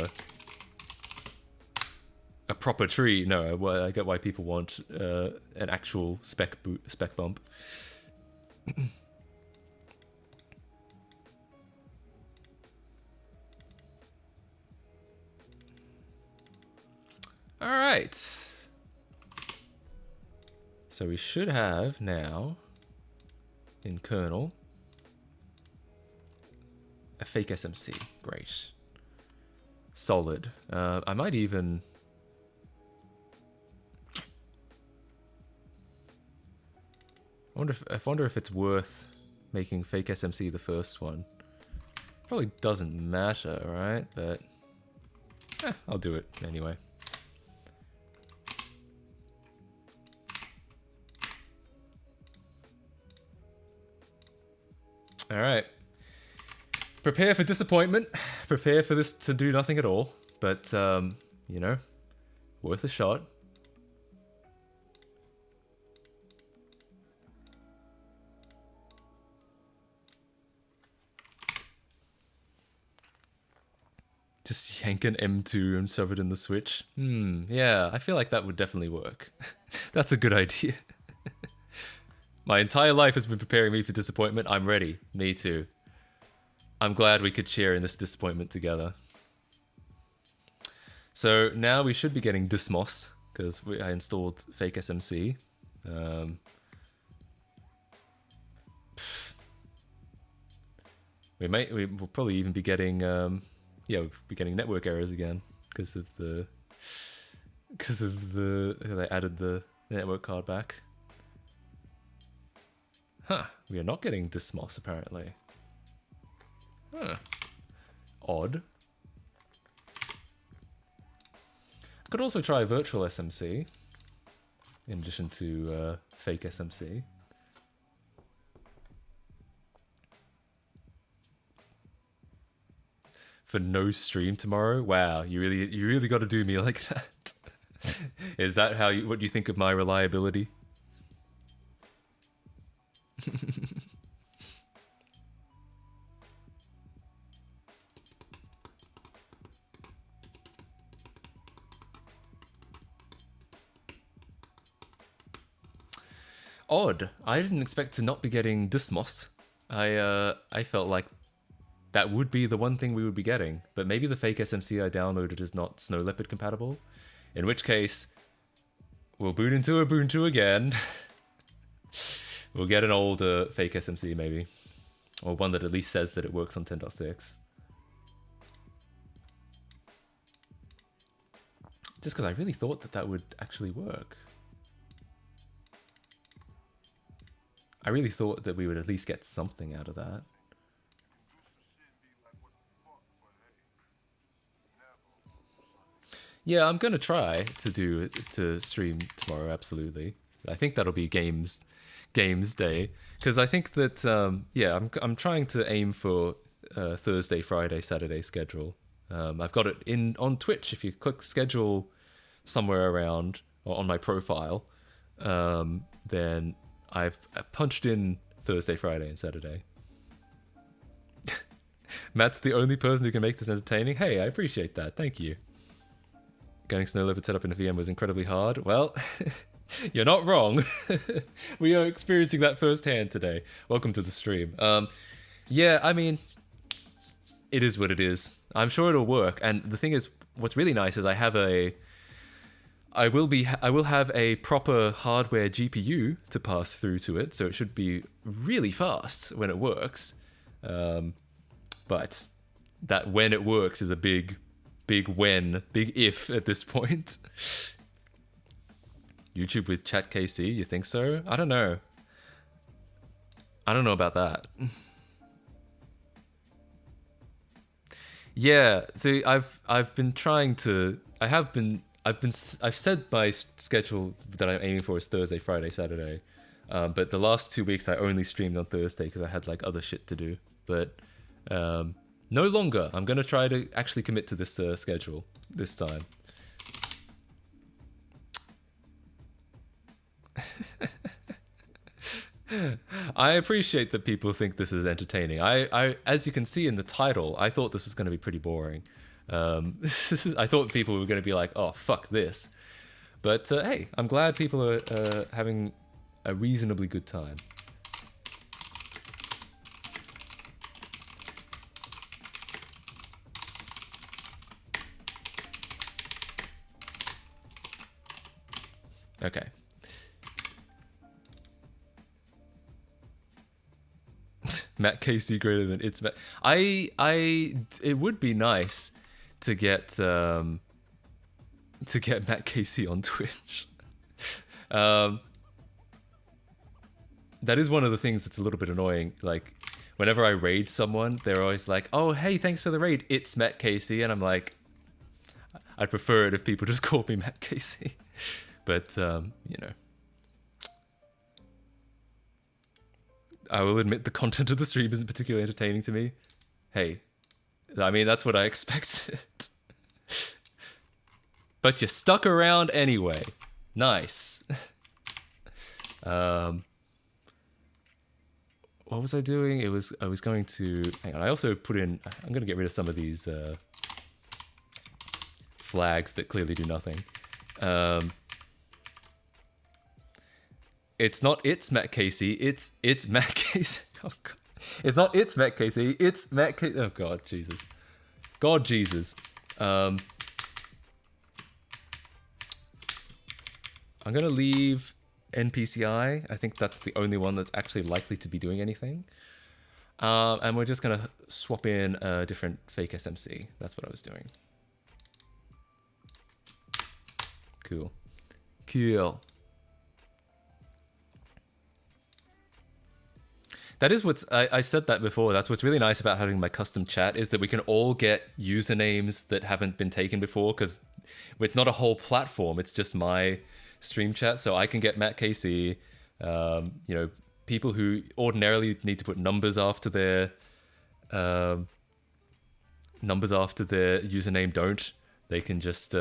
tree. No, I get why people want an actual spec bump. All right. So we should have now in kernel a fake SMC. Great. Solid. I might even... I wonder if it's worth making fake SMC the first one. Probably doesn't matter, right? But I'll do it anyway. All right. Prepare for disappointment. Prepare for this to do nothing at all. But, you know, worth a shot. Just yank an M2 and shove it in the Switch. Yeah, I feel like that would definitely work. That's a good idea. My entire life has been preparing me for disappointment. I'm ready. Me too. I'm glad we could share in this disappointment together. So now we should be getting Dysmos, because I installed fake SMC. We'll probably even be getting we'll be getting network errors again because they added the network card back. Huh, we are not getting Dysmos apparently. Huh. Odd. I could also try virtual SMC in addition to fake SMC. For no stream tomorrow? Wow, you really got to do me like that. Is that what you think of my reliability? Odd. I didn't expect to not be getting Dysmos. I felt like that would be the one thing we would be getting, but maybe the fake SMC I downloaded is not Snow Leopard compatible, in which case we'll boot into Ubuntu again. We'll get an older fake SMC maybe, or one that at least says that it works on 10.6. Just because I really thought that would actually work. I really thought that we would at least get something out of that. Yeah, I'm gonna try to stream tomorrow. Absolutely, I think that'll be games day, because I think that yeah, I'm trying to aim for Thursday, Friday, Saturday schedule. I've got it on Twitch. If you click schedule somewhere around or on my profile, then I've punched in Thursday, Friday, and Saturday. Matt's the only person who can make this entertaining. Hey, I appreciate that. Thank you. Getting Snow Leopard set up in a VM was incredibly hard. Well, you're not wrong. We are experiencing that firsthand today. Welcome to the stream. Yeah, I mean, it is what it is. I'm sure it'll work. And the thing is, what's really nice is I will have a proper hardware GPU to pass through to it, so it should be really fast when it works. But that when it works is a big if at this point. YouTube with ChatKC, you think so? I don't know. I don't know about that. Yeah, so I've been trying to. I've said my schedule that I'm aiming for is Thursday, Friday, Saturday. But the last 2 weeks I only streamed on Thursday because I had like other shit to do. But no longer. I'm gonna try to actually commit to this schedule this time. I appreciate that people think this is entertaining. I as you can see in the title, I thought this was going to be pretty boring. I thought people were going to be like, "Oh, fuck this," but hey, I'm glad people are having a reasonably good time. Okay. Matt Casey greater than it's Matt. It would be nice to get Matt Casey on Twitch. That is one of the things that's a little bit annoying. Like, whenever I raid someone, they're always like, "Oh, hey, thanks for the raid. It's Matt Casey," and I'm like, I'd prefer it if people just called me Matt Casey. But you know. I will admit the content of the stream isn't particularly entertaining to me. Hey, I mean, that's what I expected. But you stuck around anyway. Nice. What was I doing? I was going to... Hang on, I also put in... I'm going to get rid of some of these flags that clearly do nothing. It's not it's Matt Casey, it's Matt Casey. Oh god. It's not it's Matt Casey, it's Matt Casey. Oh god, Jesus. God Jesus. I'm gonna leave NPCI. I think that's the only one that's actually likely to be doing anything. And we're just gonna swap in a different fake SMC. That's what I was doing. Cool. Cool. That is what's... I said that before. That's what's really nice about having my custom chat is that we can all get usernames that haven't been taken before because it's not a whole platform. It's just my stream chat. So I can get Matt Casey. You know, people who ordinarily need to put numbers after their username don't. They can just...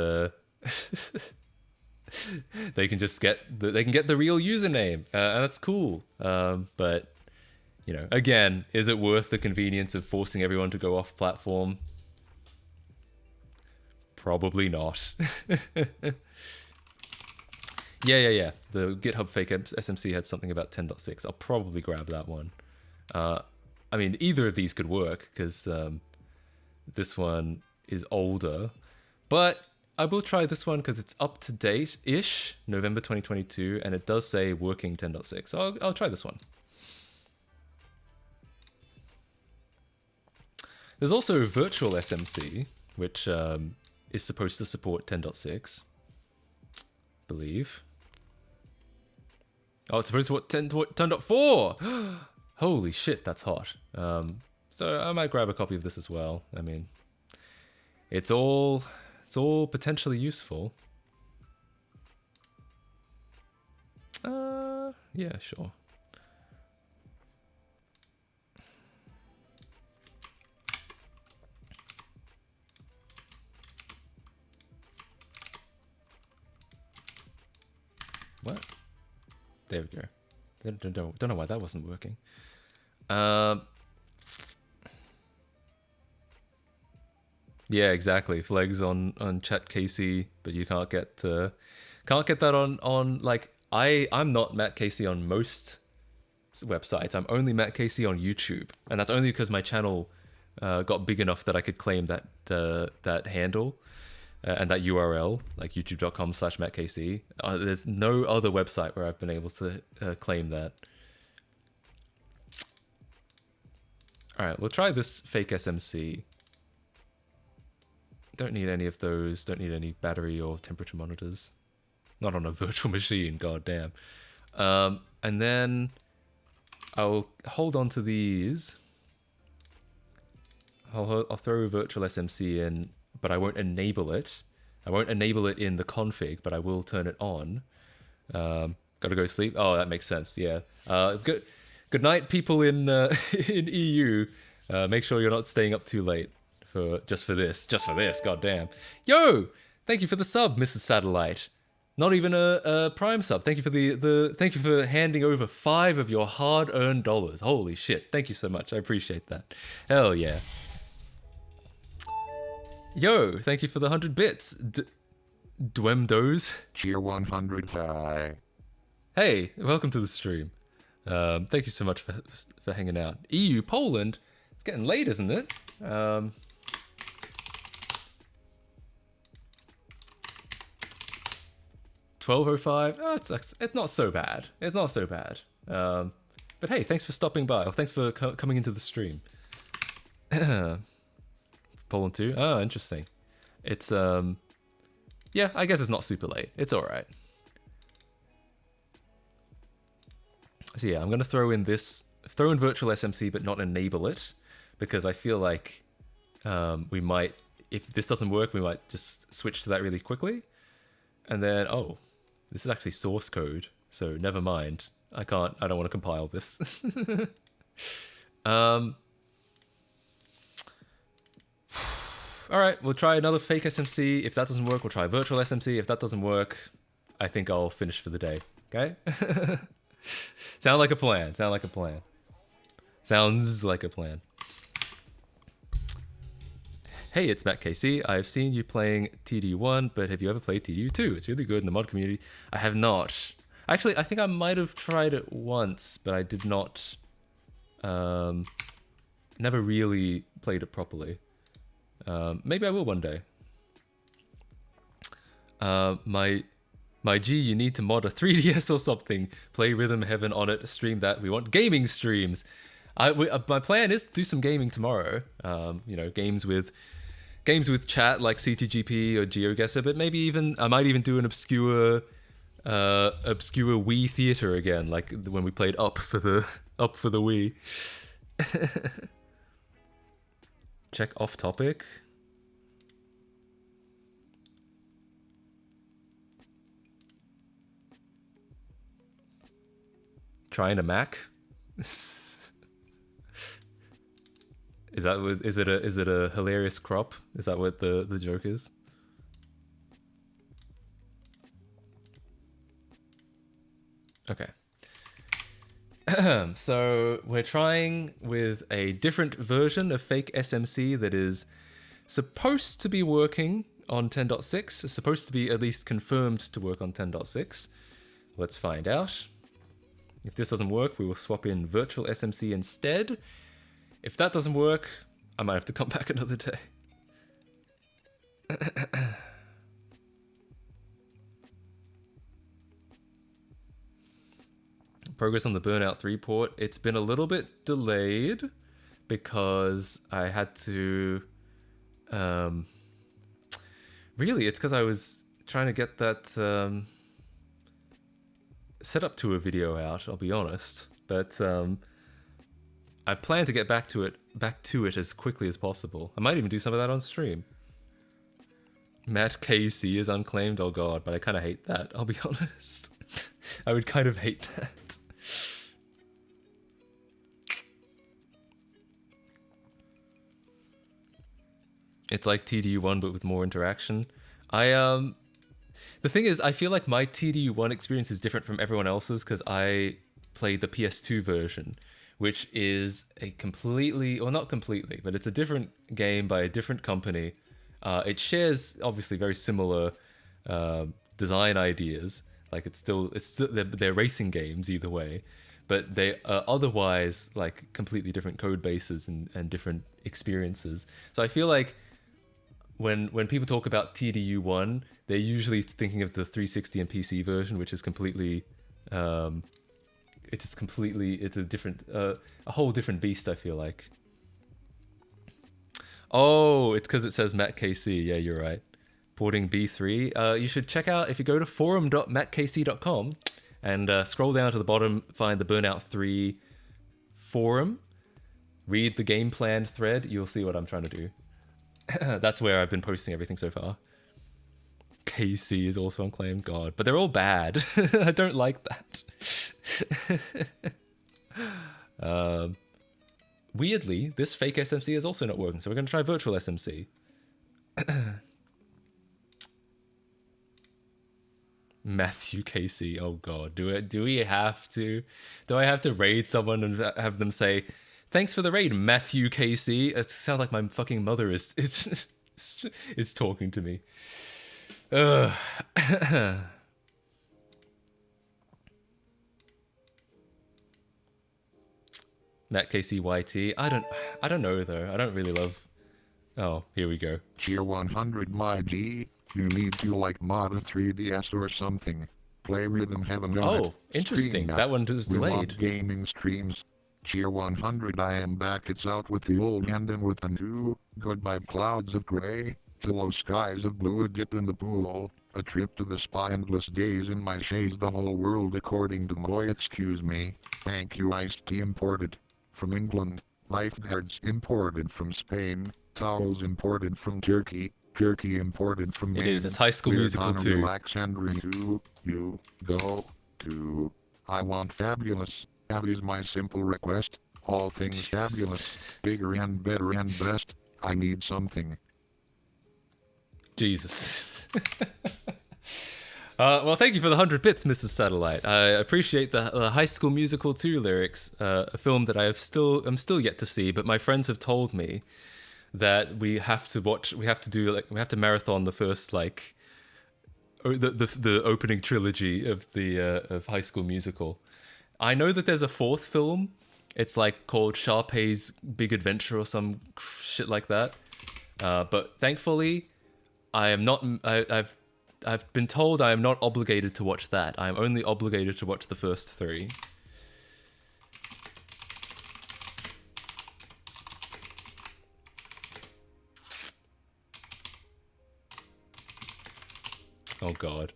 they can just get the real username. And that's cool. But... You know, again, is it worth the convenience of forcing everyone to go off platform? Probably not. Yeah. The GitHub fake SMC had something about 10.6. I'll probably grab that one. I mean, either of these could work because this one is older. But I will try this one because it's up to date-ish, November 2022, and it does say working 10.6. So I'll try this one. There's also virtual SMC, which is supposed to support 10.6, believe. Oh, it's supposed to support 10.4! Holy shit, that's hot. So I might grab a copy of this as well. I mean, it's all potentially useful. Yeah, sure. What? There we go. Don't know why that wasn't working. Yeah, exactly. Flags on ChatKC, but you can't get that on like I'm not Matt Casey on most websites. I'm only Matt Casey on YouTube, and that's only because my channel got big enough that I could claim that handle and that URL, like youtube.com/MattKC. There's no other website where I've been able to claim that. All right, we'll try this fake SMC. Don't need any of those. Don't need any battery or temperature monitors. Not on a virtual machine, god damn. And then I'll hold on to these. I'll throw virtual SMC in, but I won't enable it. I won't enable it in the config, but I will turn it on. Gotta go sleep. Oh, that makes sense. Yeah. Good night, people in in EU. Make sure you're not staying up too late just for this. God damn. Yo, thank you for the sub, Mrs. Satellite. Not even a Prime sub. Thank you for thank you for handing over 5 of your hard-earned dollars. Holy shit! Thank you so much. I appreciate that. Hell yeah. Yo, thank you for the 100 bits, Dwemdos. Cheer 100 high. Hey, welcome to the stream. Thank you so much for hanging out. EU Poland. It's getting late, isn't it? 12:05. Oh, it's not so bad. It's not so bad. But hey, thanks for stopping by. Or thanks for coming into the stream. Poland 2. Oh, interesting. It's yeah, I guess it's not super late. It's all right. So yeah, I'm gonna throw in virtual SMC, but not enable it, because I feel like we might, if this doesn't work, we might just switch to that really quickly. And then, oh, this is actually source code, so never mind. I don't want to compile this. All right, we'll try another fake SMC. If that doesn't work, we'll try virtual SMC. If that doesn't work, I think I'll finish for the day. Okay? Sounds like a plan. Sounds like a plan. Hey, it's Matt KC. I've seen you playing TD1, but have you ever played TD2? It's really good in the mod community. I have not. Actually, I think I might have tried it once, but I did not. Never really played it properly. Maybe I will one day. My G, you need to mod a 3DS or something. Play Rhythm Heaven on it. Stream that. We want gaming streams. My plan is to do some gaming tomorrow. You know, games with chat like CTGP or GeoGuessr, but maybe even I might even do an obscure Wii theater again, like when we played Up for the Wii. Check off topic. Trying a Mac. Is it a hilarious crop? Is that what the joke is? Okay. So we're trying with a different version of fake SMC that is supposed to be working on 10.6. It's supposed to be at least confirmed to work on 10.6. Let's find out. If this doesn't work, we will swap in virtual SMC instead. If that doesn't work, I might have to come back another day. Progress on the Burnout 3 port. It's been a little bit delayed because I had to... really, it's because I was trying to get that set up to a video out, I'll be honest. But I plan to get back to it as quickly as possible. I might even do some of that on stream. Matt KC is unclaimed, oh god, but I kind of hate that, I'll be honest. I would kind of hate that. It's like TDU1 but with more interaction. The thing is, I feel like my TDU1 experience is different from everyone else's because I played the PS2 version, which is a completely, or not completely, but it's a different game by a different company. It shares obviously very similar design ideas. Like they're racing games either way, but they are otherwise like completely different code bases and different experiences. So I feel like when people talk about TDU1, they're usually thinking of the 360 and PC version, which is completely it's a different a whole different beast, I feel like. Oh, it's because it says MacKC. Yeah, you're right. Porting B3. You should check out, if you go to forum.mackc.com and scroll down to the bottom, find the Burnout 3 forum, read the game plan thread, you'll see what I'm trying to do. That's where I've been posting everything so far. KC is also unclaimed, God. But they're all bad. I don't like that. Weirdly, this fake SMC is also not working, so we're going to try virtual SMC. Matthew KC. Oh God, do we have to? Do I have to raid someone and have them say, "Thanks for the raid, Matthew KC"? It sounds like my fucking mother is talking to me. Matt KCYT. I don't know though. I don't really love. Oh, here we go. Cheer 100 my G. You need to like mod a 3DS or something. Play Rhythm Heaven on it. Oh, interesting. Stream That one was We delayed. want gaming streams. Cheer 100 I am back. It's out with the old and in with the new. Goodbye clouds of gray. Hello skies of blue. A dip in the pool. A trip to the spa. Endless days in my shades. The whole world according to Moy. Excuse me. Thank you. Iced tea imported from England. Lifeguards imported from Spain. Towels imported from Turkey. Turkey imported from It Maine. is. It's High School We're Musical gonna 2. Relax and review. You go to. I want fabulous. That is my simple request. All things fabulous. Bigger and better and best. I need something. Jesus. Well, thank you for the 100 bits, Mrs. Satellite. I appreciate the High School Musical 2 lyrics, a film that I'm still yet to see, but my friends have told me that we have to marathon the first the opening trilogy of of High School Musical. I know that there's a fourth film. It's called Sharpay's Big Adventure or some shit like that. But thankfully, I am not. I've been told I am not obligated to watch that. I am only obligated to watch the first three. Oh God.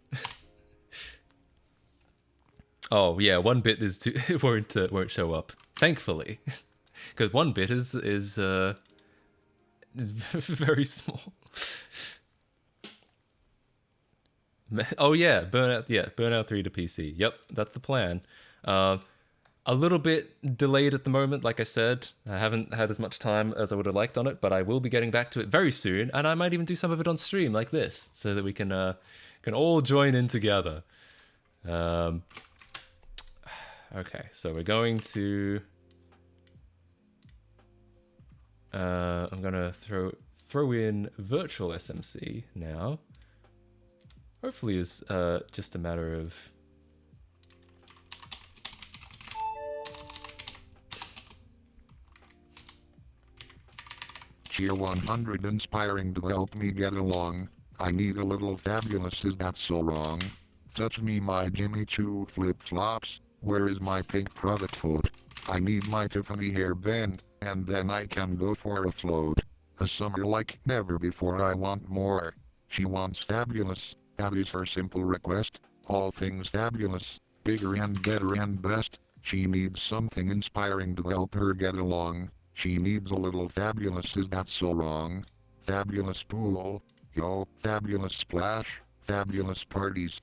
Oh yeah, 1-bit is it won't show up. Thankfully, because 1-bit is very small. Oh yeah, Burnout 3 to PC. Yep, that's the plan. A little bit delayed at the moment, like I said. I haven't had as much time as I would have liked on it, but I will be getting back to it very soon, and I might even do some of it on stream like this, so that we can all join in together. Okay, so we're going to. I'm gonna throw in virtual SMC now. Hopefully, it's just a matter of. Cheer 100 inspiring to help me get along. I need a little fabulous, is that so wrong? Touch me my Jimmy Choo flip-flops, where is my pink product foot? I need my Tiffany hairband, and then I can go for a float. A summer like never before, I want more. She wants fabulous, that is her simple request. All things fabulous, bigger and better and best. She needs something inspiring to help her get along. She needs a little fabulous, is that so wrong? Fabulous pool, yo, fabulous splash, fabulous parties.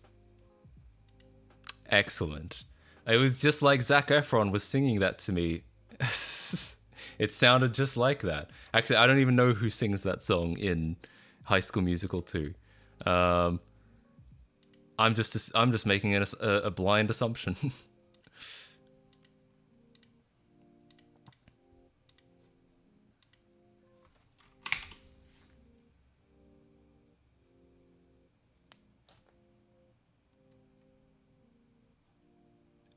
Excellent. It was just like Zac Efron was singing that to me. It sounded just like that. Actually, I don't even know who sings that song in High School Musical 2. I'm just making a blind assumption.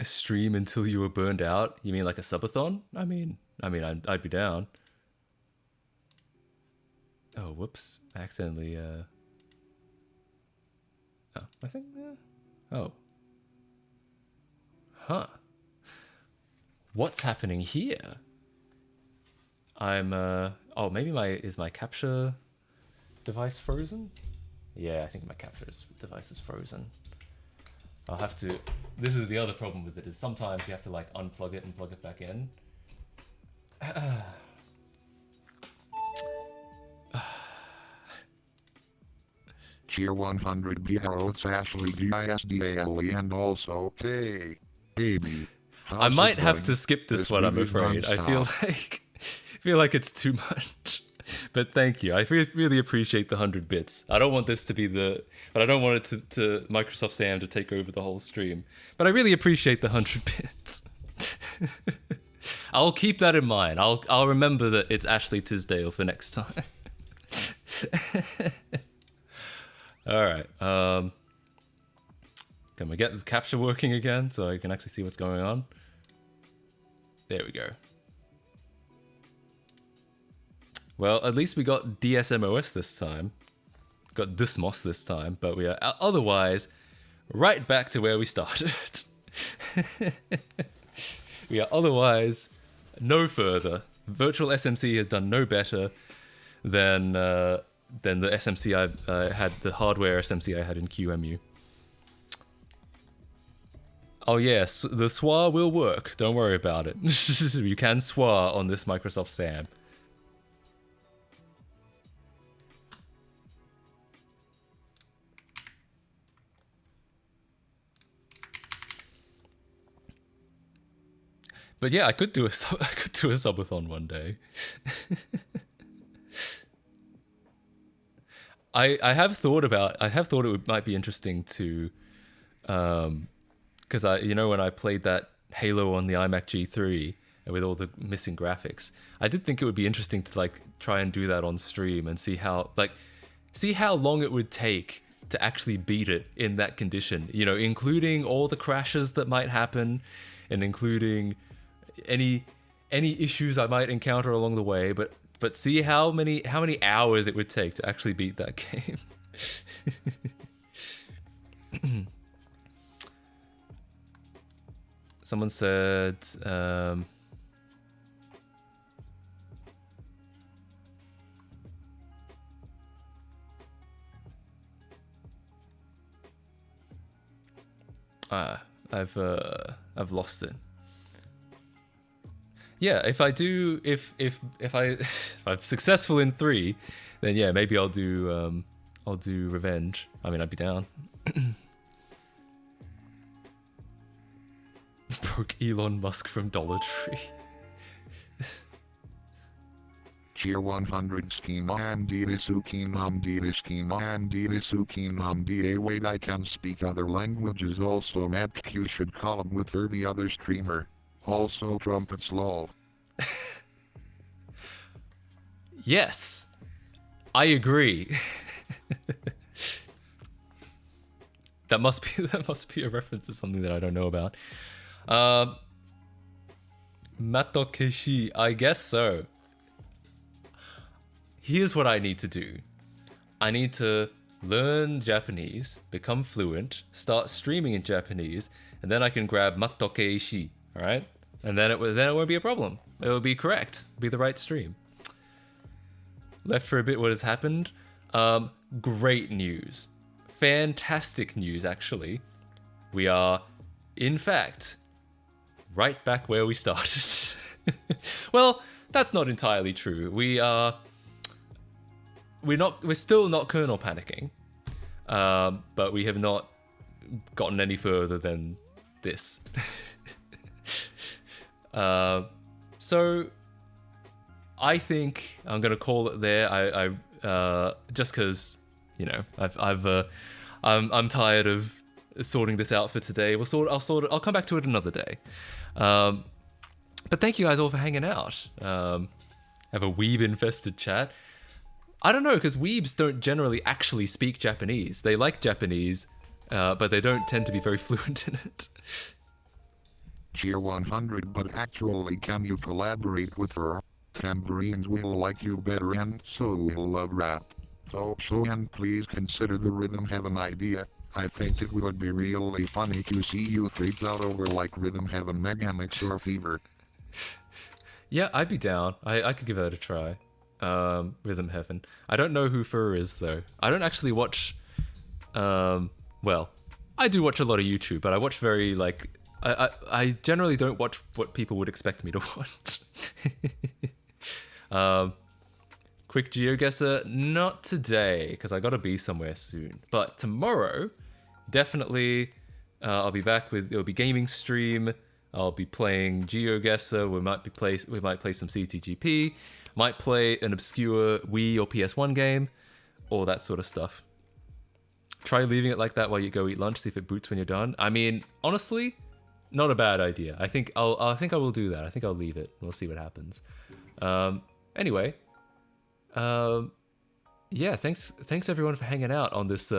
stream until you were burned out? You mean like a subathon? I'd be down. Oh, whoops! I accidentally. Oh, I think. Oh. Huh. What's happening here? I'm. Oh, maybe is my capture device frozen? Yeah, I think my capture device is frozen. I'll have to. This is the other problem with it, is sometimes you have to like unplug it and plug it back in. Cheer 100 BROs Ashley GISDALE and also K. Baby. I might have to skip this one, I'm afraid. I feel like it's too much. But thank you. I really appreciate the 100 bits. I don't want this to be but I don't want it to Microsoft Sam to take over the whole stream. But I really appreciate the 100 bits. I'll keep that in mind. I'll remember that it's Ashley Tisdale for next time. All right. Can we get the capture working again so I can actually see what's going on? There we go. Well, at least we got DSMOS this time. Got Dysmos this time, but we are otherwise right back to where we started. We are otherwise no further. Virtual SMC has done no better than the SMC I had, the hardware SMC I had in QEMU. Oh yes, the SWA will work. Don't worry about it. You can SWA on this Microsoft SAM. But yeah, I could do a subathon one day. I have thought it might be interesting to, because when I played that Halo on the iMac G3 with all the missing graphics, I did think it would be interesting to like try and do that on stream and see how long it would take to actually beat it in that condition. You know, including all the crashes that might happen, and including any issues I might encounter along the way, but see how many hours it would take to actually beat that game. Someone said I've lost it. Yeah, if I'm successful in 3, then yeah, maybe I'll do Revenge. I mean, I'd be down. Broke Elon Musk from Dollar Tree. Cheer 100 schema and sukinam schema and sukinam da. Wait, I can speak other languages also. Matt Q should call him with 30 other streamer. Also trumpets lol. Yes, I agree. That must be a reference to something that I don't know about. Matokeshi, I guess so. Here's what I need to do. I need to learn Japanese, become fluent, start streaming in Japanese, and then I can grab Matokeshi, all right? And then it won't be a problem. It will be correct. Be the right stream. Left for a bit. What has happened? Great news. Fantastic news, actually. We are, in fact, right back where we started. Well, that's not entirely true. We're still not kernel panicking, but we have not gotten any further than this. So I think I'm gonna call it there. I just because I'm tired of sorting this out for today. I'll come back to it another day. But thank you guys all for hanging out. Have a weeb infested chat. I don't know, because weebs don't generally actually speak Japanese. They like Japanese, but they don't tend to be very fluent in it. Cheer 100, but actually can you collaborate with her? Tambourines will like you better and so will love rap. So and please consider the Rhythm Heaven idea. I think it would be really funny to see you freaked out over like Rhythm Heaven Megamix or Fever. Yeah, I'd be down. I could give that a try. Rhythm Heaven. I don't know who Fur is though. I don't actually watch. Well, I do watch a lot of YouTube, but I watch very like. I generally don't watch what people would expect me to watch. Quick GeoGuessr, not today because I gotta be somewhere soon. But tomorrow, definitely, I'll be back with it'll be gaming stream. I'll be playing GeoGuessr. We might play some CTGP. Might play an obscure Wii or PS1 game, all that sort of stuff. Try leaving it like that while you go eat lunch. See if it boots when you're done. I mean, honestly, not a bad idea. I think I will do that. I think I'll leave it. We'll see what happens. Anyway, yeah. Thanks everyone for hanging out on this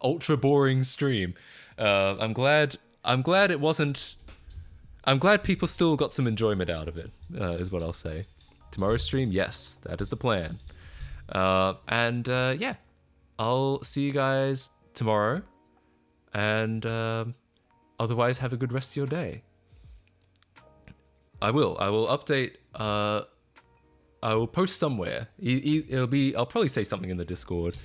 ultra boring stream. I'm glad it wasn't. I'm glad people still got some enjoyment out of it. Is what I'll say. Tomorrow's stream, yes, that is the plan. Yeah, I'll see you guys tomorrow. And otherwise, have a good rest of your day. I will update. I will post somewhere. I'll probably say something in the Discord,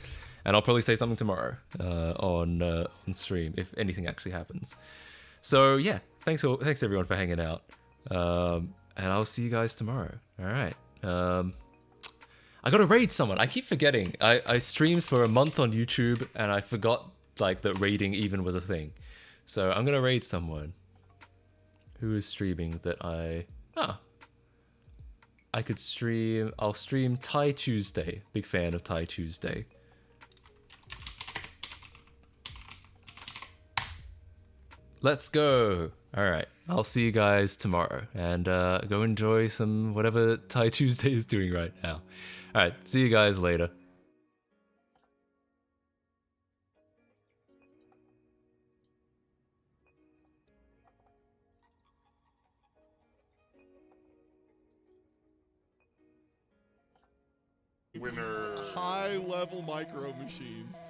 and I'll probably say something tomorrow on stream if anything actually happens. So yeah, thanks everyone for hanging out. And I'll see you guys tomorrow. All right. I gotta raid someone. I keep forgetting. I streamed for a month on YouTube and I forgot like that raiding even was a thing. So I'm gonna raid someone who is streaming that I could stream. I'll stream Thai Tuesday. Big fan of Thai Tuesday. Let's go. All right. I'll see you guys tomorrow and go enjoy some whatever Thai Tuesday is doing right now. All right. See you guys later. Winner. High level micro machines.